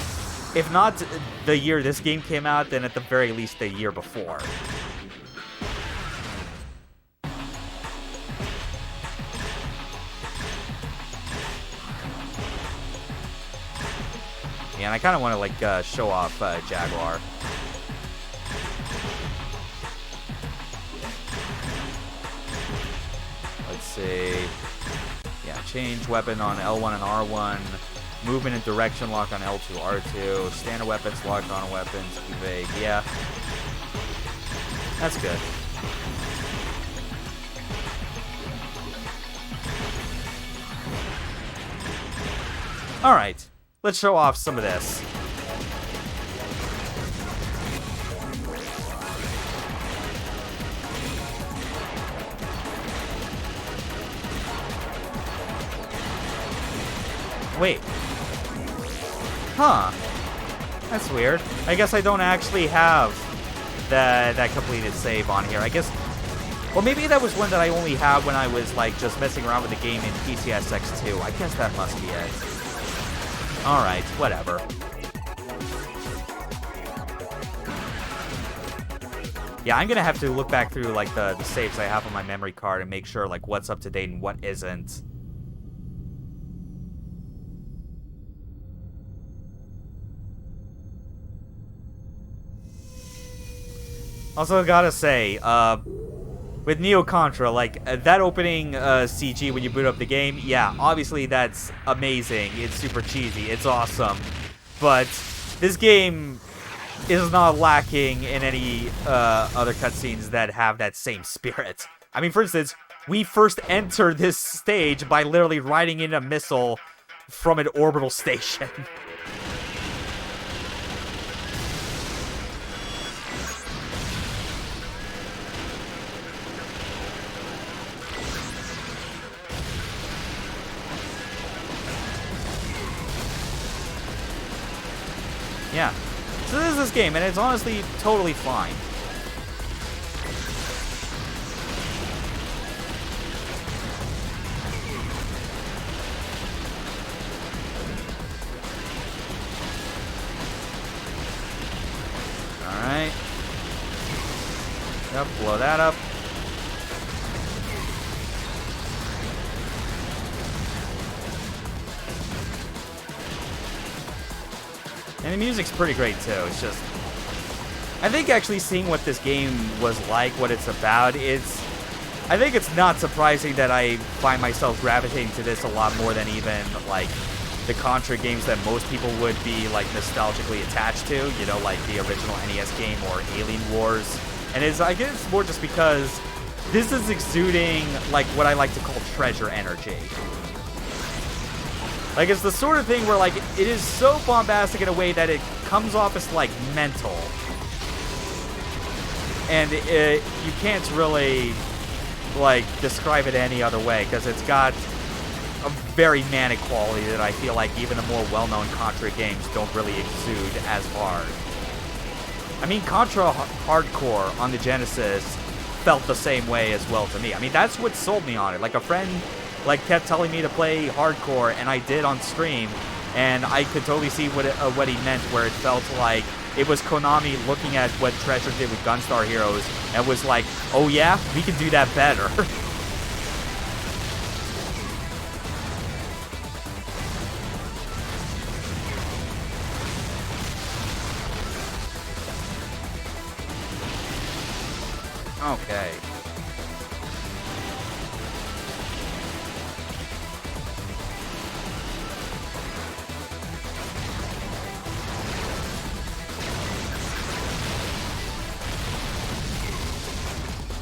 if not the year this game came out, then at the very least the year before. Yeah, and I kind of want to like show off Jaguar. Let's see. Yeah, change weapon on L1 and R1. Movement and direction lock on L2, R2. Standard weapons locked on weapons. Evade. Yeah. That's good. Alright. Let's show off some of this. Wait. Huh. That's weird. I guess I don't actually have that completed save on here. I guess... Well, maybe that was one that I only had when I was, like, just messing around with the game in PCSX2. I guess that must be it. Alright, whatever. Yeah, I'm gonna have to look back through, like, the saves I have on my memory card and make sure, like, what's up to date and what isn't. Also, gotta say, with Neo Contra, like, that opening CG when you boot up the game, yeah, obviously that's amazing. It's super cheesy. It's awesome. But this game is not lacking in any other cutscenes that have that same spirit. I mean, for instance, we first enter this stage by literally riding in a missile from an orbital station. Yeah. So this is this game, and it's honestly totally fine. Alright. Yep, blow that up. And the music's pretty great too. It's just, I think actually seeing what this game was like, what it's about, I think it's not surprising that I find myself gravitating to this a lot more than even like the Contra games that most people would be like nostalgically attached to, you know, like the original NES game or Alien Wars. And I guess it's more just because this is exuding like what I like to call treasure energy. Like, it's the sort of thing where, like, it is so bombastic in a way that it comes off as, like, mental. and you can't really like describe it any other way because it's got a very manic quality that I feel like even the more well-known Contra games don't really exude as hard. I mean, Contra Hardcore on the Genesis felt the same way as well to me. I mean, that's what sold me on it. Like, a friend like kept telling me to play Hardcore, and I did on stream, and I could totally see what he meant, where it felt like it was Konami looking at what Treasure did with Gunstar Heroes, and was like, oh yeah, we can do that better. Okay.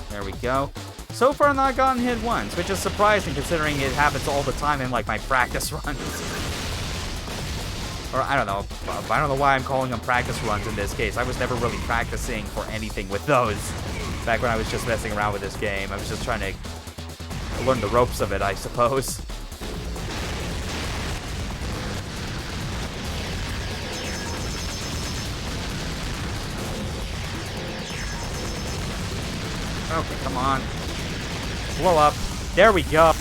There we go. So far, not gotten hit once, which is surprising considering it happens all the time in like my practice runs. Or I don't know. I don't know why I'm calling them practice runs in this case. I was never really practicing for anything with those. Back when I was just messing around with this game, I was just trying to learn the ropes of it, I suppose. Okay, come on. Blow up. There we go.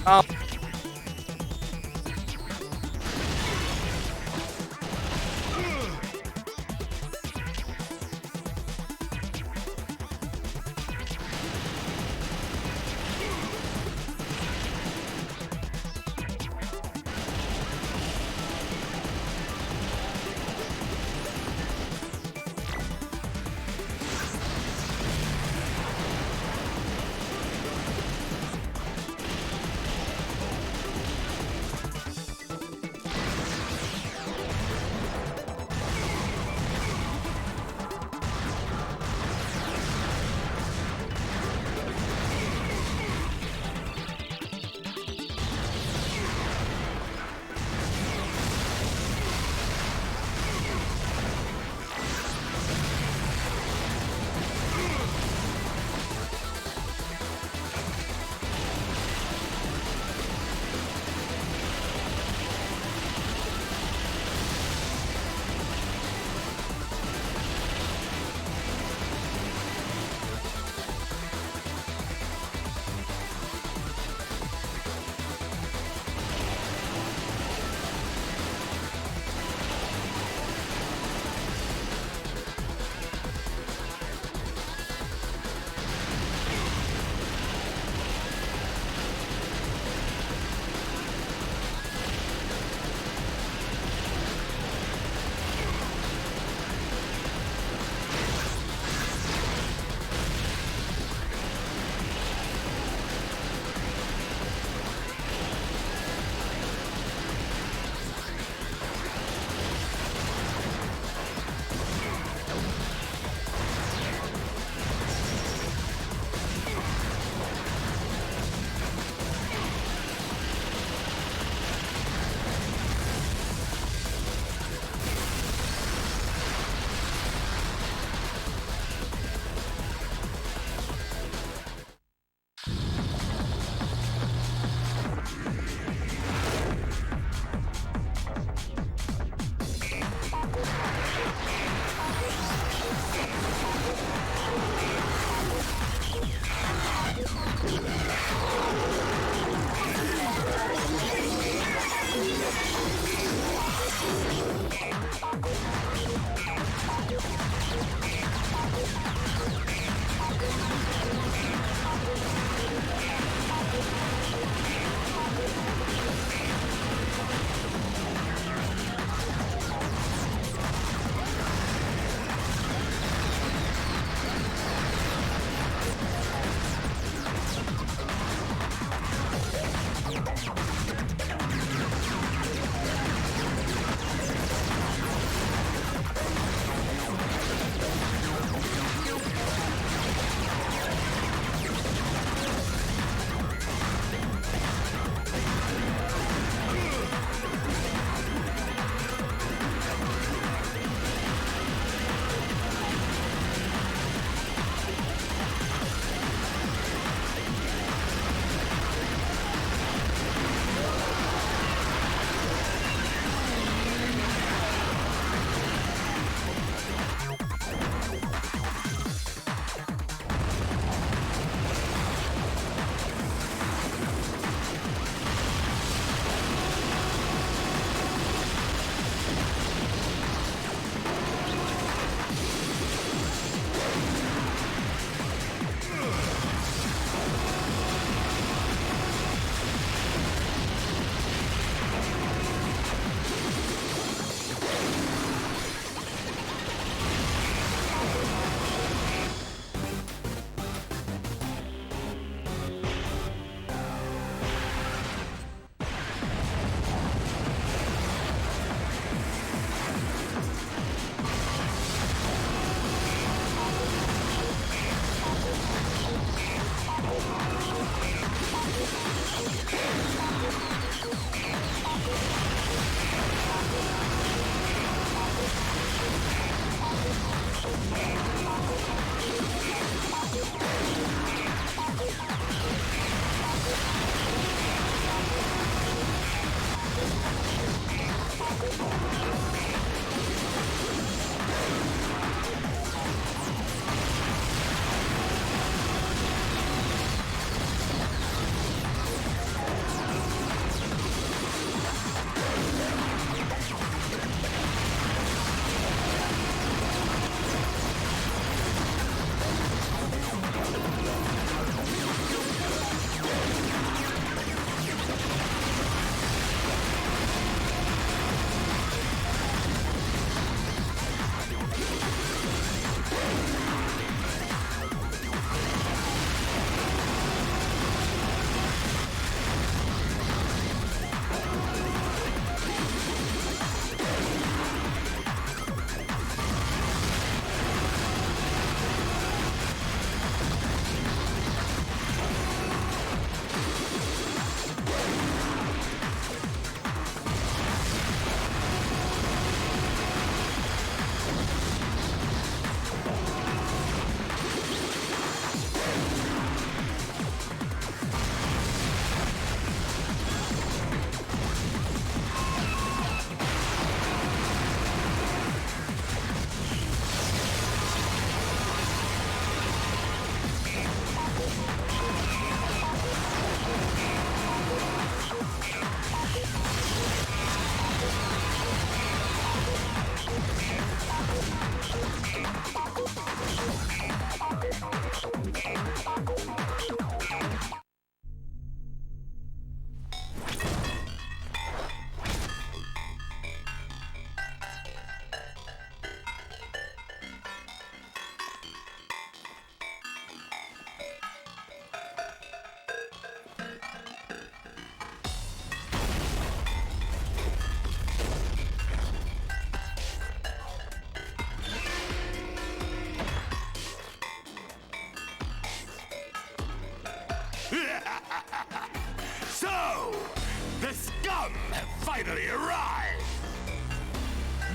Oh.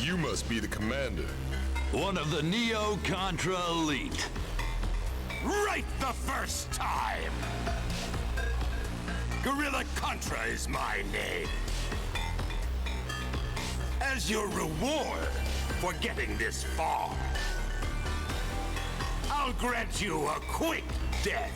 You must be the commander. One of the Neo-Contra elite. Right the first time! Gorilla Contra is my name. As your reward for getting this far, I'll grant you a quick death.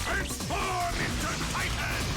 Transform into Titan!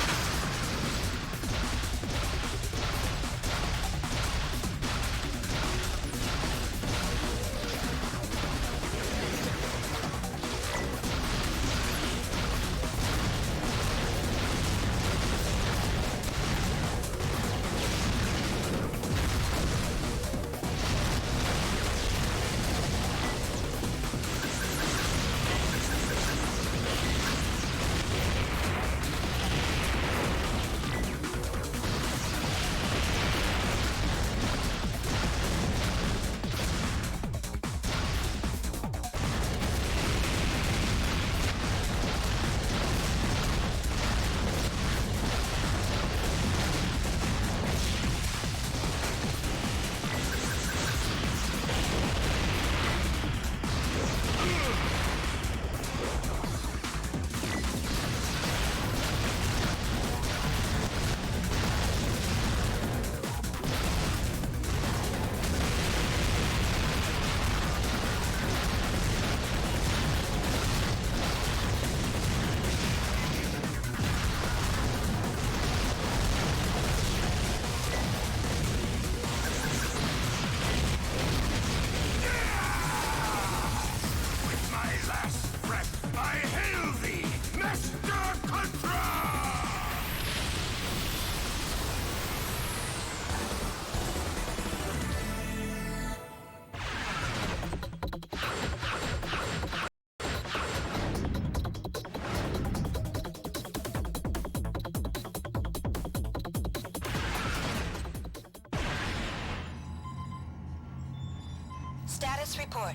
Status report.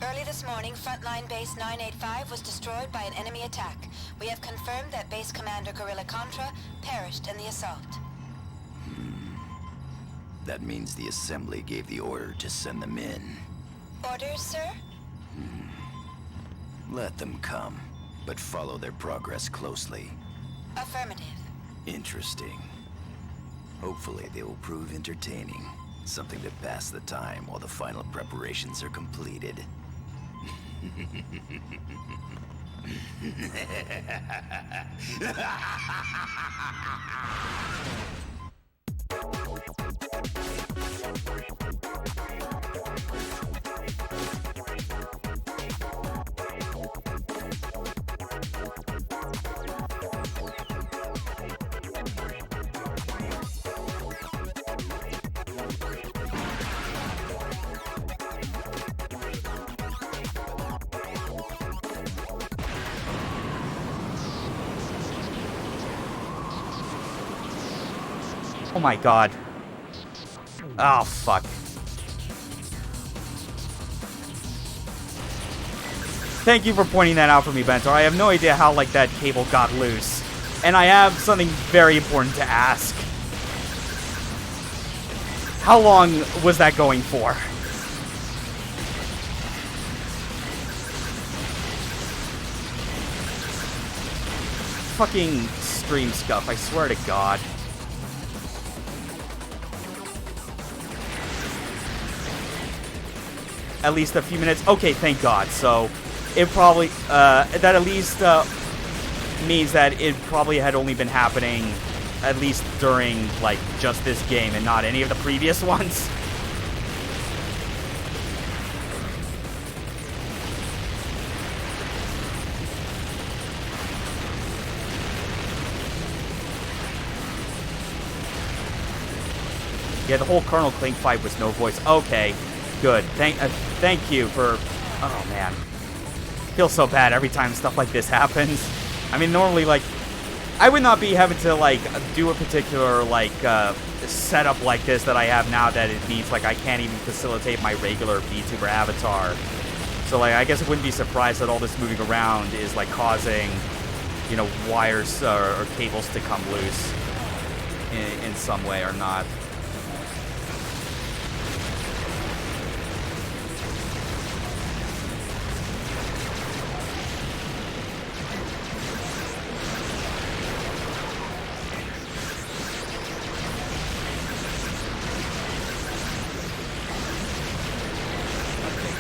Early this morning, Frontline Base 985 was destroyed by an enemy attack. We have confirmed that Base Commander Gorilla Contra perished in the assault. That means the Assembly gave the order to send them in. Orders, sir? Let them come, but follow their progress closely. Affirmative. Interesting. Hopefully they will prove entertaining. Something to pass the time while the final preparations are completed. Oh my god. Oh, fuck. Thank you for pointing that out for me, Bentor. I have no idea how, like, that cable got loose. And I have something very important to ask. How long was that going for? Fucking stream scuff, I swear to God. at least a few minutes. Okay, thank God. So it probably that at least means that it probably had only been happening at least during like just this game and not any of the previous ones. Yeah, the whole Colonel Clink fight was no voice. Okay, good. Thank you for... Oh, man. Feels so bad every time stuff like this happens. I mean, normally, like, I would not be having to, like, do a particular, like, setup like this that I have now that it means, like, I can't even facilitate my regular VTuber avatar. So, like, I guess I wouldn't be surprised that all this moving around is, like, causing, you know, wires or cables to come loose in some way or not.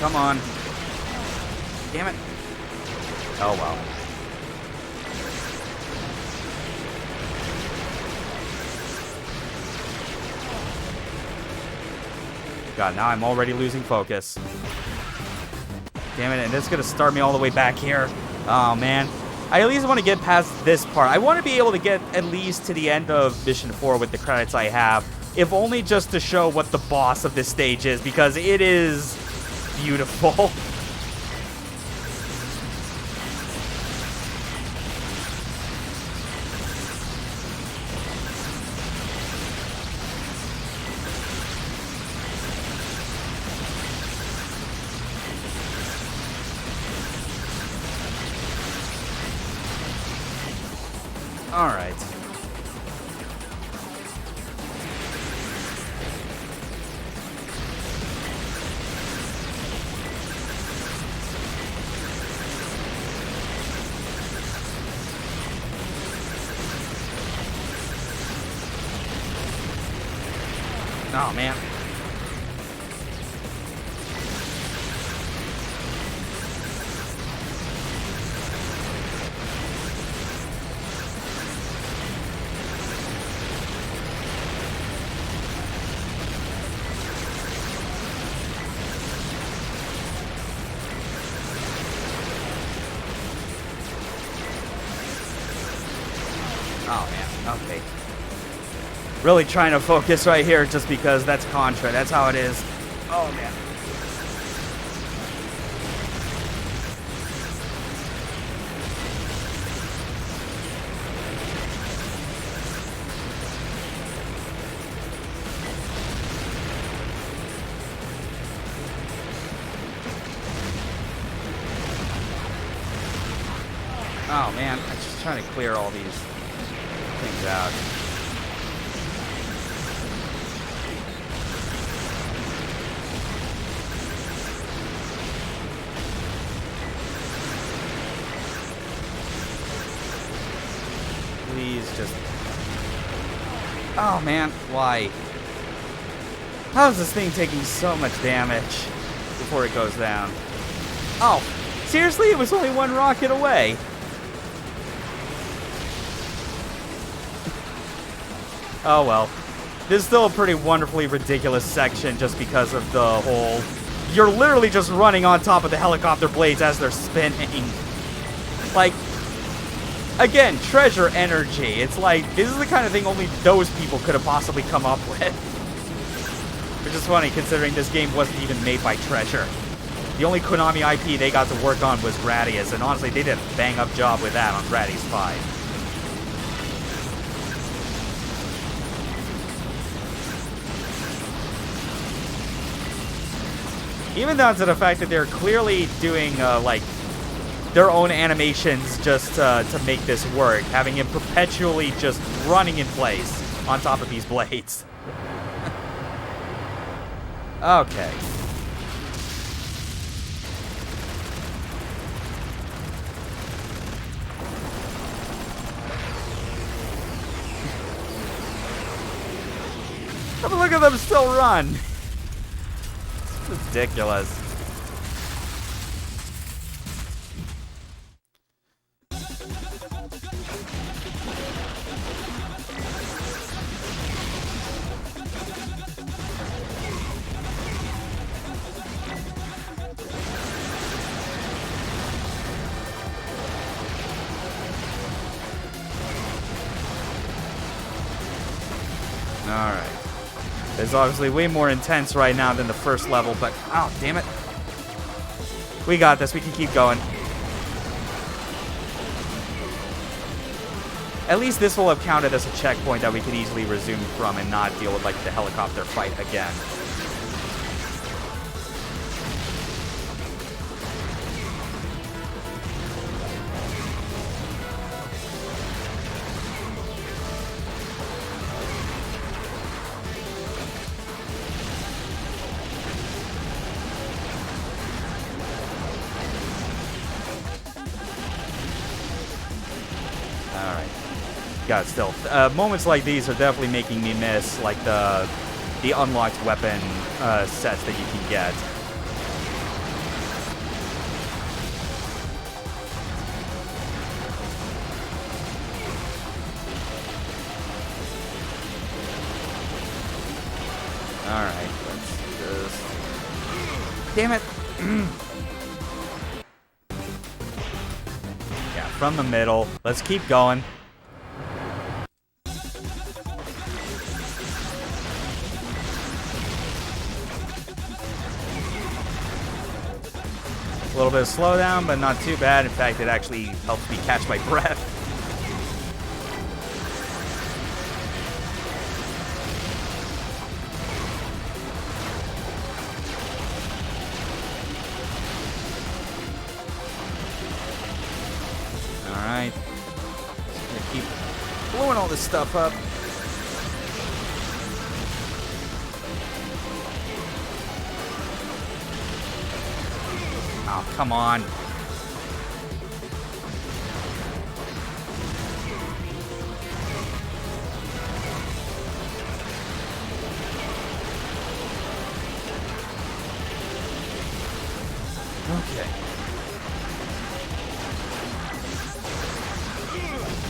Come on. Damn it. Oh, well. God, now I'm already losing focus. Damn it, and it's gonna start me all the way back here. Oh, man. I at least want to get past this part. I want to be able to get at least to the end of Mission 4 with the credits I have, if only just to show what the boss of this stage is, because it is... beautiful. All right. Oh, man. Oh, man. Okay. Really trying to focus right here just because that's Contra. That's how it is. Oh, man. Oh, man. I'm just trying to clear all these things out. Please just... Oh, man. Why? How is this thing taking so much damage before it goes down? Oh, seriously? It was only one rocket away. Oh, well. This is still a pretty wonderfully ridiculous section just because of the whole... You're literally just running on top of the helicopter blades as they're spinning. Like... Again, treasure energy. It's like, this is the kind of thing only those people could have possibly come up with. Which is funny, considering this game wasn't even made by Treasure. The only Konami IP they got to work on was Gradius, and honestly, they did a bang-up job with that on Gradius 5. Even down to the fact that they're clearly doing, like, their own animations just to make this work, having him perpetually just running in place on top of these blades. Okay. But look at them still run. It's ridiculous. It's obviously way more intense right now than the first level, but oh, damn it. We got this. We can keep going. At least this will have counted as a checkpoint that we could easily resume from and not deal with, like, the helicopter fight again. God, still, moments like these are definitely making me miss, like, the unlocked weapon sets that you can get. Alright, let's just... Damn it! Yeah, from the middle. Let's keep going. A little bit of slowdown, but not too bad. In fact, it actually helps me catch my breath. Alright. Just gonna keep blowing all this stuff up. Oh, come on. Okay.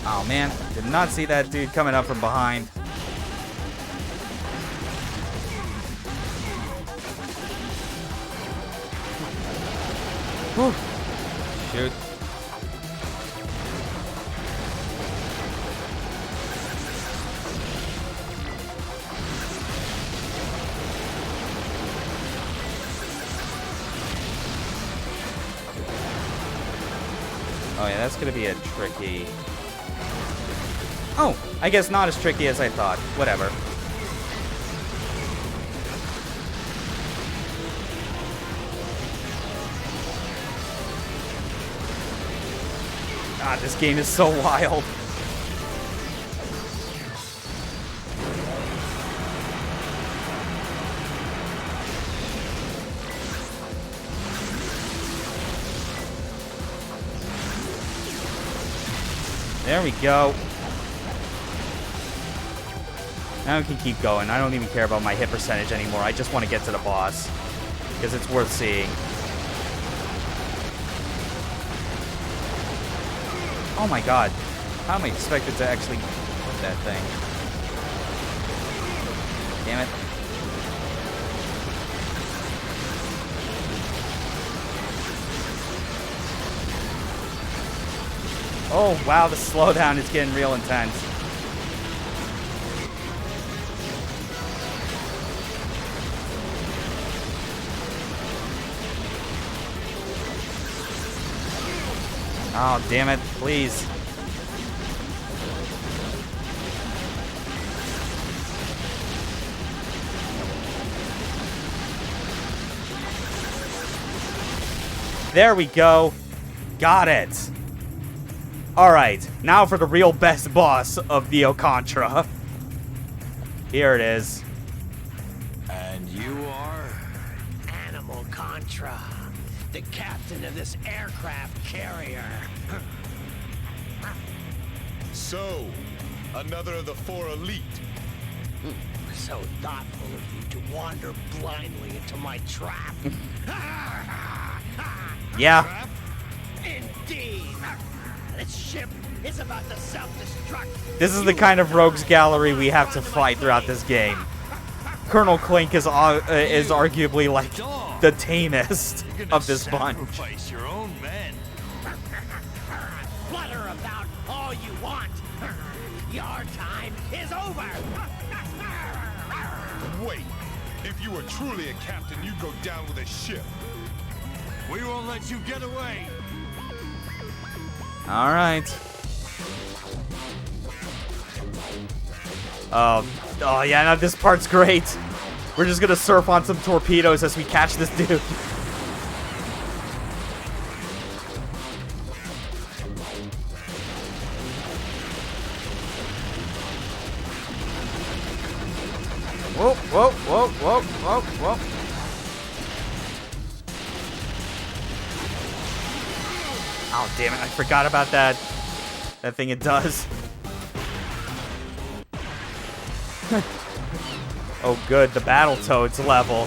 Oh, man. Did not see that dude coming up from behind. Whew. Shoot. Oh yeah, that's gonna be a tricky... Oh, I guess not as tricky as I thought. Whatever. God, this game is so wild. There we go. Now we can keep going. I don't even care about my hit percentage anymore. I just want to get to the boss, because it's worth seeing. Oh my god. How am I expected to actually hit that thing? Damn it. Oh wow, the slowdown is getting real intense. Oh, damn it, please. There we go. Got it. Alright, now for the real best boss of Neo Contra. Here it is. And you are? Animal Contra, the captain of this aircraft carrier. So, another of the 4 elite. So thoughtful of you to wander blindly into my trap. Yeah. Indeed. This ship is about to self-destruct. This is the kind of rogues gallery we have to fight throughout this game. Colonel Clink is arguably like the tamest of this bunch. Sacrifice your own men. Flutter about all you want. Your time is over. wait. If you were truly a captain, you'd go down with a ship. We won't let you get away. All right. Oh yeah, now this part's great. We're just gonna surf on some torpedoes as we catch this dude. Whoa, whoa, whoa, whoa, whoa, whoa. Oh, damn it, I forgot about that. That thing it does. Oh, good, the Battletoads level.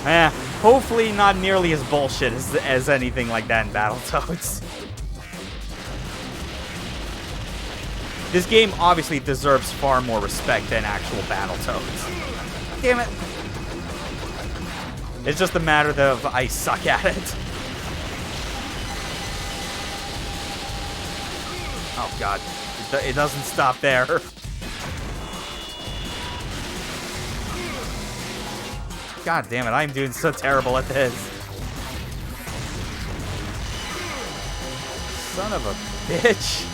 Hopefully not nearly as bullshit as anything like that in Battletoads. This game obviously deserves far more respect than actual Battletoads. Damn it. It's just a matter of I suck at it. Oh god, it doesn't stop there. God damn it, I'm doing so terrible at this. Son of a bitch.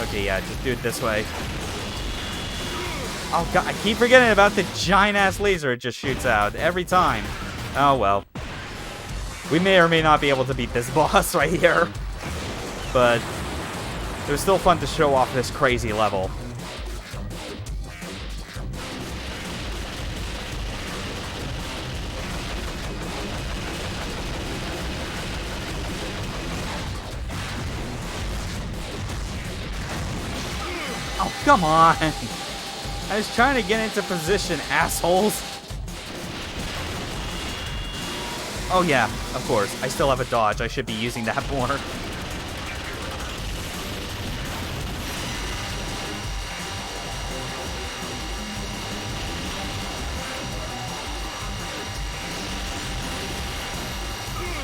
Okay, yeah, just do it this way. Oh god, I keep forgetting about the giant-ass laser it just shoots out every time. Oh well. We may or may not be able to beat this boss right here. But it was still fun to show off this crazy level. Oh, come on. I was trying to get into position, assholes. Oh yeah, of course. I still have a dodge. I should be using that more.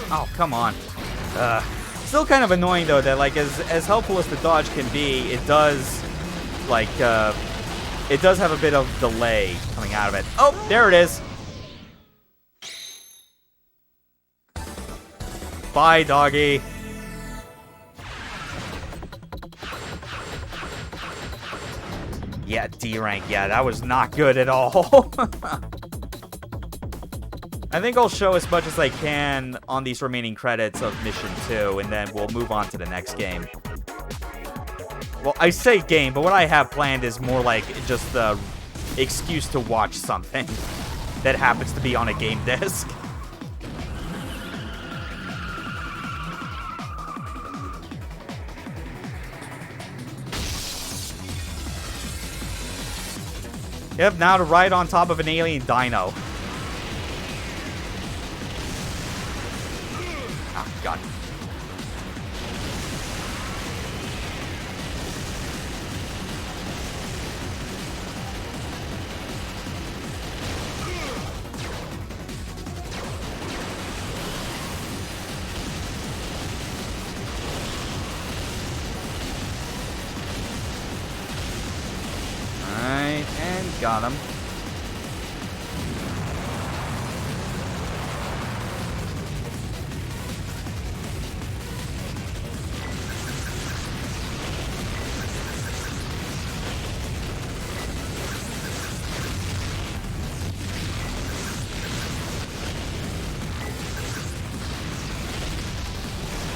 Oh, come on. Still kind of annoying though that like as helpful as the dodge can be, it does like it does have a bit of delay coming out of it. Oh, there it is. Bye, doggy. Yeah, D rank. Yeah, that was not good at all. I think I'll show as much as I can on these remaining credits of Mission 2, and then we'll move on to the next game. Well, I say game, but what I have planned is more like just the excuse to watch something that happens to be on a game disc. Yep, now to ride on top of an alien dino. Ah, God. Got him.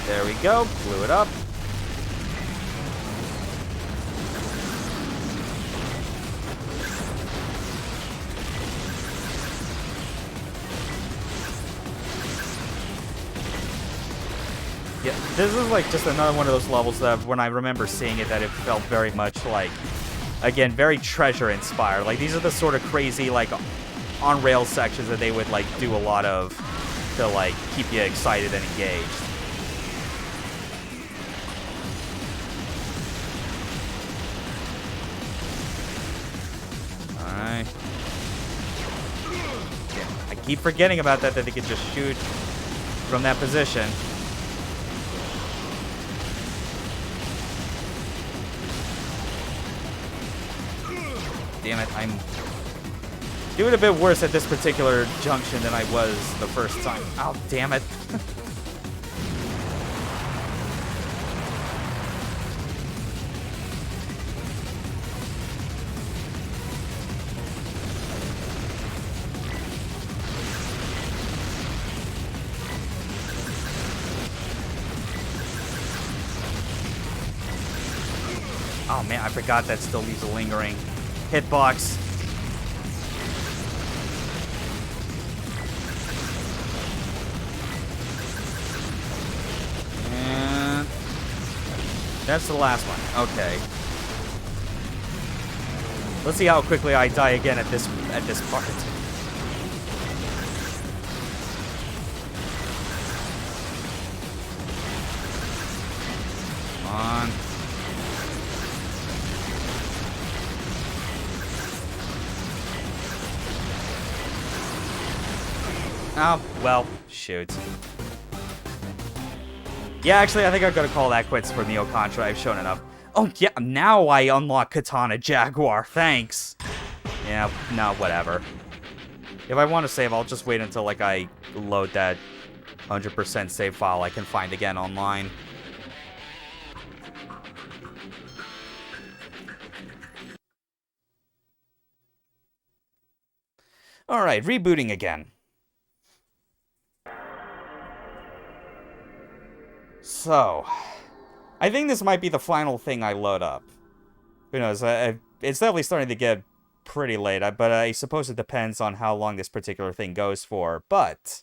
There we go. Blew it up. Yeah, this is like just another one of those levels that when I remember seeing it that it felt very much like, again, very treasure inspired. Like these are the sort of crazy like on rail sections that they would like do a lot of to like keep you excited and engaged. Alright. keep forgetting about that they could just shoot from that position. Damn it, I'm doing a bit worse at this particular junction than I was the first time. Oh, damn it. Oh man, I forgot that still leaves a lingering hitbox. And that's the last one. Okay. Let's see how quickly I die again at this part. Come on. Oh, well, shoot. Yeah, actually, I think I'm gonna call that quits for Neo Contra. I've shown enough. Oh, yeah, now I unlock Katana Jaguar. Thanks. Yeah, no, whatever. If I want to save, I'll just wait until, like, I load that 100% save file I can find again online. Alright, rebooting again. So, I think this might be the final thing I load up. Who knows? It's definitely starting to get pretty late, but I suppose it depends on how long this particular thing goes for. But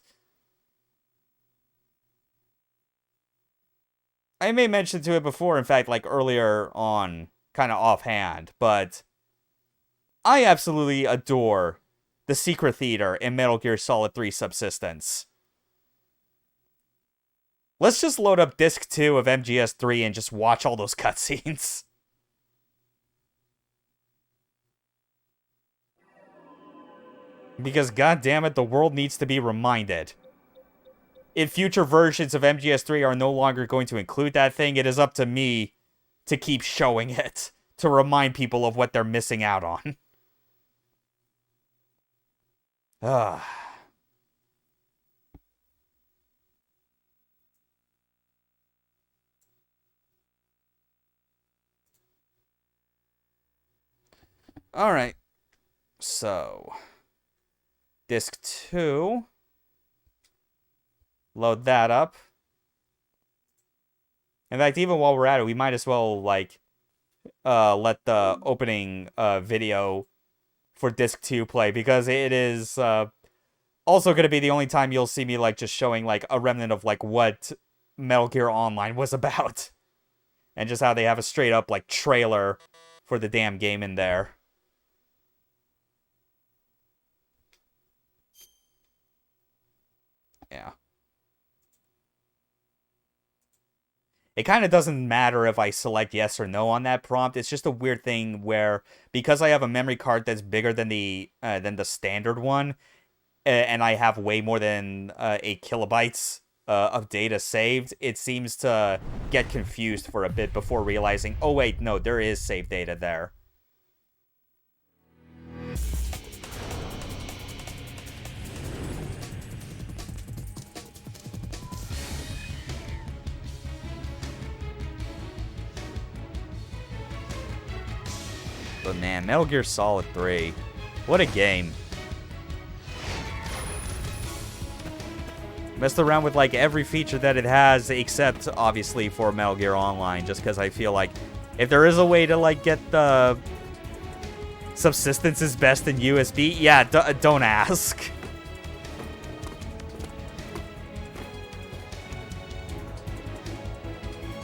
I may mention to it before, in fact, like earlier on, kind of offhand, but I absolutely adore the Secret Theater in Metal Gear Solid 3 Subsistence. Let's just load up Disc 2 of MGS3 and just watch all those cutscenes. Because, goddammit, the world needs to be reminded. If future versions of MGS3 are no longer going to include that thing, it is up to me to keep showing it. To remind people of what they're missing out on. Ugh. Alright, so, Disc 2, load that up. In fact, even while we're at it, we might as well, like, let the opening video for Disc 2 play, because it is also going to be the only time you'll see me, like, just showing, like, a remnant of, like, what Metal Gear Online was about. And just how they have a straight-up, like, trailer for the damn game in there. Yeah. It kind of doesn't matter if I select yes or no on that prompt. It's just a weird thing where, because I have a memory card that's bigger than the standard one, and I have way more than 8 kilobytes of data saved, it seems to get confused for a bit before realizing, oh wait, no, there is saved data there. But man, Metal Gear Solid 3, what a game. Messed around with like every feature that it has, except obviously for Metal Gear Online, just because I feel like if there is a way to like get the subsistences best in USB, yeah, don't ask.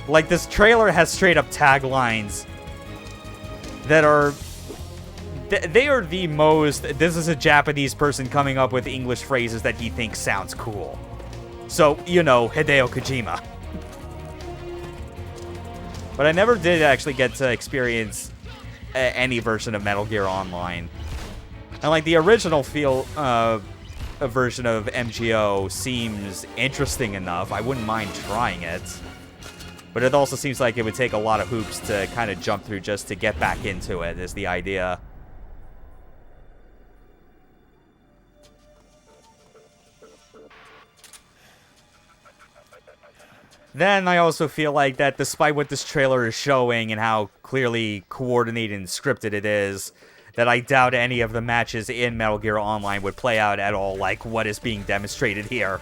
Like, this trailer has straight up taglines that are, they are the most, this is a Japanese person coming up with English phrases that he thinks sounds cool. So, you know, Hideo Kojima. But I never did actually get to experience any version of Metal Gear Online. And like the original version of MGO seems interesting enough. I wouldn't mind trying it. But it also seems like it would take a lot of hoops to kind of jump through just to get back into it, is the idea. Then I also feel like that despite what this trailer is showing and how clearly coordinated and scripted it is, that I doubt any of the matches in Metal Gear Online would play out at all like what is being demonstrated here.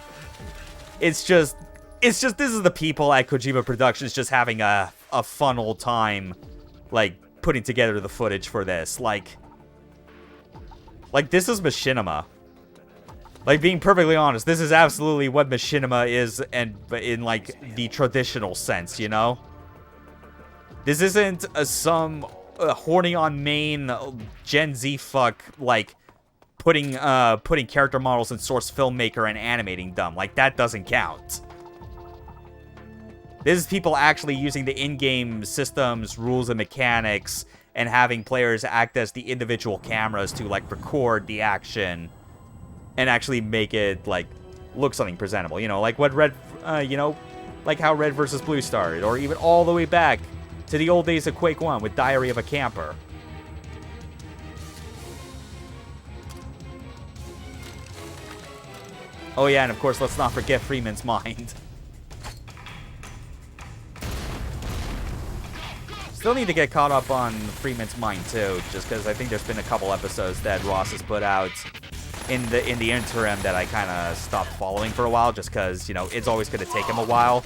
It's just this is the people at Kojima Productions just having a fun old time, like, putting together the footage for this. Like this is machinima. Like, being perfectly honest, this is absolutely what machinima is, and in, like, the traditional sense, you know? This isn't some horny on main Gen Z fuck, like, putting character models in source filmmaker and animating them. Like, that doesn't count. This is people actually using the in-game systems, rules, and mechanics, and having players act as the individual cameras to, like, record the action and actually make it, like, look something presentable. You know, like what like how Red vs. Blue started, or even all the way back to the old days of Quake 1 with Diary of a Camper. Oh yeah, and of course, let's not forget Freeman's Mind. Still need to get caught up on Freeman's Mind too, just because I think there's been a couple episodes that Ross has put out in the interim that I kind of stopped following for a while, just because, you know, it's always going to take him a while.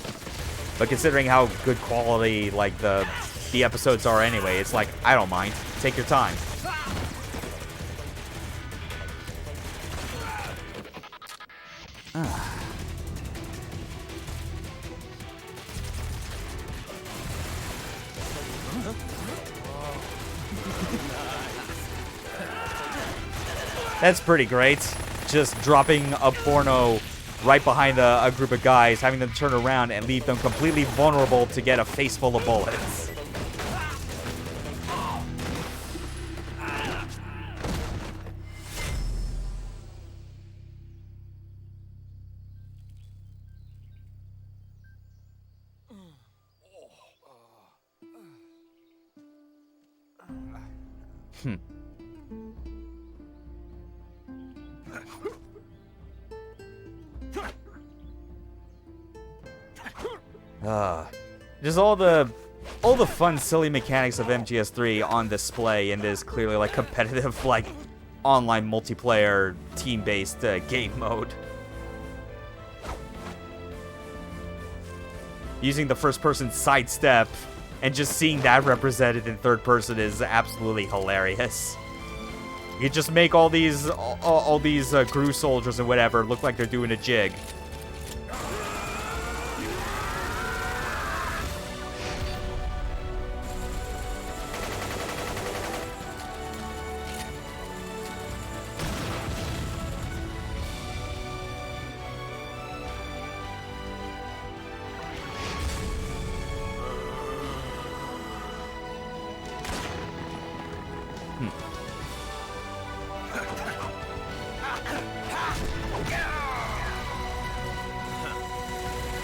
But considering how good quality, like, the episodes are anyway, it's like, I don't mind. Take your time. That's pretty great. Just dropping a porno right behind a group of guys, having them turn around and leave them completely vulnerable to get a face full of bullets. Just all the fun, silly mechanics of MGS3 on display in this clearly, like, competitive, like, online multiplayer team-based game mode. Using the first-person sidestep and just seeing that represented in third person is absolutely hilarious. You just make all these Gru soldiers and whatever look like they're doing a jig.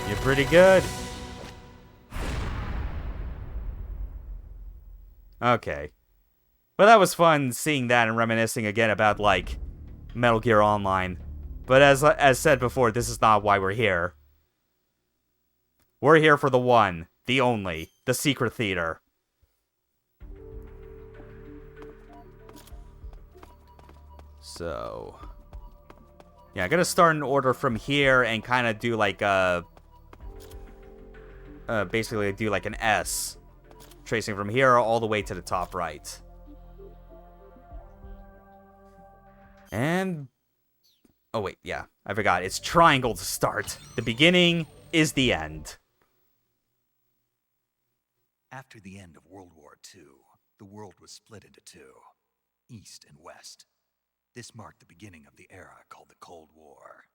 You're pretty good. Okay. Well, that was fun seeing that and reminiscing again about, like, Metal Gear Online. But as said before, this is not why we're here. We're here for the one, the only, the Secret Theater. So, yeah, I'm gonna start an order from here and kind of do like basically do like an S, tracing from here all the way to the top right. And, oh wait, yeah, I forgot, it's triangle to start. The beginning is the end. After the end of World War II, the world was split into two, East and West. This marked the beginning of the era called the Cold War.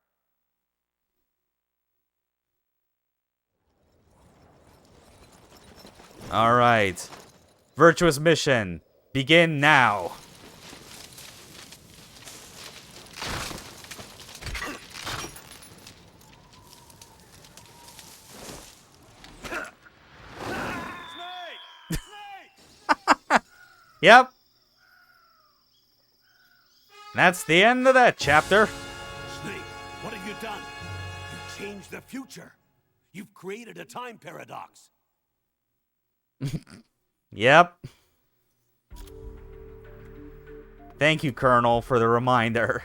Alright. Virtuous mission. Begin now. Yep. That's the end of that chapter. Snake, what have you done? You've changed the future. You've created a time paradox. Yep. Thank you, Colonel, for the reminder.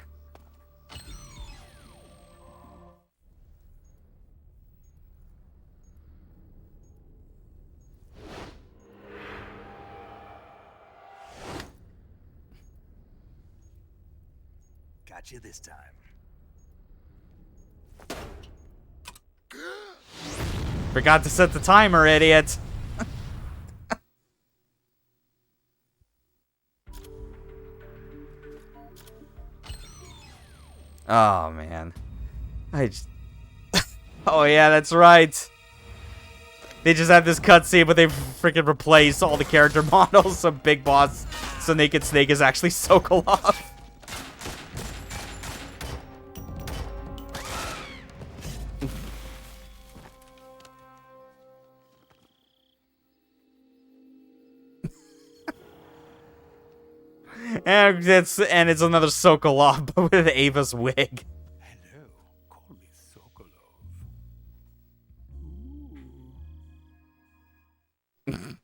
Got you this time. Forgot to set the timer, idiot. Oh, man. I just... Oh, yeah, that's right. They just have this cutscene, but they freaking replace all the character models, so Big Boss, so Naked Snake is actually Sokolov. And it's another Sokolov, but with Ava's wig. Hello, call me Sokolov.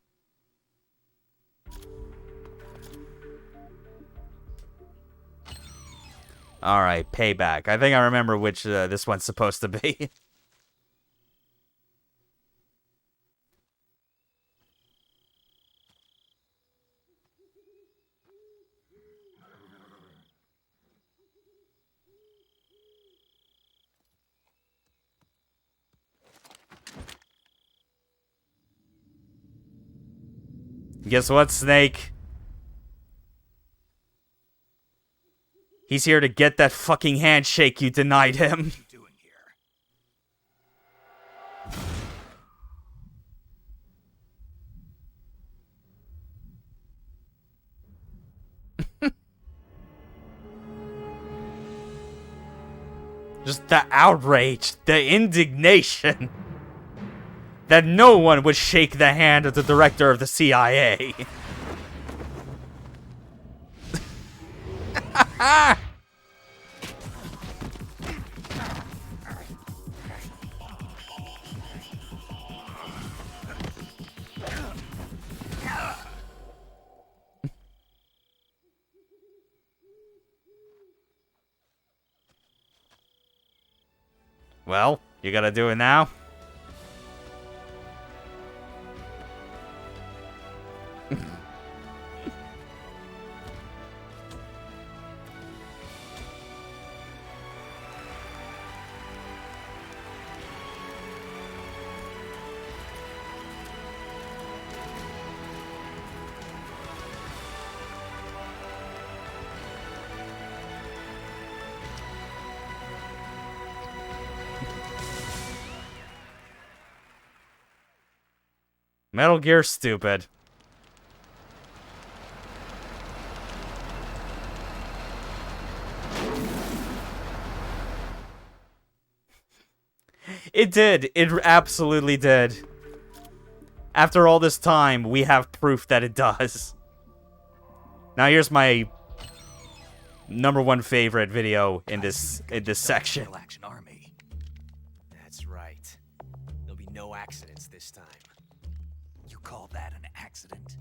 Alright, payback. I think I remember which this one's supposed to be. Guess what, Snake? He's here to get that fucking handshake you denied him. Just the outrage, the indignation. That no one would shake the hand of the director of the CIA. Well, you gotta do it now. Metal Gear stupid. It did. It absolutely did. After all this time, we have proof that it does. Now here's my #1 favorite video in this section. Army. That's right. There'll be no accidents this time. You call that an accident?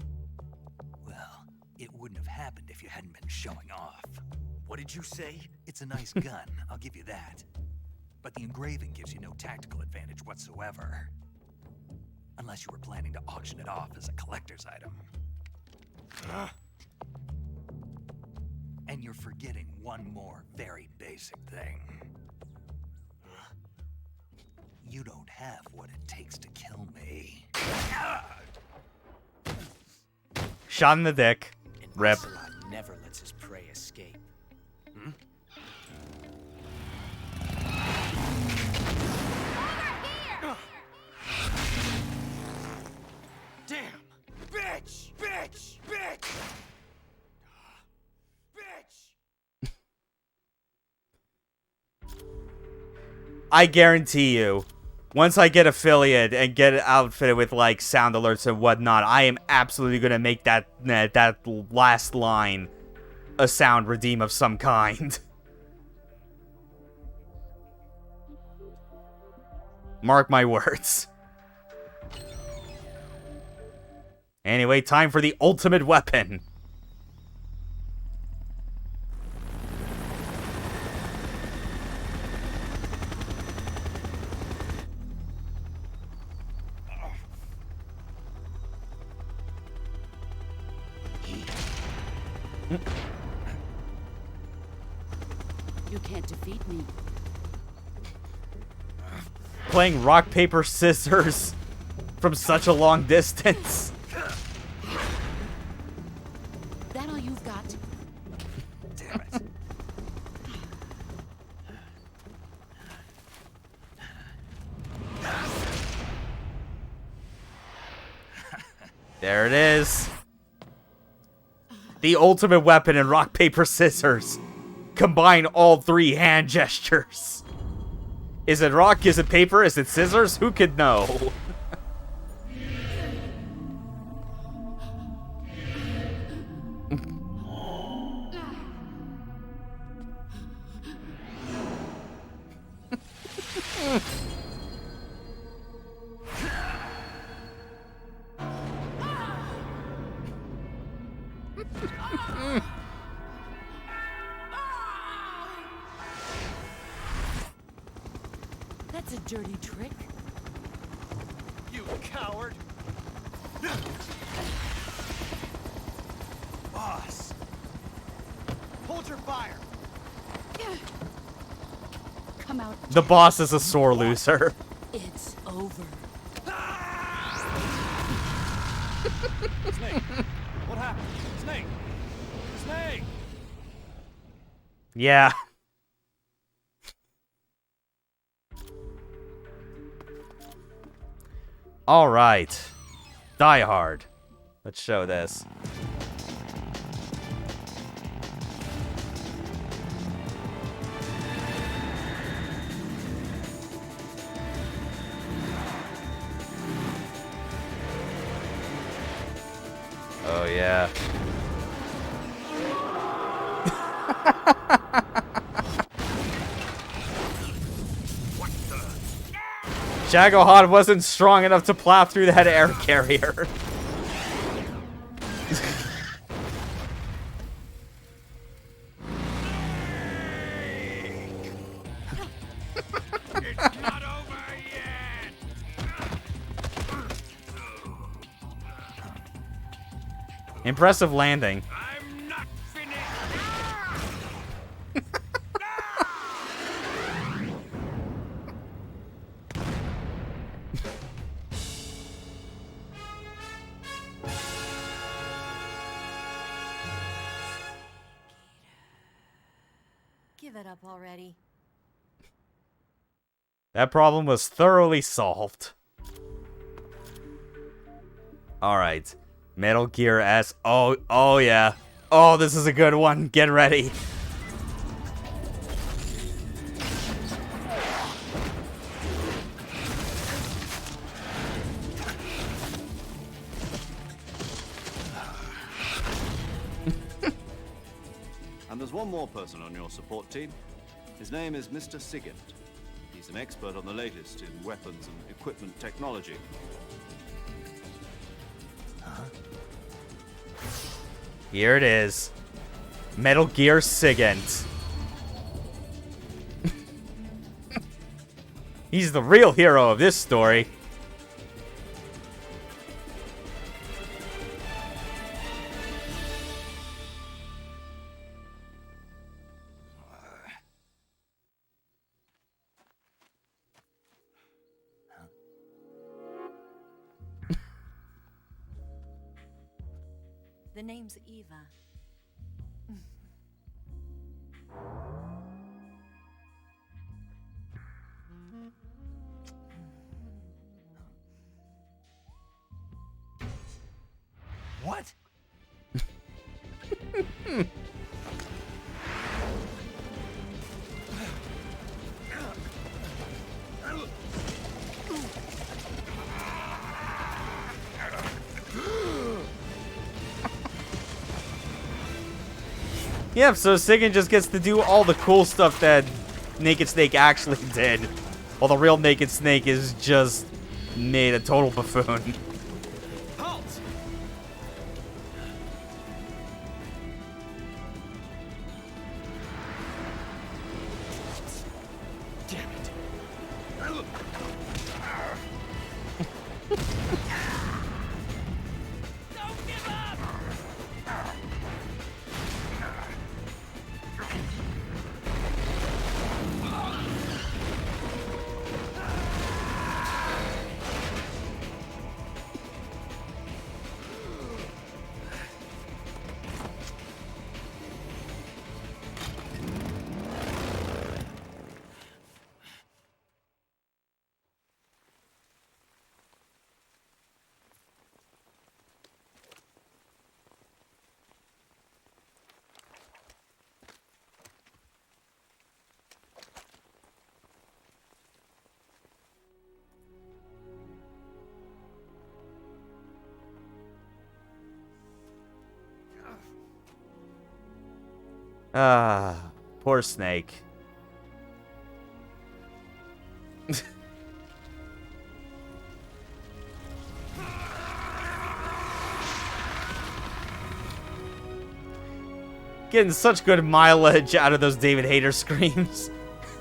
Well, it wouldn't have happened if you hadn't been showing off. What did you say? It's a nice gun, I'll give you that. But the engraving gives you no tactical advantage whatsoever. Unless you were planning to auction it off as a collector's item. And you're forgetting one more very basic thing. You don't have what it takes to kill me. Shot in the dick. And Rip. Ocelot never lets his prey escape. Hmm? Damn! Bitch! Bitch! Bitch! Bitch! I guarantee you, once I get affiliate and get outfitted with like sound alerts and whatnot, I am absolutely gonna make that last line a sound redeem of some kind. Mark my words. Anyway, time for the ultimate weapon. You can't defeat me. Playing rock, paper, scissors from such a long distance. That all you've got? Damn it. There it is. The ultimate weapon in rock, paper, scissors. Combine all three hand gestures. Is it rock? Is it paper? Is it scissors? Who could know? That's a dirty trick. You coward! Boss! Hold your fire! Come out. The boss is a sore loser. It's over. Snake! What happened? Snake! Snake! Yeah. All right. Die Hard. Let's show this. Oh, yeah. Shagohod wasn't strong enough to plow through that air carrier. It's not over yet. Impressive landing. I'm not finished. Give it up already. That problem was thoroughly solved. Alright. Metal Gear S. Oh yeah. Oh, this is a good one. Get ready. And there's one more person on your support team. His name is Mr. Sigint. He's an expert on the latest in weapons and equipment technology. Here it is. Metal Gear Sigint. He's the real hero of this story. The name's Eva. What? Yeah, so Sigyn just gets to do all the cool stuff that Naked Snake actually did. While the real Naked Snake is just made a total buffoon. Halt! Damn it. Don't give up! Ah, poor Snake. Getting such good mileage out of those David Hayter screams.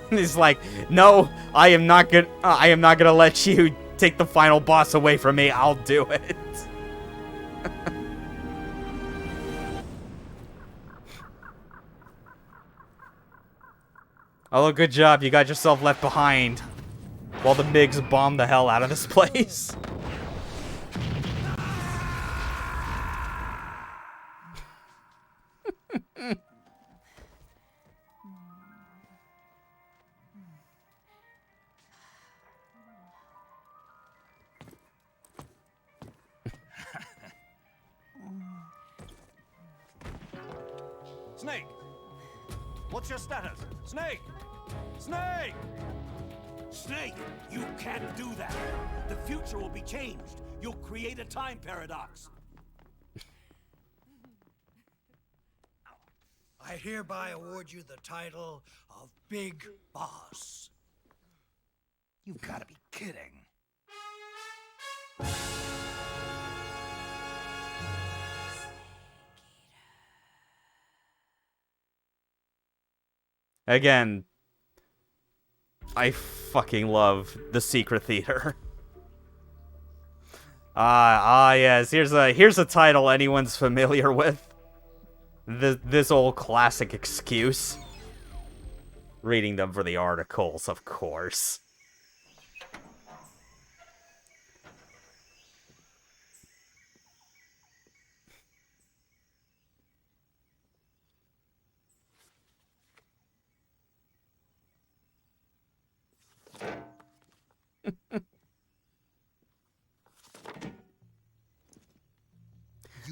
He's like, "No, I am not gonna let you take the final boss away from me. I'll do it." Although, good job, you got yourself left behind while the MiGs bomb the hell out of this place. Snake! What's your status? Snake! Snake! Snake! You can't do that! The future will be changed! You'll create a time paradox! I hereby award you the title of Big Boss. You've got to be kidding. Again, I fucking love the Secret Theater. Yes. Here's a title anyone's familiar with. This old classic excuse. Reading them for the articles, of course.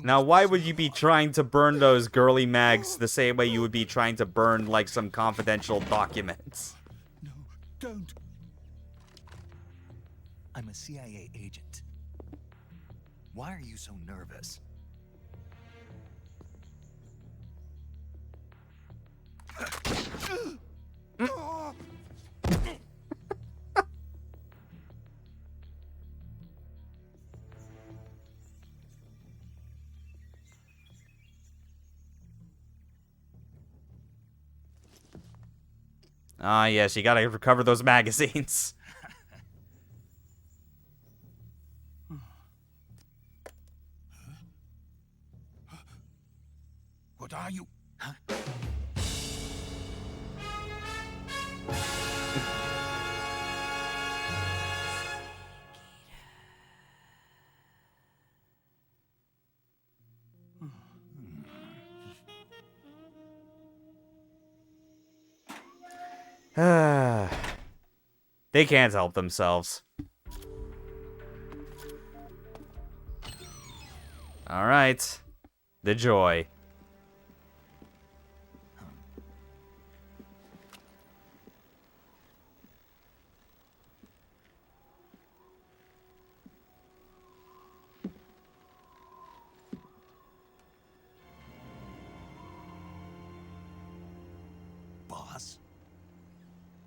Now, why would you be trying to burn those girly mags the same way you would be trying to burn, like, some confidential documents? No, don't. I'm a CIA agent. Why are you so nervous? Ah, yes, you gotta recover those magazines. What are you? Huh? They can't help themselves. Alright. The joy.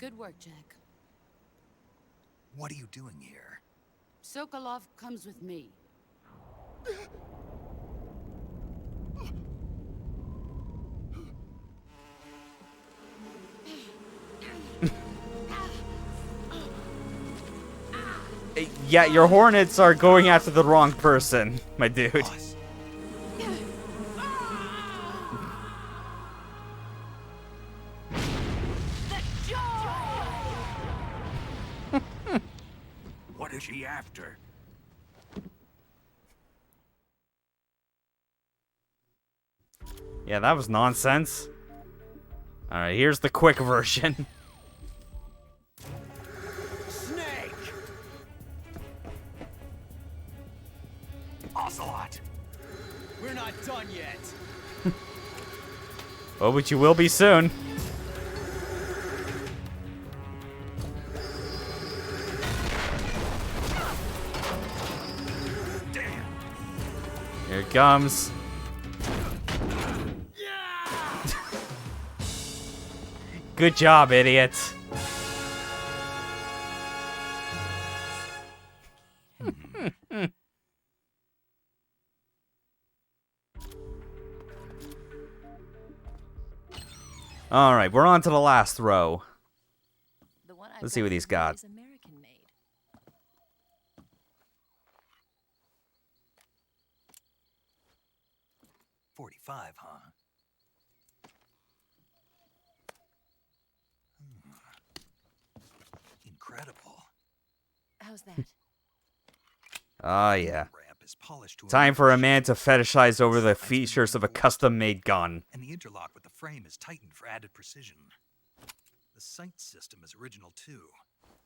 Good work, Jack. What are you doing here? Sokolov comes with me. Yeah, your Hornets are going after the wrong person, my dude. What is he after? Yeah, that was nonsense. Alright, here's the quick version. Snake! Ocelot! We're not done yet. Oh, but you will be soon. Here it comes. Good job, idiot. All right, we're on to the last row. Let's see what he's got. Is American made. 45, huh? Incredible. How's that? Ah, yeah. Ramp is polished to Time for a man to fetishize over the features of a custom-made gun. And the interlock with the frame is tightened for added precision. The sight system is original too.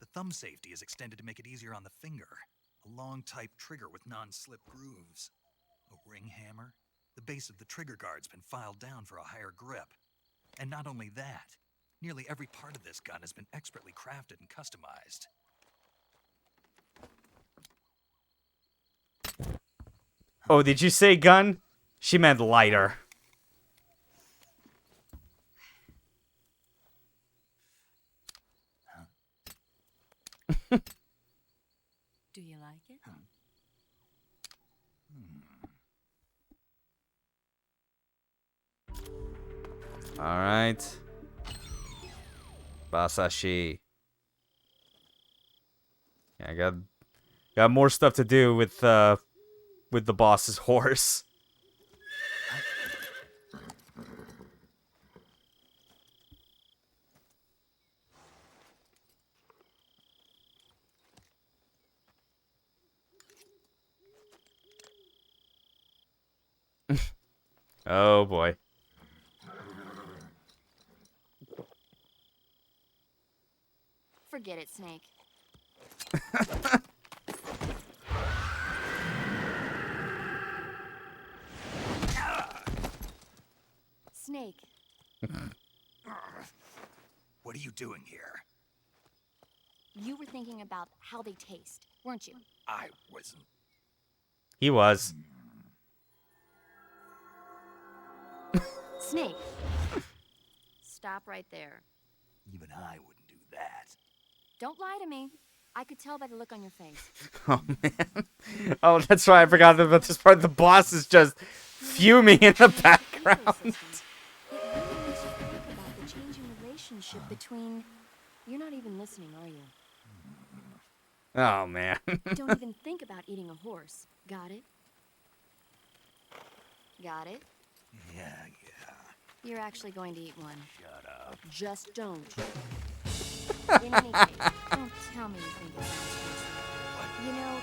The thumb safety is extended to make it easier on the finger. A long type trigger with non-slip grooves. A ring hammer. The base of the trigger guard's been filed down for a higher grip. And not only that, nearly every part of this gun has been expertly crafted and customized. Oh, did you say gun? She meant lighter. Do you like it? All right. Basashi. Yeah, I got more stuff to do with the boss's horse. Oh boy. Forget it, Snake. Snake. What are you doing here? You were thinking about how they taste, weren't you? I wasn't. He was. Snake. Stop right there. Even I wouldn't do that. Don't lie to me. I could tell by the look on your face. Oh man. Oh, that's right. I forgot about this part. The boss is just fuming in the background. It really makes you think about the changing relationship between... You're not even listening, are you? Oh man. Don't even think about eating a horse. Got it? Got it? Yeah. You're actually going to eat one. Shut up. Just don't. In any case, don't tell me you think it sounds tasty. You know,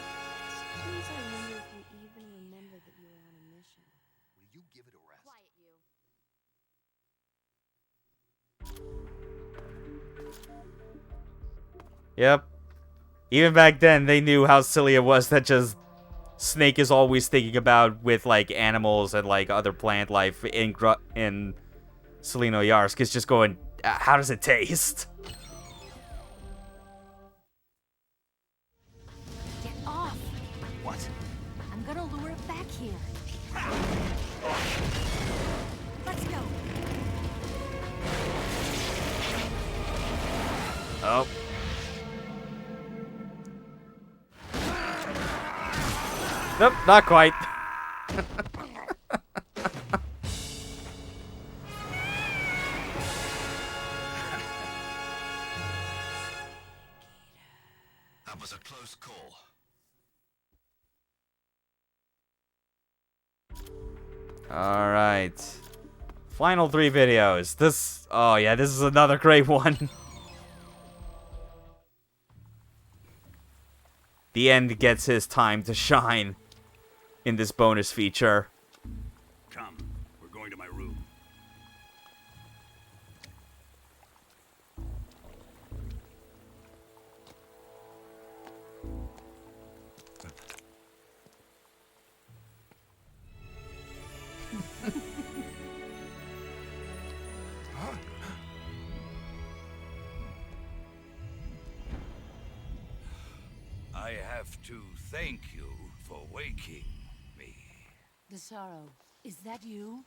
sometimes I wonder if you even remember that you were on a mission. Will you give it a rest? Quiet, you. Yep. Even back then, they knew how silly it was that just Snake is always thinking about with like animals and like other plant life in Seleno Yarsk. It's just going, how does it taste? Get off! What? I'm gonna lure it back here. Let's go. Nope, not quite. That was a close call. All right. Final 3 videos. Oh yeah, this is another great one. The End gets his time to shine in this bonus feature. Come, we're going to my room. I have to thank you for waking me. The sorrow. Is that you?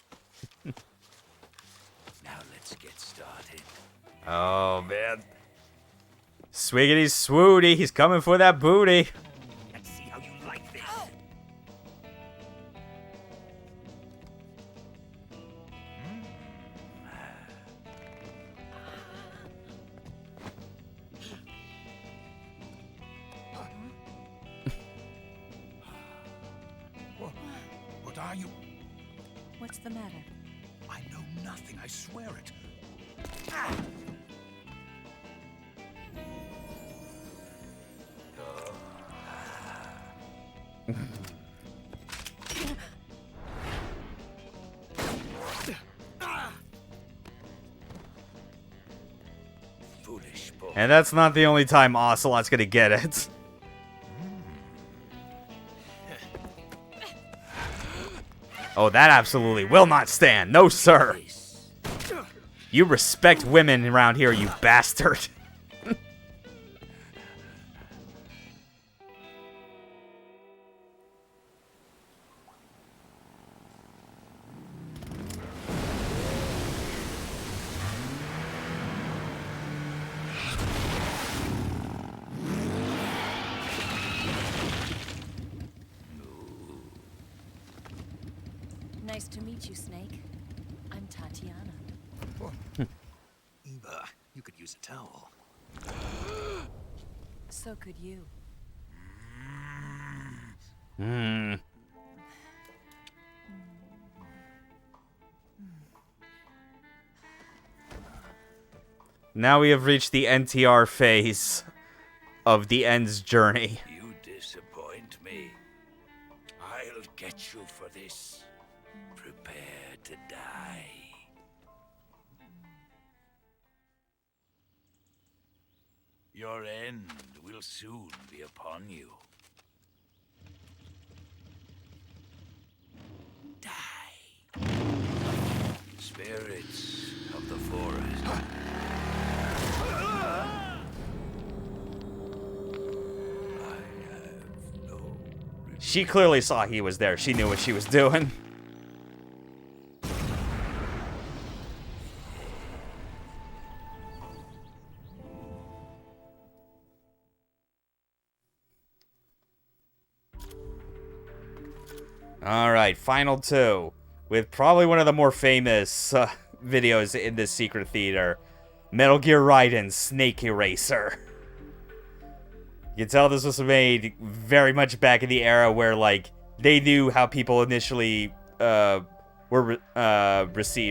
Now let's get started. Oh man. Swiggity swooty, he's coming for that booty. Let's see how you like this. What are you? What's the matter? I know nothing, I swear it. Foolish boy. And that's not the only time Ocelot's gonna get it. Oh, that absolutely will not stand. No, sir. You respect women around here, you bastard. Nice to meet you, Snake. I'm Tatiana. Eva, you could use a towel. So could you. Hmm. Now we have reached the NTR phase of the End's journey. You disappoint me. I'll get you for this. Prepare to die. Your end will soon be upon you. Die. Spirits of the forest. She clearly saw he was there. She knew what she was doing. Alright, final 2. With probably one of the more famous videos in this secret theater. Metal Gear Raiden Snake Eraser. You can tell this was made very much back in the era where, like, they knew how people initially received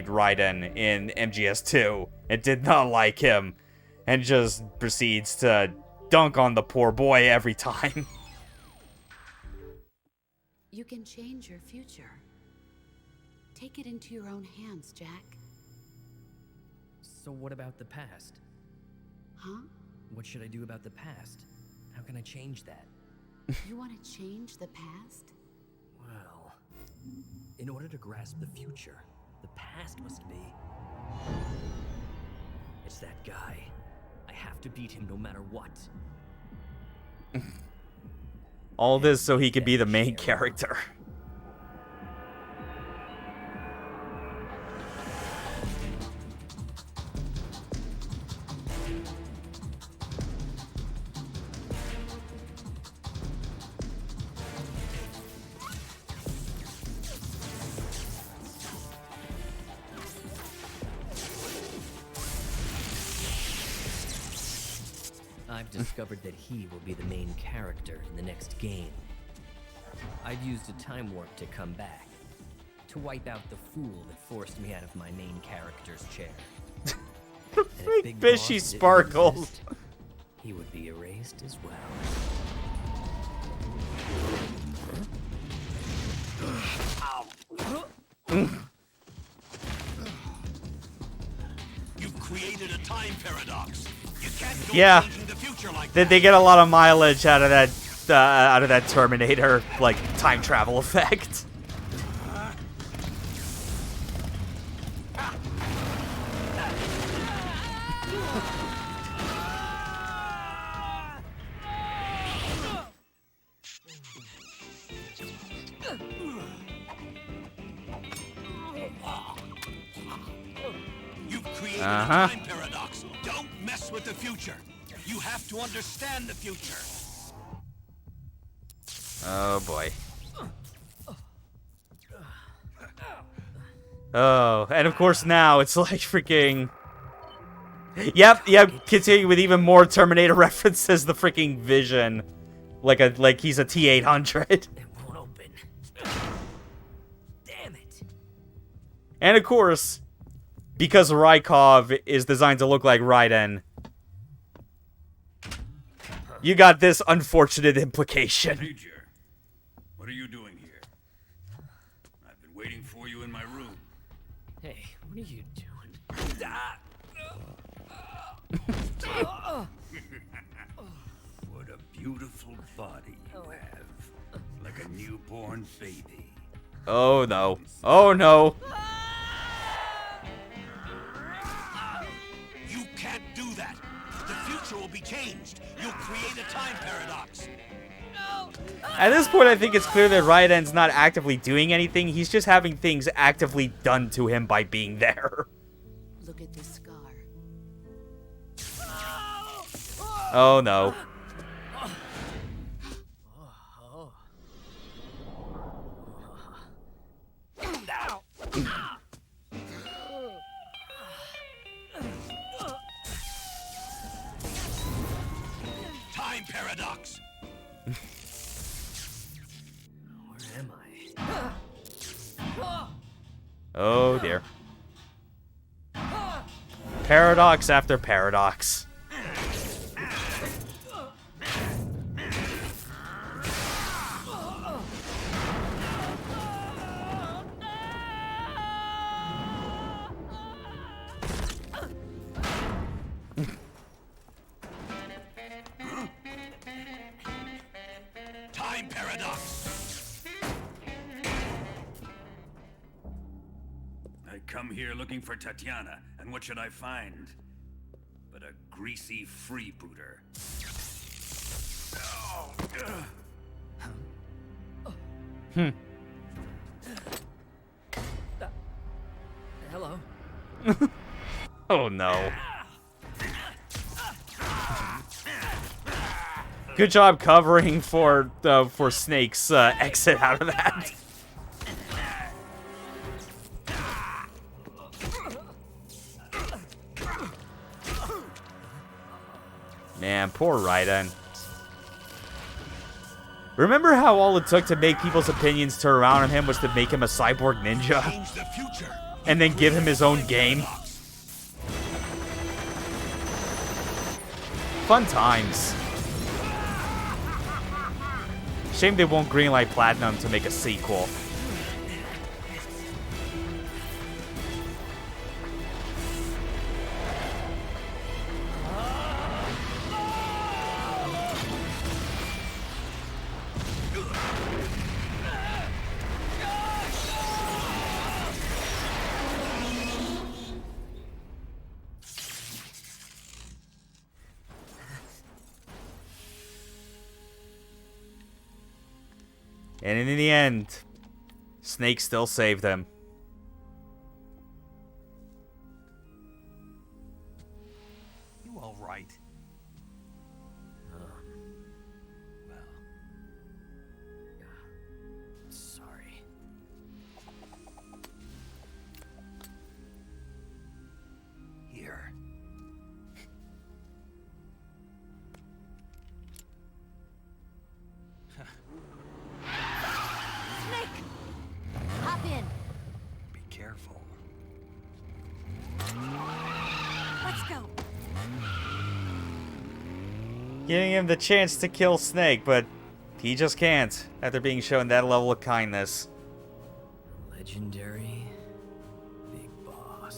Raiden in MGS2 and did not like him, and just proceeds to dunk on the poor boy every time. You can change your future. Take it into your own hands, Jack. So what about the past? Huh? What should I do about the past? How can I change that? You want to change the past? Well, in order to grasp the future, the past must be... It's that guy. I have to beat him no matter what. All this so he could be the main character. I've discovered that he will be the main character in the next game. I've used a time warp to come back, to wipe out the fool that forced me out of my main character's chair. And if Big Fishy Boss didn't sparkles. exist, he would be erased as well. You've created a time paradox. You can't go Yeah. changing the future like They get a lot of mileage out of that Terminator like time travel effect. You've created Uh-huh. a time paradox. Don't mess with the future. You have to understand the future. Oh boy. Oh, and of course now it's like freaking. Yep. Continue with even more Terminator references. The freaking Vision, like he's a T-800. Won't open. Damn it. And of course, because Rykov is designed to look like Raiden, you got this unfortunate implication. Major, what are you doing here? I've been waiting for you in my room. Hey, what are you doing? What a beautiful body you have. Like a newborn baby. Oh no. Oh no. You can't do that. The future will be changed. You'll create a time paradox. At this point, I think it's clear that Raiden's not actively doing anything. He's just having things actively done to him by being there. Look at this scar. Oh no. Time paradox. Where am I? Oh dear. Paradox after paradox. Time paradox. I come here looking for Tatiana, and what should I find? But a greasy freebooter. Hmm. Hello. Oh no. Good job covering for Snake's exit out of that. Man, poor Raiden. Remember how all it took to make people's opinions turn around on him was to make him a cyborg ninja? Change the future. And then give him his own game? Fun times. Shame they won't greenlight Platinum to make a sequel. And in the end, Snake still saved them. You all right? Well. Sorry. Here. Giving him the chance to kill Snake, but he just can't after being shown that level of kindness. Legendary Big Boss.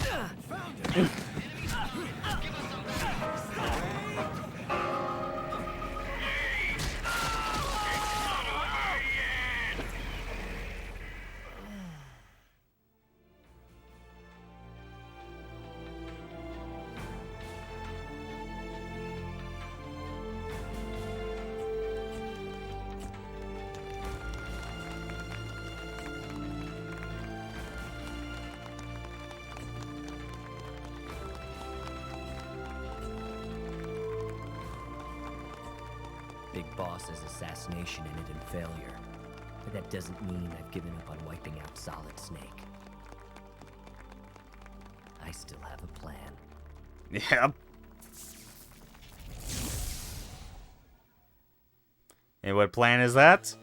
Big Boss's assassination ended in failure, but that doesn't mean I've given up on wiping out Solid Snake. I still have a plan. Yep. And what plan is that?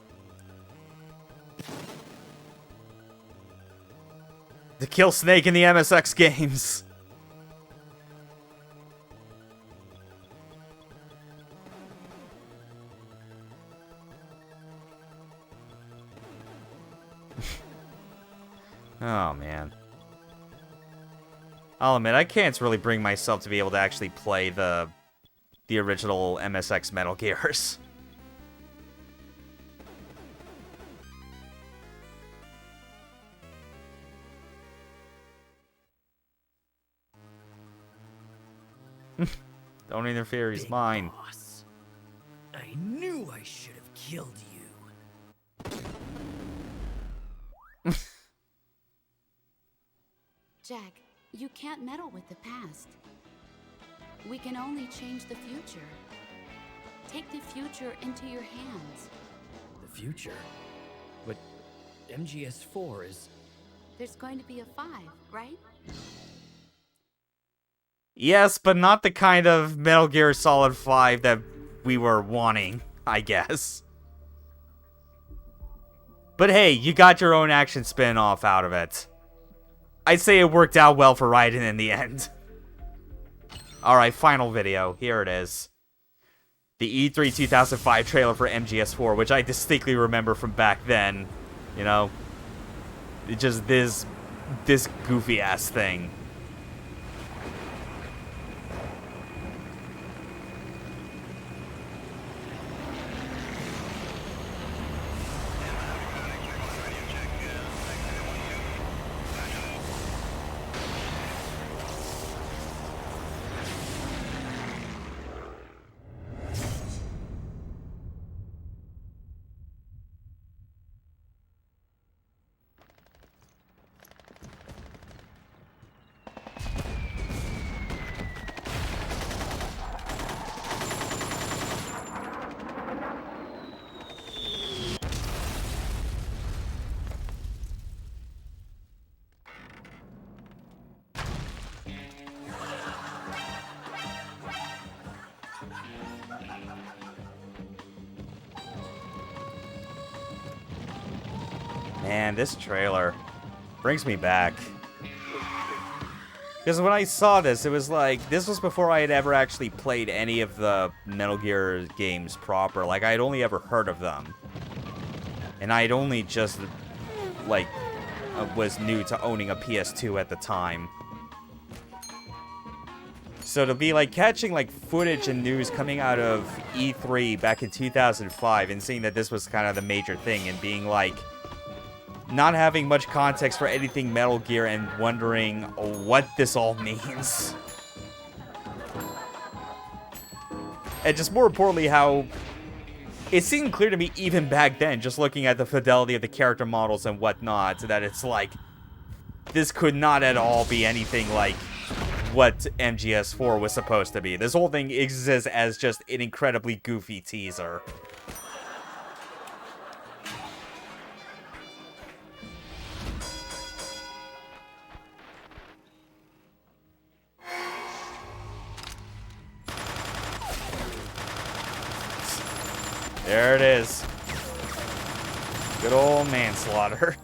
To kill Snake in the MSX games. Oh, man. I'll admit, I can't really bring myself to be able to actually play the original MSX Metal Gears. Don't interfere, he's mine. Boss. I knew I should have killed you. Jack, you can't meddle with the past. We can only change the future. Take the future into your hands. The future? But MGS4 is... There's going to be a 5, right? Yes, but not the kind of Metal Gear Solid 5 that we were wanting, I guess. But hey, you got your own action spin-off out of it. I'd say it worked out well for Raiden in the end. Alright, final video. Here it is. The E3 2005 trailer for MGS4, which I distinctly remember from back then. You know, it's just this goofy-ass thing. Man, this trailer brings me back. Because when I saw this, it was like, this was before I had ever actually played any of the Metal Gear games proper. Like, I had only ever heard of them. And I had only just, like, was new to owning a PS2 at the time. So to be, like, catching, like, footage and news coming out of E3 back in 2005 and seeing that this was kind of the major thing and being, like, not having much context for anything Metal Gear and wondering what this all means. And just more importantly, how it seemed clear to me even back then, just looking at the fidelity of the character models and whatnot, that it's like, this could not at all be anything like what MGS4 was supposed to be. This whole thing exists as just an incredibly goofy teaser. There it is. Good old manslaughter.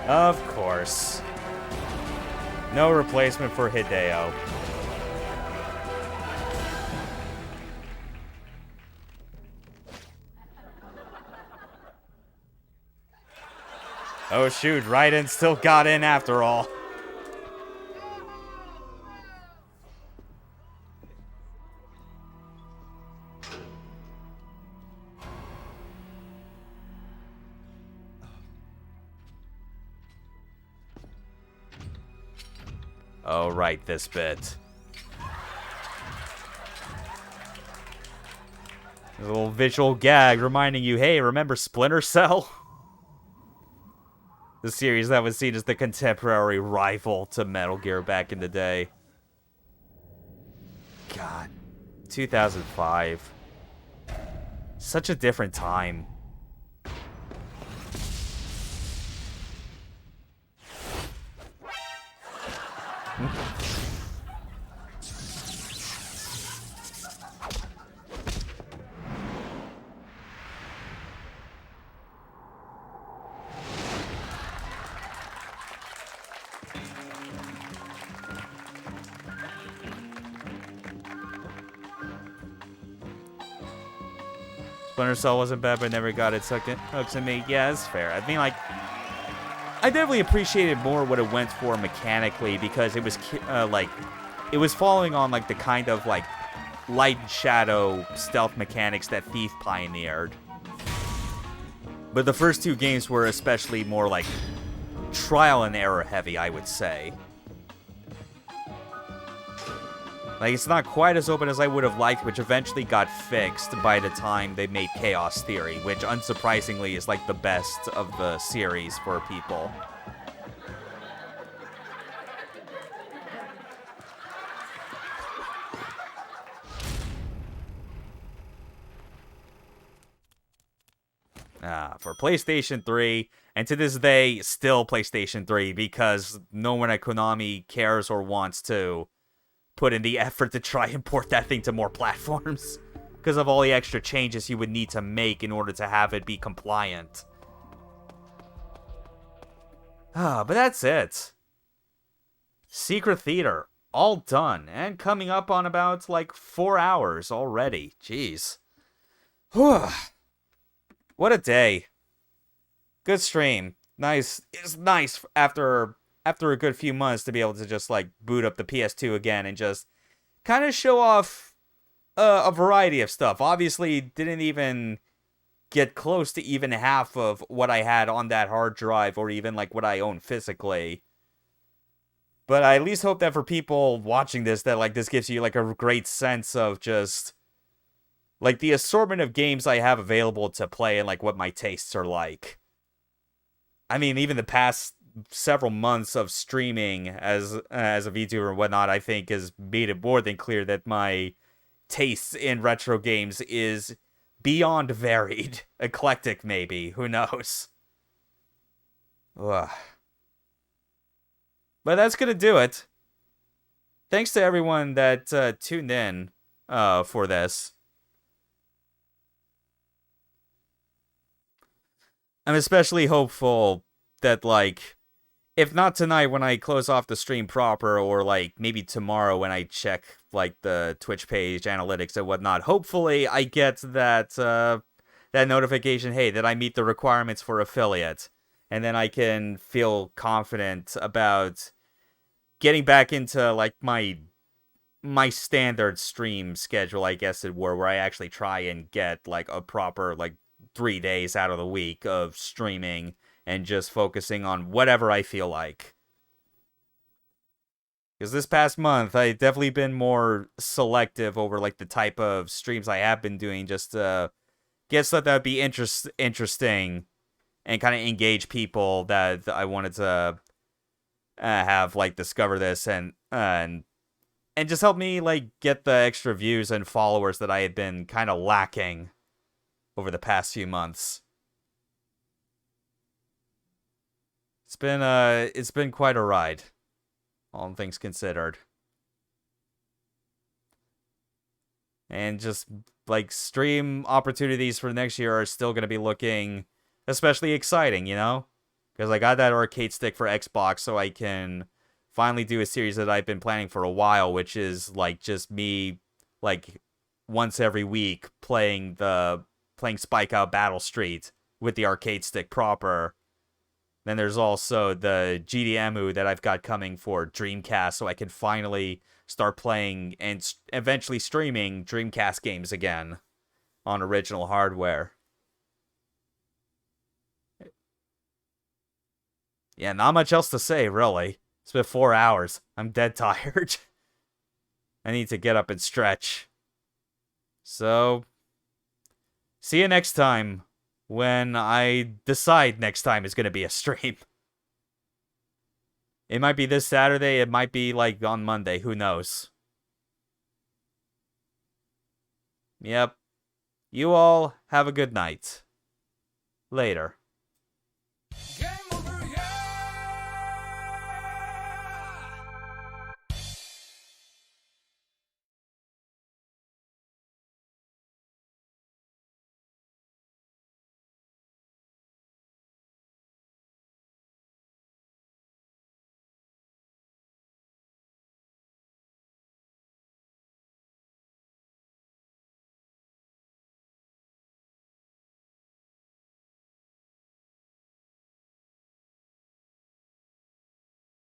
Of course. No replacement for Hideo. Oh shoot, Raiden still got in after all. Oh, right, this bit. There's a little visual gag reminding you, hey, remember Splinter Cell? The series that was seen as the contemporary rival to Metal Gear back in the day. God, 2005. Such a different time. Splinter Cell wasn't bad, but never got its hooks in me. Yeah, that's fair. I mean, like, I definitely appreciated more what it went for mechanically because it was, like, it was following on, like, the kind of, like, light and shadow stealth mechanics that Thief pioneered. But the first two games were especially more, like, trial and error heavy, I would say. Like, it's not quite as open as I would have liked, which eventually got fixed by the time they made Chaos Theory, which, unsurprisingly, is, like, the best of the series for people. For PlayStation 3, and to this day, still PlayStation 3, because no one at Konami cares or wants to put in the effort to try and port that thing to more platforms because of all the extra changes you would need to make in order to have it be compliant. But that's it. Secret Theater, all done, and coming up on about, like, 4 hours already. Jeez. Whew. What a day. Good stream. Nice. It's nice after a good few months to be able to just, like, boot up the PS2 again and just kind of show off a variety of stuff. Obviously, didn't even get close to even half of what I had on that hard drive or even, like, what I own physically. But I at least hope that for people watching this, that, like, this gives you, like, a great sense of just, like, the assortment of games I have available to play and, like, what my tastes are like. I mean, even the past several months of streaming as a VTuber and whatnot, I think has made it more than clear that my tastes in retro games is beyond varied. Eclectic, maybe. Who knows? Ugh. But that's gonna do it. Thanks to everyone that tuned in for this. I'm especially hopeful that, like, if not tonight when I close off the stream proper, or, like, maybe tomorrow when I check, like, the Twitch page, analytics, and whatnot, hopefully I get that, that notification, hey, that I meet the requirements for affiliate. And then I can feel confident about getting back into, like, my standard stream schedule, I guess it were, where I actually try and get, like, a proper, like, 3 days out of the week of streaming and just focusing on whatever I feel like. Because this past month, I've definitely been more selective over, like, the type of streams I have been doing, just to get stuff that would be interesting and kind of engage people that I wanted to have, like, discover this and just help me, like, get the extra views and followers that I had been kind of lacking over the past few months. It's been quite a ride, all things considered. And just, like, stream opportunities for next year are still going to be looking especially exciting, you know? Because I got that arcade stick for Xbox so I can finally do a series that I've been planning for a while, which is like just me like once every week playing Spike Out Battle Street with the arcade stick proper. Then there's also the GDMU that I've got coming for Dreamcast so I can finally start playing and eventually streaming Dreamcast games again on original hardware. Yeah, not much else to say, really. It's been 4 hours. I'm dead tired. I need to get up and stretch. So, see you next time when I decide next time is going to be a stream. It might be this Saturday. It might be like on Monday. Who knows? Yep. You all have a good night. Later. Get